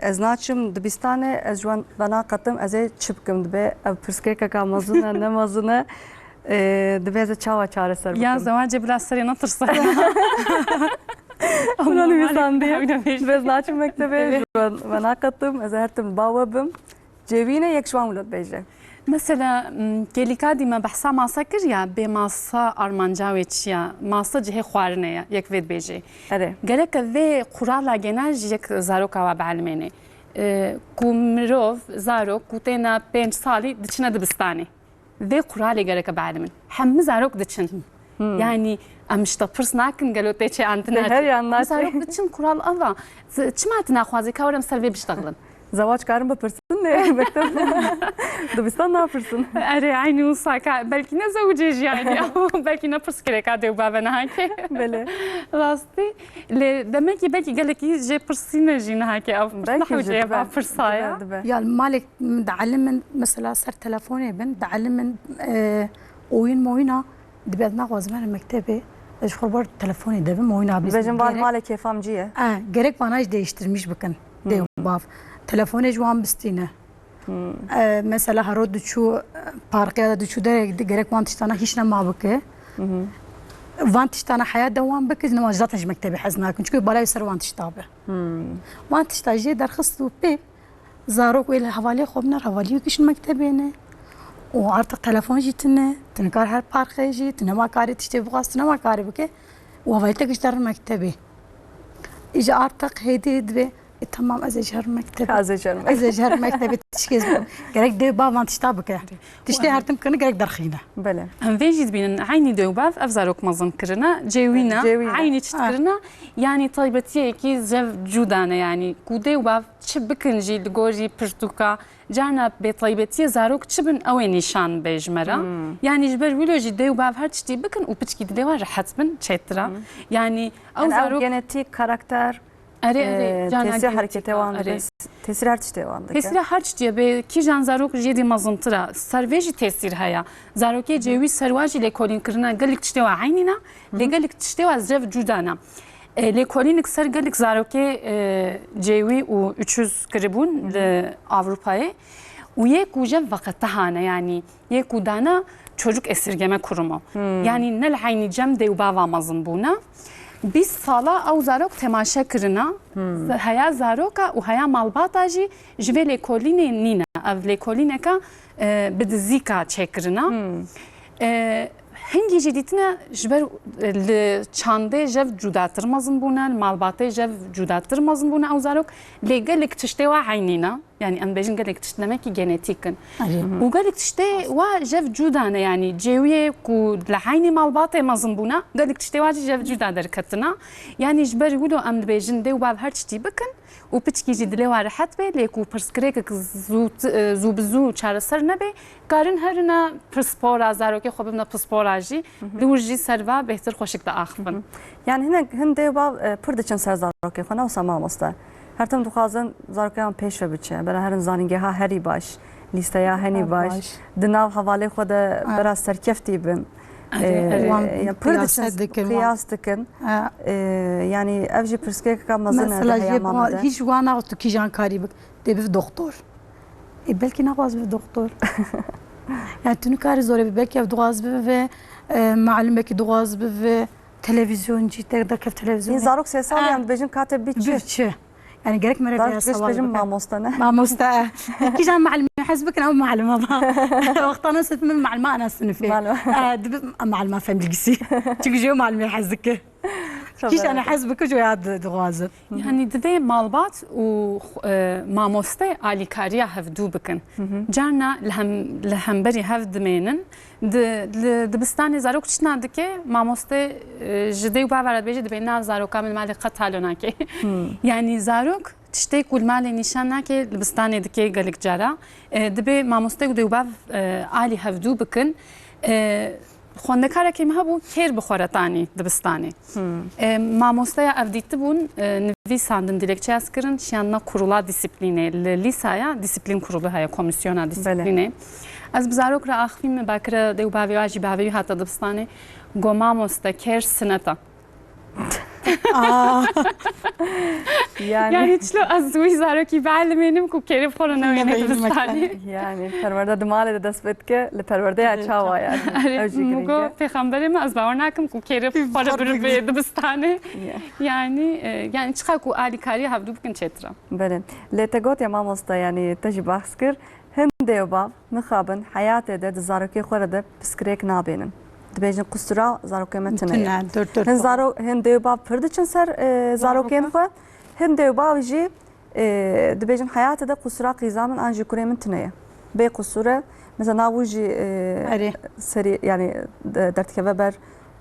ez naçim dibistanê ez ji wan venaqetim ez ê çi bikim dibe ev pirsgirêkeka mezin e ne mezin e dibe ez ê çawa çareser bikim. Ya zewacê bila serê netirse. Hûna nivîsandiye dibe ez naçim mektebê ji wan venaqetim ez ê hertim bawe bim cêwîne yek şu an wilo dibêje. Mesela gelîka dîme behsa masa kir ya bê masa armancawê çi ya masa cihê xwarinê ye yek vê dibêje. Erê. Gelek vê qurala genel ji yek zaroka we bielmêne. Ku mirov zarok ku têne 5 salî diçine dibistanê. Vê quralê gerek bielmin. Hemû zarok diçin. Yani em ji te pirs nakin gelo tê çê an tune. Her yan naçe. Zarok diçin kural ava. Çima tu naxwazî ka werem ser vê biştexilin. Zevaç karın bapırsın ne? Mektep dibistan ne yapırsın? Ere aynı usaka belki ne zavcı yani belki ne pırskere kadar baba ne hake Böyle. Rastı le demek ki belki geleki je pırsine jine hake av belki je pırsaya يعني مالك متعلم من مثلا صار تلفوني بن تعلم من oyun moyuna dibedna غازمر مكتبه ايش خبر تلفوني ده موyuna abi. Becim var male kefamciye. Gerek bana değiştirmiş bakın. Dev baf. Telefonu jwan bistine. Mesela harod düşü parkaya düşü de gerek vantiştana hiç ne mabke. Vantiştana hayat devam beke ne zaten mektebi haznakin çünkü balay ser vantiştabe. Vantiştaje derkhist bu pe zarok ile havale khobnar havali kiş mektebine. O artık telefon jitine, tenekar her parkaya jit, ne makari tişte buğas ne makari beke. O havale tekişler mektebi. İşte artık hediye ve tamam az eşhar mektep. Az eşhar mektep. Az eşhar mektep tişkez. Gerek de bavan tiştabı ke. Tişte her temkanı gerek darxine. Böyle. Hem vejid binin aynı dövbav evzarok mazın kırına cewina aynı çit kırına yani taybetiye ki zev cudane yani ku dövbav çi bikinci goji pirtuka cana be taybetiye zarok çi bin ew nişan bejmera yani jber wiloji dövbav her çti bikin u piçki de rahat bin çetra yani ev genetik karakter tesir hareketi vandı. Tesir her tişte vandı. Tesir her tişte be ki jan zarok jedi mazıntıra serveji tesir haya. Zaroke cevi servaji le kolin kırına gelik tişte wa aynina le gelik tişte wa zev cudana. Le kolinik ser gelik zaroke cevi u 300 kribun Avrupa'ya. U ye kujev vakıttahane yani ye kudana çocuk esirgeme kurumu. Yani nel aynı cem de ubava mazın buna. Biz sala او زاروک تماشا کرنا هيا زاروکا و هيا مالباتا جی جوی لیکولین نینا او لیکولینکا بدزیکا چکرنا هنگی جدیدنا جبر چانده جف جداتر مزن بونن مالباته جف جداتر مزن بونن او زاروک لگلک تشته و عینینا يعني أنا بيجن قالك تشتنمكي جينيتيكن وقالك تشتي وجف جودانة يعني جوية كو لعيني مالباطة مزنبونا قالك تشتي واجي جف جودا دركتنا يعني جبر يقولوا أم بيجن دي وباب هرتشتي بكن وبتشكي جدلي وارحت بي ليكو برسكريك زو بزو چار سر نبي قارن هرنا برسبورا زاروكي خوبنا برسبورا جي لوجي سروا بهتر خوشك دا آخفن يعني هنا هندي وباب پردچن سر زاروكي خنا وسما مستا هر تم دخوازن زاروكيان پیش بچه برای هر زانینگه ها هری باش لیسته یا هنی باش دناو حواله خود برای سرکفتی بن پردچن قیاس دکن يعني افجي برسكيك كم مزنا مثلا هیچ وانا او کی جانکاری بک دبی دکتر بلکه نواز به دکتر يعني تونو کاری زوره بلکه دواز به معلومه که دواز به تلفزيون جي تقدر كيف تلفزيون زاروك سيسال يعني بيجن كاتب بيتشي يعني قالك مرة فيها سوال بيجن ما مستنا ما مستا كي جا معلم حسبك او معلمه وقتنا ست من معلمه انا سنفي معلمه فهم القسي تيجي جو معلمه حزك كيش انا حسبك جو هاد دغازر يعني دبي مالبات و ماموسته اليكاريا هفدو بكن جانا لهم بري هفد مينن دبستاني زاروك تشنا دكي ماموسته جدي وبعد بيجي دبينا زاروك كامل مالي قتالوناكي يعني زاروك تشتي كل مالي نشاناكي دبستاني دكي قالك جارا دبي ماموسته ودي وبعد الي هفدو بكن خوندکارکی مهبو کیر بخورتانی دبستانی. ماموسته افدیت بون نویساندن dilekçe askırın şanna kurula disipline lisaya disiplin kurulu haya komisyona disipline. Az bizarok ra axfim bakra de ubavi vaji bavi hatta dibstani go mamoste ker sınata. يعني شلو أزوي زاروكي بعلمينم كو كيرب خورنا وين دبستاني يعني پرورده دماله دست بدك لپرورده اچاوا يعني موگو پیغمبر ما از باورناکم کو کيرب خورا برب دبستاني يعني چخا كو آلیکاری هفدو بکن چترا بله لتگوت يا ماموستا يعني تجي بحسكر هندي وباب مخابن حياته ده زاروكي خورده بسكريك نابينن دبیجن قصرا زاروکه متنه هن زارو هندی و باب پردچن سر زاروکه خو هندی و باب جی دبیجن حیات ده قصرا قیزامن انجی کوری متنه به قصره مثلا ناوجی سری يعني درت كبر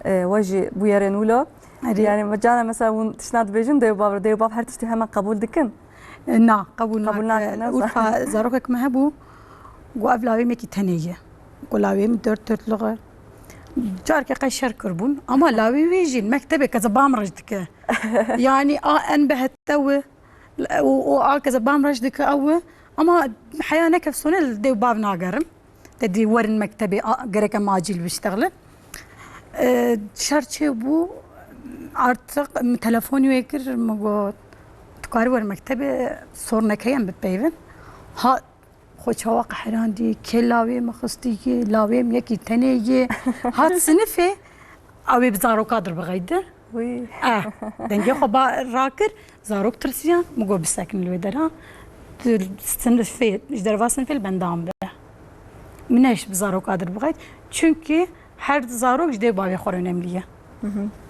وجي بويرنولو يعني مجانا مثلا تشناد بيجن دي باب هر تشتي هم قبول دكن نا قبولنا ورفا زاروكك مهبو وقبلاوي مكي تنيه قلاوي دورت لغه جارك قشر كربون اما لاوي ويجي المكتبه كذا بامرجدك يعني ان بهتو و كذا بامرجدك او اما حيانا كفسون دي باب ناقرم تدي ورن مكتبه قرك ماجيل بيشتغل شرطي بو ارتق تلفوني ويكر مغو تقاري ور مكتبه صورنا كيان ببيفن ها خوش واقع حراندي كلاوي مخستي لاوي يكي تنيه هاد سنفه او بزارو قادر بغيده وي دنجي خبا راكر زاروك ترسيان مغو بساكن الودرا سنفه جدرفاسن في البندام به مناش بزارو قادر بغيد çünkü her zarok jde bavi xor önemliye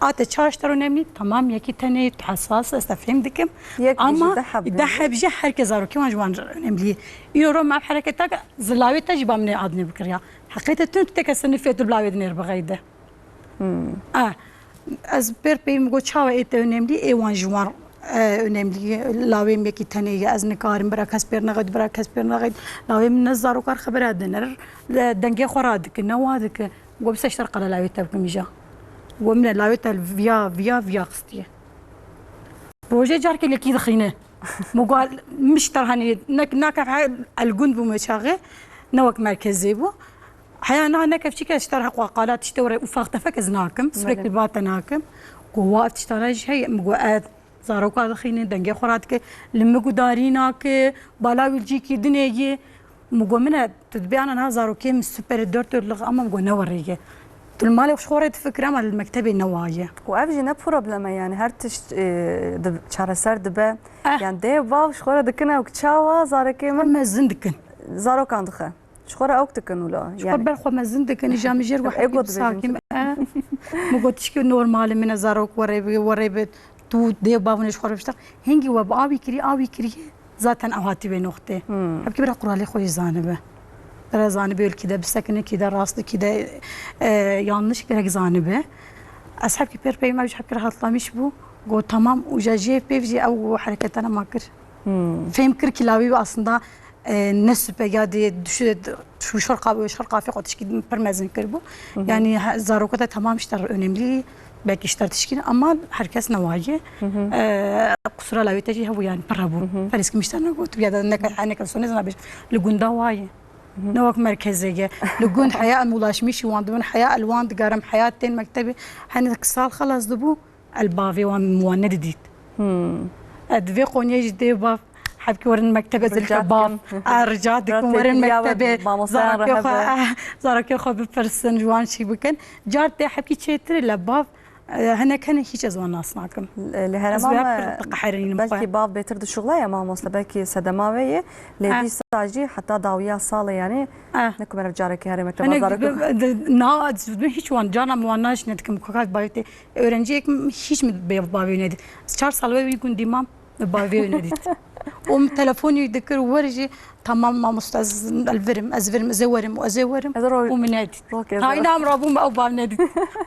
ate çarştar önemli tamam yeki tane hassas استفهم dikim ama dahbje herkes zaroki majwan önemli yoro ma hareketك zlawi tajba من adni bikriya حقيقه تنت تكسن في البلاوي دنير بغيده az perpeyim go çava et önemli evan jwan önemli lavim yeki tane az nikarim bırakas bernagad bırakas bernagad lavim nazaro kar khabar adner denge khoradik nawadik go بسشتر قال لاوي تبكم جا ومن لاوي فيا قصتي بروجي جارك اللي كي دخينه مو قال مش ترهني ناك الجند بمشاغه نوك مركزي بو حيانا نكف شي كاشترها قالات تشتوري وفاق تفكزناكم سبك الباتناكم قوات تشتري هي مقوات زاروكا دخينه دنگه خوراتك لما داريناك بالاوي الجيكي دنيجي مقومنا تتبعنا انا زاروكي من سوبر دورتور لغ اما مقو نوريه المالي وش خورت فكره مال المكتبه النوايه وابجي نا بروبلما يعني هرتش چارسر دبه يعني دي واو شخوره دكنا وكتشاوا زاروكي ما زندكن زاروكان دخه شخورة أوكتكن ولا شخور بالخو مزن دكني جامجر وحكي ساكم مقولتش نورمال من زاروك وريب تو دي بابنش خور بشتا هنگي وبابي كري zaten avati ve nokta. Hep ki bir kurali koyu zanebe. Biraz zanebe ülkede bir sakine ki de rastlı ki de yanlış gerek zanebe. Ashab ki perpeyma bir hep rahatlamış bu. Go tamam ucaje pevci av hareketine makır. Fem kır kilavi aslında ne süper ya diye şu şarkı kotiş ki permezin kır bu. Yani zarokata tamam işler önemli. belki işler tişkin ama herkes navaji kusura laviteci bu yani para bu farisk müşterine قلت ya da ne kadar sonra ne لقون دواي نوك مركزية لقون حياة ملاشميش واندون حياة الوان دقارم حياة تين مكتبي هني كسال خلاص دبو البافي وان ديت ادفي قوني جدي باف حبكي ورن مكتبة الباف رجعت دكم ورن مكتبة زارك يخو بفرسن جوان شي بكن جارتي حبكي تشيتري لباف هنا كان هيك ازوان ناس معكم لهنا ما بلكي باب بيترد شغله يا ماما وصل بلكي سدماويه لدي ساجي حتى داويه صاله يعني نكم رجارك هري مكتب بازارك نا هيك وان جانا مواناش ندكم كوكات بايتي öğrenciyek hiç mi bavi nedit 4 sal ve gün dimam bavi nedit telefonu يذكر ورجي تمام ما مستاذ الفرم ازفرم ازورم ومنادي هاي نام رابوم او باب نادي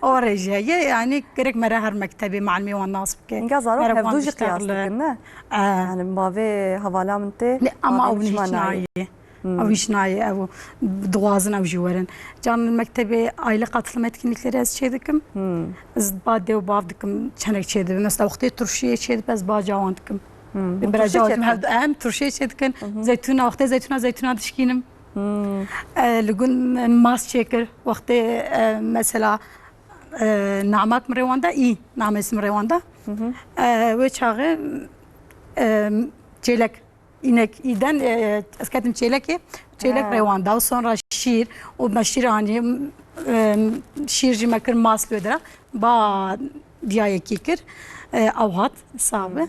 اورجي يعني كرك مراهر مكتبي مع المي والناس بكي غازارو هفدوج قياس كنا يعني بافي حوالا منتي اما او نشناي او işnayı او دوازن او جورن can mektebi aile katılım etkinlikleri az şeydikim zbade ve bavdikim çanek şeydi mesela vakti turşiye şeydi bez bacavandikim biraz cevabım hem turşiye şeydikin zeytuna vakti zeytuna dişkinim لقون ماس شيكر وقت مثلا نعمات مريواندا نعمة اسم مريواندا وشاغي çeyrek inek iden asketim çeyrek revanda sonra şiir o meşhur hani şiirci mekir mas lödera ba diye kikir avhat sabe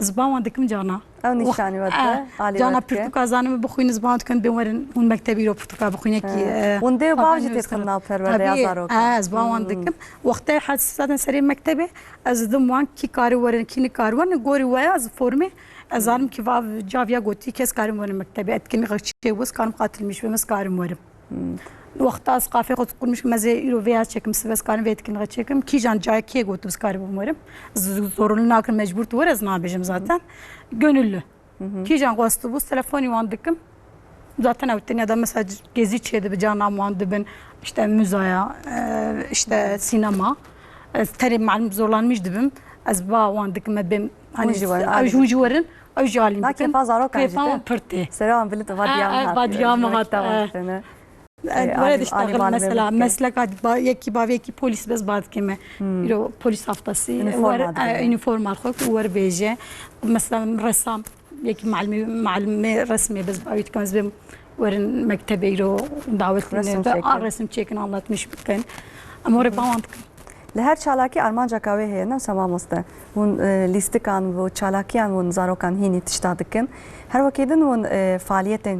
zbawan dikim cana nişani vardı cana Portugal zanımı bxuyn zbawan dikin bewerin un mektebi ro Portugal bxuyn ki un de bavji tekna perverde yazarok zbawan dikim waqta hasadan seri mektebi az dum ki kari werin ki kari werin gori wayaz formi azarım ki vav javya goti kes karim werin mektebi etkinlik çevuz karim qatilmiş ve mes karim werim وقت از قافه خود کنمش مزه ایرو ویا چکم سوس کارم ویت کنه چکم کی جان جای کی گوت بس کاری بمورم zorunlu nakır mecbur tu varız nabijim zaten gönüllü ki can qostu bu telefonu vandıkım zaten avtın ya da mesela gezi çeydi bir canam vandı ben işte müzaya işte sinema terim malum zorlanmışdım az ba vandıkım ben hani jujuvarın ajalim lakin pazaro kaydı pırtı selam bilet vadiyam hata Böyle iştahıl mesela meslek yeki baveki polis bez bad kime polis haftası üniforma alxok uvar beje mesela ressam yeki معلم resmi bez bavit kaz bim verin mektebe iro davetli resim çekin anlatmış bken ama oraya bağlantık لهر چالاکی آرمانجا کاوی هی نه سما مسته ون لیستکان و چالاکیان ون زاروکان هینی تشتادکن هر وکیدن ون فعالیتن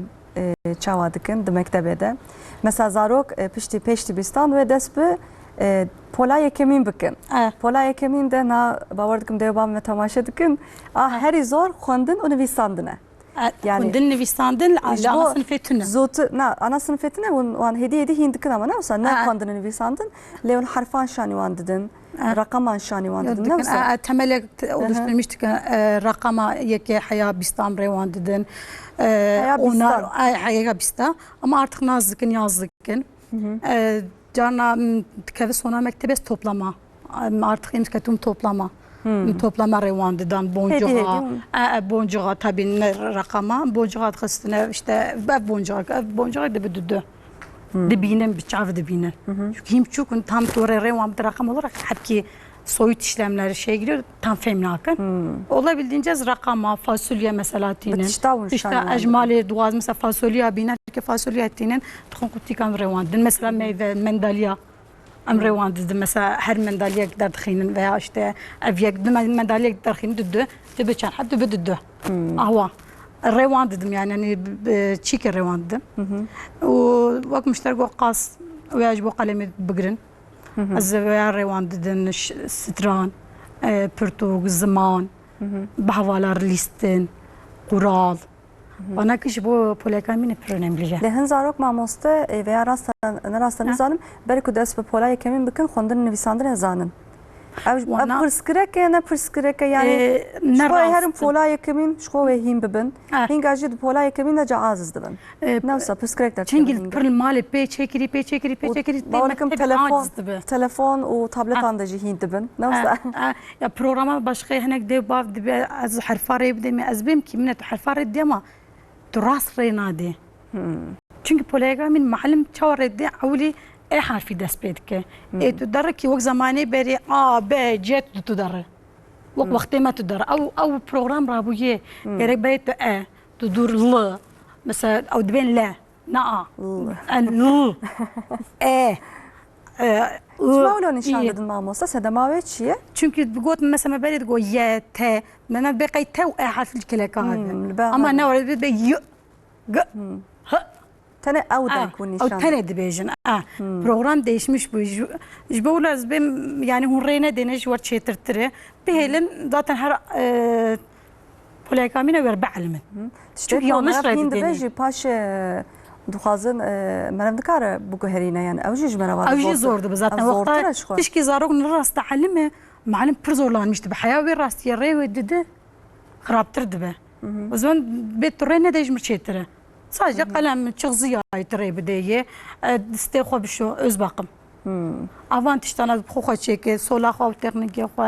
چاوادکن د مکتبه مثلا زاروک پشتی بیستان و دست به پولا یکمین بکن پولا یکمین ده نا باور دکم دیوبام و تماشا دکن هری زور خوندن و نویساندنه yani خوندن نویساندن ana sınıfetine zotu na ana sınıfetine wan hediye hindikın ama ne olsa ne خوندن نویساندن leon harfan şani vandın rakaman şani vandın ne olsa temel oluşturmuştuk rakama yeki haya bistam revandın onlar haya bista ama artık nazlıkın yazlıkın cana kevi sona mektebes toplama artık imkatum toplama revandıdan boncuğa tabii rakama boncuğa kıstına işte boncuğa da büdüdü dibinen biçav dibinen çünkü hem çok tam doğru revan rakam olarak hep ki soyut işlemleri şey giriyor tam femnakan olabildiğince rakama fasulye mesela tinen işte ecmali duaz mesela fasulye biner ki fasulye tinen tkun kutikan revandın mesela meyve mendalya ام روان دد مثلا هر منداليه قدر تخينن veya işte evye mendalيه قدر تخين دد تبي كان حد بدده هو الريوان ددم يعني تشيك الريوان ددم ووقت مشترك قاص ويعجبوا قلمي بقرن الزوايا الريوان ددن ستران برتوق زمان بحوالار ليستن قرال وانا كش بو بولاكامين برنامج لجا لهن زاروک ماموسته و راستن نزانم برکو دست به پولای کمین بکن خوندن نویساندن نزانن او پرسکرک نه پرسکرک یعنی شو هرم پولای کمین شو هیم ببن هنگ اجد پولای کمین نجا عازز دبن نوسا پرسکرک در چنگل پر المال پیچکری بالکم تلفن و تابلت اندجی هین دبن نوسا یا پروگرام başka هناك دي باف دي از حرفاري بدي از بيم كي من حرفاري ديما تراث رينادي çünkü poligamin معلم تشاور دي اولي اي حرفي دس بيدك اي تدرك وقت زماني بري ب ج تدر وقت ما تدر او بروجرام رابويه غير بيت تدور ل مثلا او دبين لا نا ال شماولو نشان ددن ماموستا سدماوي چیه؟ çünkü بقول مثلا بريد تقول يا ت من بقي تو حرف الكلاك اما انا ورد بي ج تنه او da يكون او نشان تنه دبيجن program değişmiş bu jbowlers bim yani hurreyne deneş var çetirtire behelin zaten her poligamine ver بعلم çünkü yanlış reddi beji paş دخوازن منم دكاره بوكو هرينا يعني اوجي جمره او جي زورد zaten وقتها تشكي زاروك نراس تعلمه معلم برزورلانmıştı بحياوي راس يري ودده خرابترد به وزمان بيت رينا ديجمر çetire sadece kalem çığzıya aytırı بديه دستخو بشو öz bakım avantajdan خوخه çeke sola خو تکنیک خو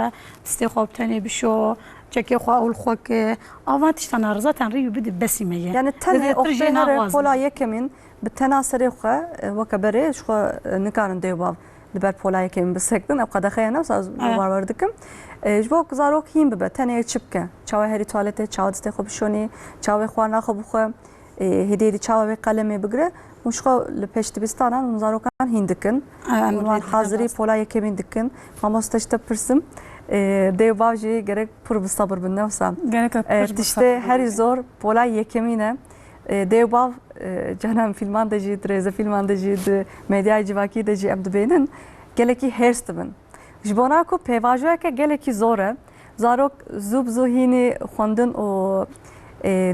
دستخو تنه بشو çeke خو اول خو که avantajdan zaten riyu bidi besimeye يعني تنه اختهر بولايه كمين بالتناصر خو وكبري شو نكارن ديوباب لبر بولايه كمين بسكتن ابقى دخينا وساز وردكم جبوك زاروك هيم ببا تنه چبكه چاو هری توالته چاو دستخو بشوني چاو خوانا خو بخو هديدي چاو قلمي بگره مشخو لپشت بستانن زاروكان هندكن وان حاضري بولايه كمين دكن ماموستاشتا پرسم دیوباجی gerek پر صبر بالنفسه تشته هری زور پولای یکمینه دیوباv canım filman da jid reze filman da jid medya civaki da jid abd beynin geleki herstbin jbona ko pevajoya ke geleki zore zarok zub zuhini khondun o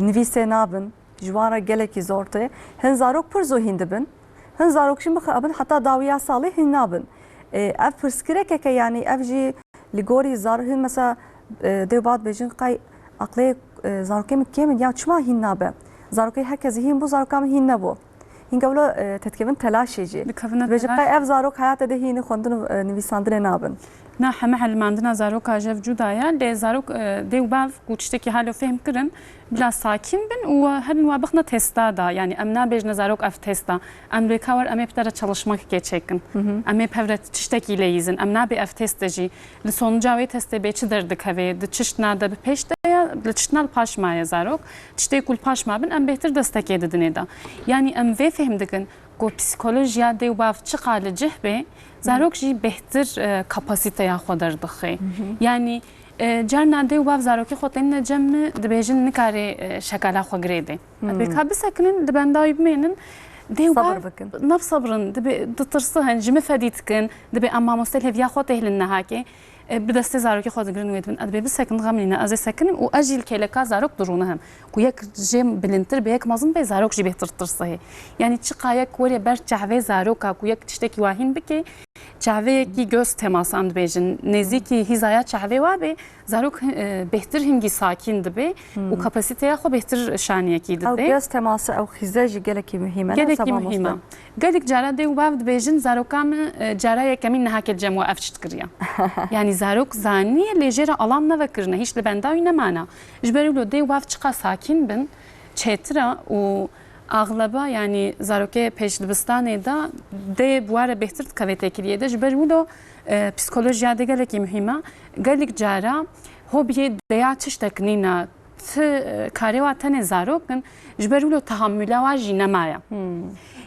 nivise nabin jwara geleki zorte hen zarok pur zuhindibin hen zarok şimdi abin hatta dawiya salih hinabin ev pırskireke ke yani evji ligori zarhın mesela devbat bejin qay aqli zarkem kemin ya çma hinnabe zarokay herkes hin bu zarokam hinne bu hingavlo tetkevin telaş eci bejin qay ev zarok hayata de hini khondun nivisandre nabın نا همه حل ماندنا زاروک آجف جدایا لی زاروک دیوباف کوچتکی حالو فهم کرن بلا ساکن بن و هر نوابخنا تستا دا yani امنا بجن زاروک اف تستا امریکا ور امی پدر çalışmak geçekin امی پدر تشتکی لیزن امنا به اف تستجی لسونجاوی تست beçi derdik have de çişna da peşte ya çişnal paşmaya zarok çişte kul paşma bin em behtir destek edin da yani em ve fehmdikin ko psikolojiya دیوباف çıqalı cehbe زاروک جی بهتر کپاسیته یا خود دخی یعنی جرنا دیوباف زاروکی خود این نجم دبیجن نکاری شکل خو گریده بیکا بسکنن دبندای بمینن دیوباف نف صبرن دب دترسهن جم فدیتکن دب اما مستل هفیا خود اهل نهاکی بدست زاروکی خود گرن ویدن ادبی بسکن غملینا از سکنم و اجیل کلکا زاروک درونهم کویک جم بلنتر بیک مازن به زاروک جی بهتر ترسه یعنی چقایک وری بر چهوه زاروکا کویک تشتکی واهین بکی چهوه کی göz teması and bejin neziki hizaya çehve wa be zarok behtir hingi sakin dibe u kapasiteye xo behtir şaniye ki dibe o göz teması o hizaji geleki mühime geleki mühime gelik jara de u bejin zarokam jara yekemin hakel cemwa afçt kiriya yani zarok zani lejera alanna ve kirne hiç le benda oynamana jberulo de u çıqa sakin bin çetra u Ağlaba yani zaroke peşdibistanê da de buare behtir kavetekiriye de jber wilo psikolojiya de gelekî mühîme gelek cara hobiye deya tişteknîna karê wa tenê zarokin jber wilo tahammüla wa jî nemaya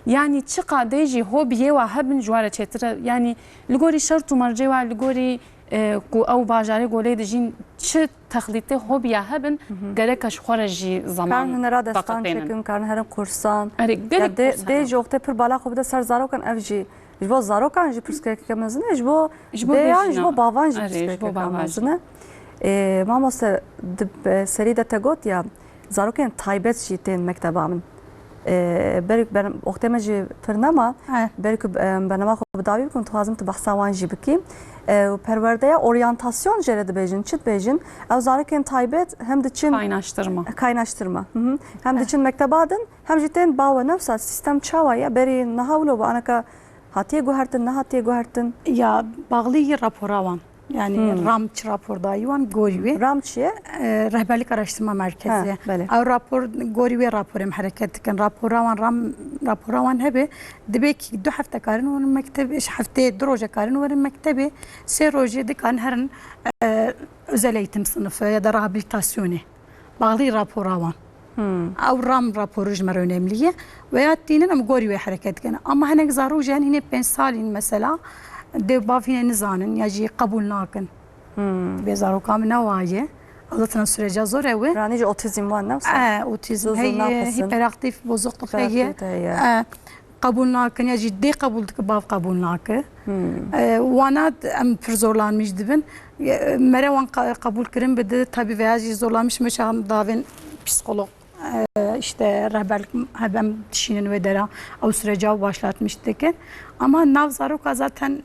yani çiqa de jî hobiye wa hebin ji ware çêtir yani li gorî şert û mercê wa li gorî کو ئەو باژارێ گۆلەی دژین چ تەخلیتێ هۆبیا هەبن گەرەکەش خۆرەژی کارن زەمان هنرا دستان چکن کارن هرم قرصان گەرێک دی جوخته پر بالا خوب ده سر زاروکن اف جی جبو زاروکان جی پرسکرک کمزنه جبو دیان جبو باوان جی پرسکرک کمزنه ماموستا سری ده تگوت یا زاروکن تایبت جیتین مکتبامن برك وقتما جي برنامج برك برنامج خو بداوي بكم توازم تبحثوان جي بكي وپروردهya oryantasyon جرد بيجن چت بيجن او زاركن تايبت هم دچن kaynaştırma hem دچن مكتبادن هم جيتين باو نفس sistem çavaya beri nahavlo anaka hatiye guhertin hatiye guhertin ya bağlı raporavan. Yani RAMÇ raporda yuvan Gorive. RAMÇ'ye Rehberlik Araştırma Merkezi. Ha, o rapor Gorive raporem hareket eken raporavan hebe dibek 2 hafta karın onun mektebi 3 hafta droje karın onun mektebi 3 roje dikan herin özel eğitim sınıfı ya da rehabilitasyonu. Bağlı raporavan. او رام raporu jmer önemliye veya dinin ama Gorive hareket eken. Ama henek zarujen yine 5 salin mesela de bafine nizanin ya ji kabul nakin. Bezaro kam navaye. Aldatına sürece zor evi. Ranici otizm var ne? Otizm hey hiperaktif bozukluk hey. Kabul nakin ya ciddi kabul dik baf kabul nakin. Wana em pür zorlanmış dibin. Merevan kabul kirin bedi tabi veya ji zorlanmış meşam davin psikolog işte rehberlik hem dişinin ve dera o sürece başlatmıştık. Ama nav zarok zaten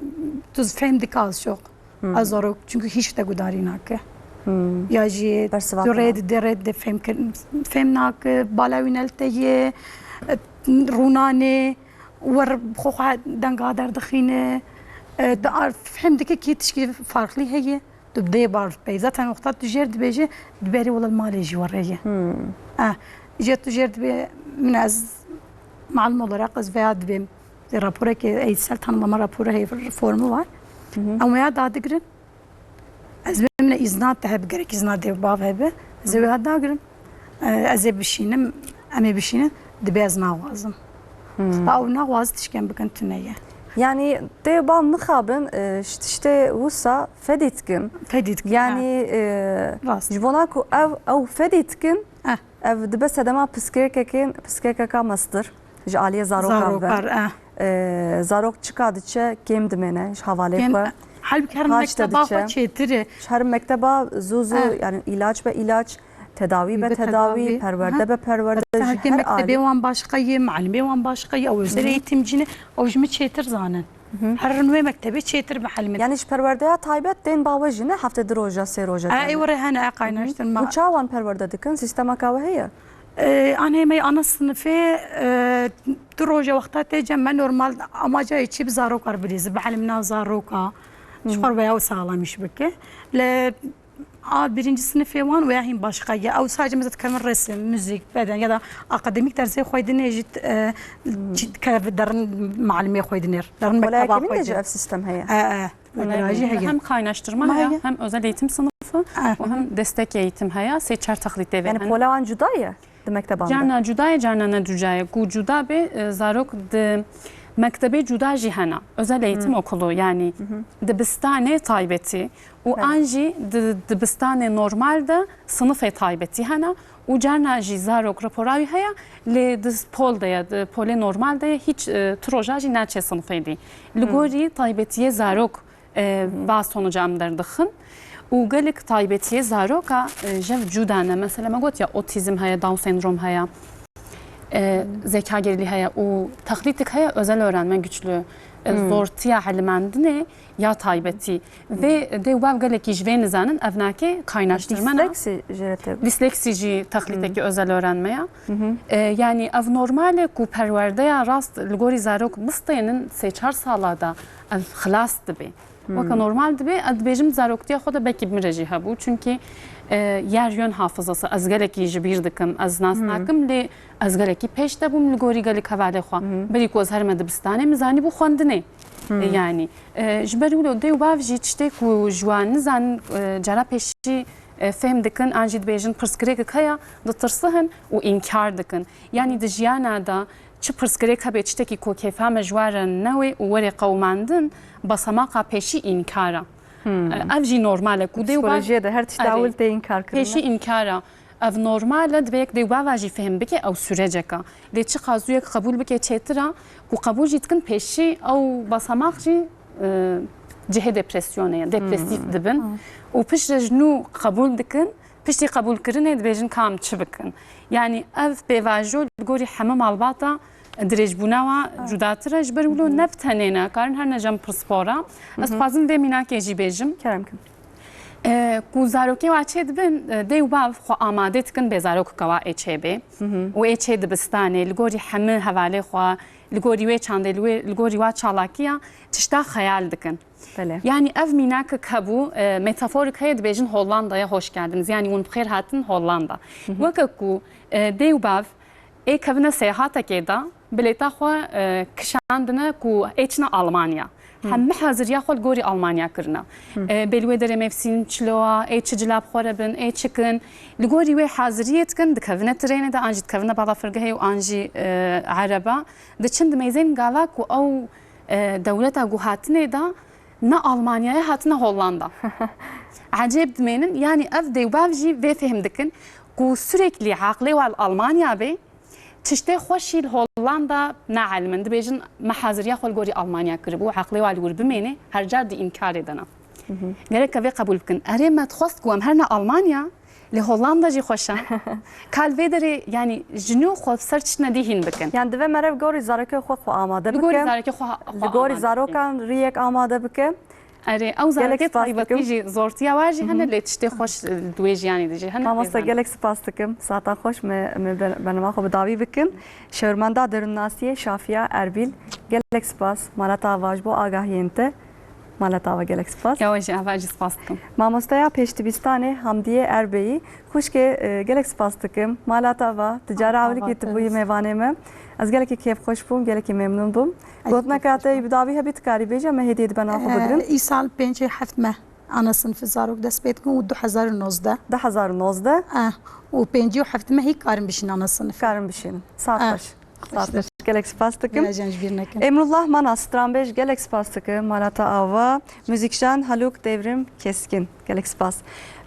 tuz femdik az çok. Az zarok çünkü hiç de gudarina ki. Ya ji red fem nak balawinelteye runane var xoha dangader dakhine femdik ki tişki farklı heye. تبدأ بعرف بي ذاتها وقتها تجار دبيجي دباري ولا المالي جوارية جات تجار دبي من از مع المدراء قز فيها دبي رابورة كي أي سالت هن لما رابورة هي فورم وار أو ما ياد داقرن از من إذنات تهب قريك إذنات دي باب هبه زوي هاد داقرن از بشينم أمي بشينم دبي از ناوازم أو ناواز تشكين بكن تنية Yani devam nıxabın işte vusa feditkin yani jvonaku ev feditkin ev dibes edema psikerkeka mastır aliye zarok zarok çıkadıçe kem dimene havale koy halbuki her mekteba çetiri her mekteba zuzu yani ilaç ve ilaç tedavi ve tedavi, perverde ve perverde. Her mektebi wan başkayı, malimi wan başkayı, o özel eğitimcini, o jimi çetir zanen. Her nüve mektebi çetir mahalimi. Yani iş perverdeye taybet den bavajine haftadır roja, se roja. Ay oraya kaynaştırma. Uçavan perverde dikin, sistema kahve Anne ana sınıfı roja vakta tecem ben normal amaca içi bir zarokar bilizi. Mahalimna zaroka. Şuar veya sağlamış beki. Le birinci sınıf yavan veya hem başka ya o sadece mesela kemer resim, müzik, beden ya da akademik dersi koydun ejit derin malime koydun derin mektaba koydun. Kimin de sistem heye? Hem kaynaştırma heye, hem özel eğitim sınıfı, hem destek eğitim heye, seçer taklit evi. Yani polavan cudaya demek de banda. Cana cudaya, cana ne cudaya. Gu cuda be zarok de mektebi cuda jihana. Özel eğitim okulu yani dibistane taybeti. U anji dibistane normalde sınıf taybeti hana. U cana ji zarok raporavi haya le dispolda ya pole normalde hiç trojaji naçe sınıfıydı. Ligori taybetiye zarok bazı sonucamdır dıxın. U gelik taybetiye zaroka jev cudana mesela magot ya otizm haya, Down sendrom haya. Zeka geriliği haya, o taklitik haya özel öğrenme güçlü. Zortiya halimandine ya taybeti. Ve de ubav geleki jve nizanin evnake kaynaştırmana. Disleksici takliteki özel öğrenmeye. Yani ev normale ku perverdeye rast ligori zarok mıstayanın seçer salada ev xılas dibi. Vaka normal dibi adbejim zarok diye xoda belki mireci ha bu. Çünkü yer yön hafızası az geleki jibir dikim az nasnakim li az geleki peşte bu ligori gelik havale xwa. Beri ku az her medibistane mizani bu xwandine. Yani jiberi ulo de ubav jitişte ku jwan nizan cara peşi فهم دکن آنجید بیشتر پرسکری که کیا دترسهن و انکار دکن یعنی دجیانا دا چه پرسکری که به چته کی کوکیفا مجوار نوی و وری قوماندن بسماقا پیشی انکارا ev jî normal e ku dê Psikolojiye de her tiştavul te inkar kırın. pêşî inkara ev normal e divêk dê bava jî fêm bike ew süreceka lê çi qazuyek qebûl bike çêtira ku qebûl jî dikin pêşî ew basamak jî cihê depresyonê depresîv dibin û pişt re jinû qebûl dikin piştî qebûlkirinê dibêjin kam çi bikin yani ev pêvajo li gorî heme malbata dirêjbûna cudatir e ji ber wilo nev tenê ne karin her nejem pirspora ez dixwazim vê mînakê jî bêjim Kerem kim? ku zarokê wa çê dibin dê û bav xwe amade dikin bê zarokeka wa ê çêbê û ê çê dibistanê li gorî hemû hevalê xwe li gorî wê çandê li gorî wa çalakiya tişta xeyal dikin. Yani ev mînakek hebû metaforik heye dibêjin Hollandaya hoş geldiniz yani hûn bixêr hatin Hollanda. Weke ku dê û bav ê kevine sêhatekê da bilêta xwe kişandine ku ê çine Almanya. Hemû haziriya xwe li gorî Almanya kirine. Bê li wê derê mevsîn çilowa, ê çi cilab xwe re bin, ê çikin. Li gorî wê haziriyê dikin, dikevine trênê de an jî dikevine balafirgehê û an jî ereba. Diçin di mêzên gava ku ew dewleta guhatinê da ne Almanyaya hatine Hollanda. Acayip dimênin yani ev dêwbav jî vê fêm dikin ku sürekli aqlê wa li Almanya bê tiştê xweşî li Hollanda neelmin dibêjin me haziriya xwe li gorî Almanya kiribû aqlê wa li wir bimêne her car dî înkarê dana. Gerek vê qebûl bikin. Erê me dixwast ku em her ne Almanya li Hollanda jî xweş e. Kal vê derê yani jinû xwe ser tiştine dî hîn bikin. Yani divê me rev gorî zarokê xwe amade Li gorî bikin. zarekê xwe Li gorî zarokan riyek amade bikin. Erê ew zarekê taybetî jî zortiya wa jî hene lê tiştê xweş duê jiyanê de jî hene. Mamosta gelek spas dikim. Saata xweş me benema xwe bi dawî bikin. Şewrmenda derûnnasiyê Şafiya Erbil. Gelek spas. Malata vaj bo agahiyên te. Malata gelek spas. Ya jî ava jî spas dikim. Mamostaya Pêşdibistanê Hamdiye Erbeyî xwişkê gelek spas dikim. Malata va ticara awlikî tu bûyî mêvanê me. Ez gelekî kêfxweş bûm, gelekî memnûn bûm. Gotineka te bi dawî hebî tikarî bêje me hêdiyê dibena xwe bigirin. îsal 5-7 me ana sınıfı zarok dest pê dikin û 2019 2019 û 5-7 me hî karin bişin ana sınıfı. karin bişînin. Saat baş. Saat baş. Gelek spas dikim. Birnekin. Emrullah Manas Stranbêj gelek spas dikim. Malata ava. Müzikşan Haluk Devrim Keskin. Gelek spas.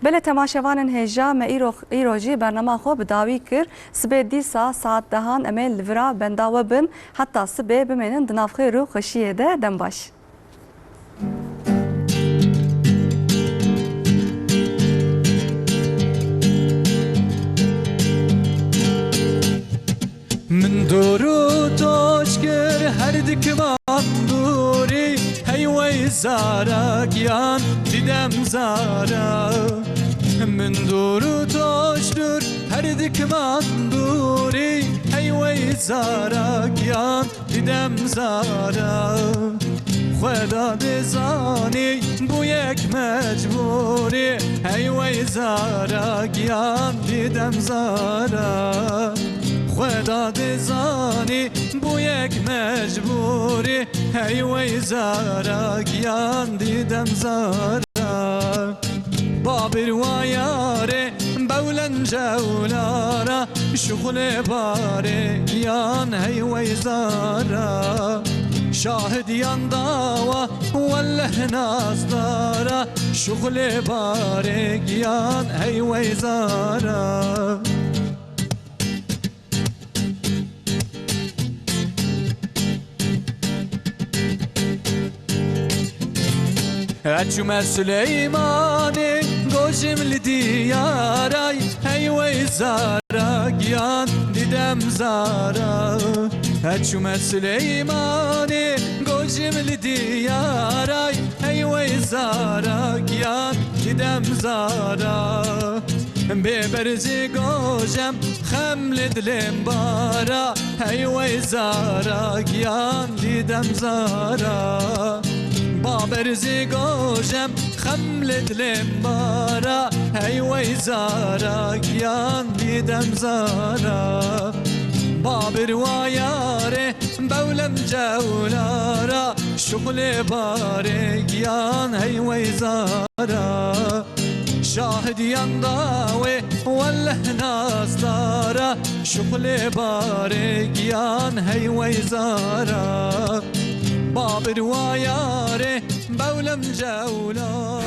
Belê temaşevanên hêja me îro jî bernama xwe bi dawî kir. Sibê dîsa saat 10 em ê li vira benda we bin. Heta sibê bimênin di navxê rû xweşiyê de dem baş. من دورو توشكر هردك مندوري هيوي زارك يان ديدم زارا من دورو توشكر هردك مندوري هيوي زارك يان ديدم زارا خدا دزاني بويك مجبوري هيوي زارك يان ديدم زارا خدا دزانی بو یک مجبوری هی وی زارگیان دیدم زارا بابر و یاره بولن جولارا شغل باره یان هی وی زارا شاهد یان داوا والله نازدارا شغل باره یان هی وی زارا أجمع سليماني قوشم لدياراي هيوي زارقيان ديدم زارا أجمع سليماني قوشم لدياراي هيوي زارقيان ديدم زارا ببرزي قوشم خمل دلم بارا هيوي زارقيان ديدم زارا بابرزي قوشم خملت لمبارا هي ويزارك يان ديدم زارا بابر وياري بولم جولارا شغل بارك يان هي ويزارا شاهد ينداوي وله ناس دارا شغل بارك يان هي ويزارا بابر وياره بولم جولار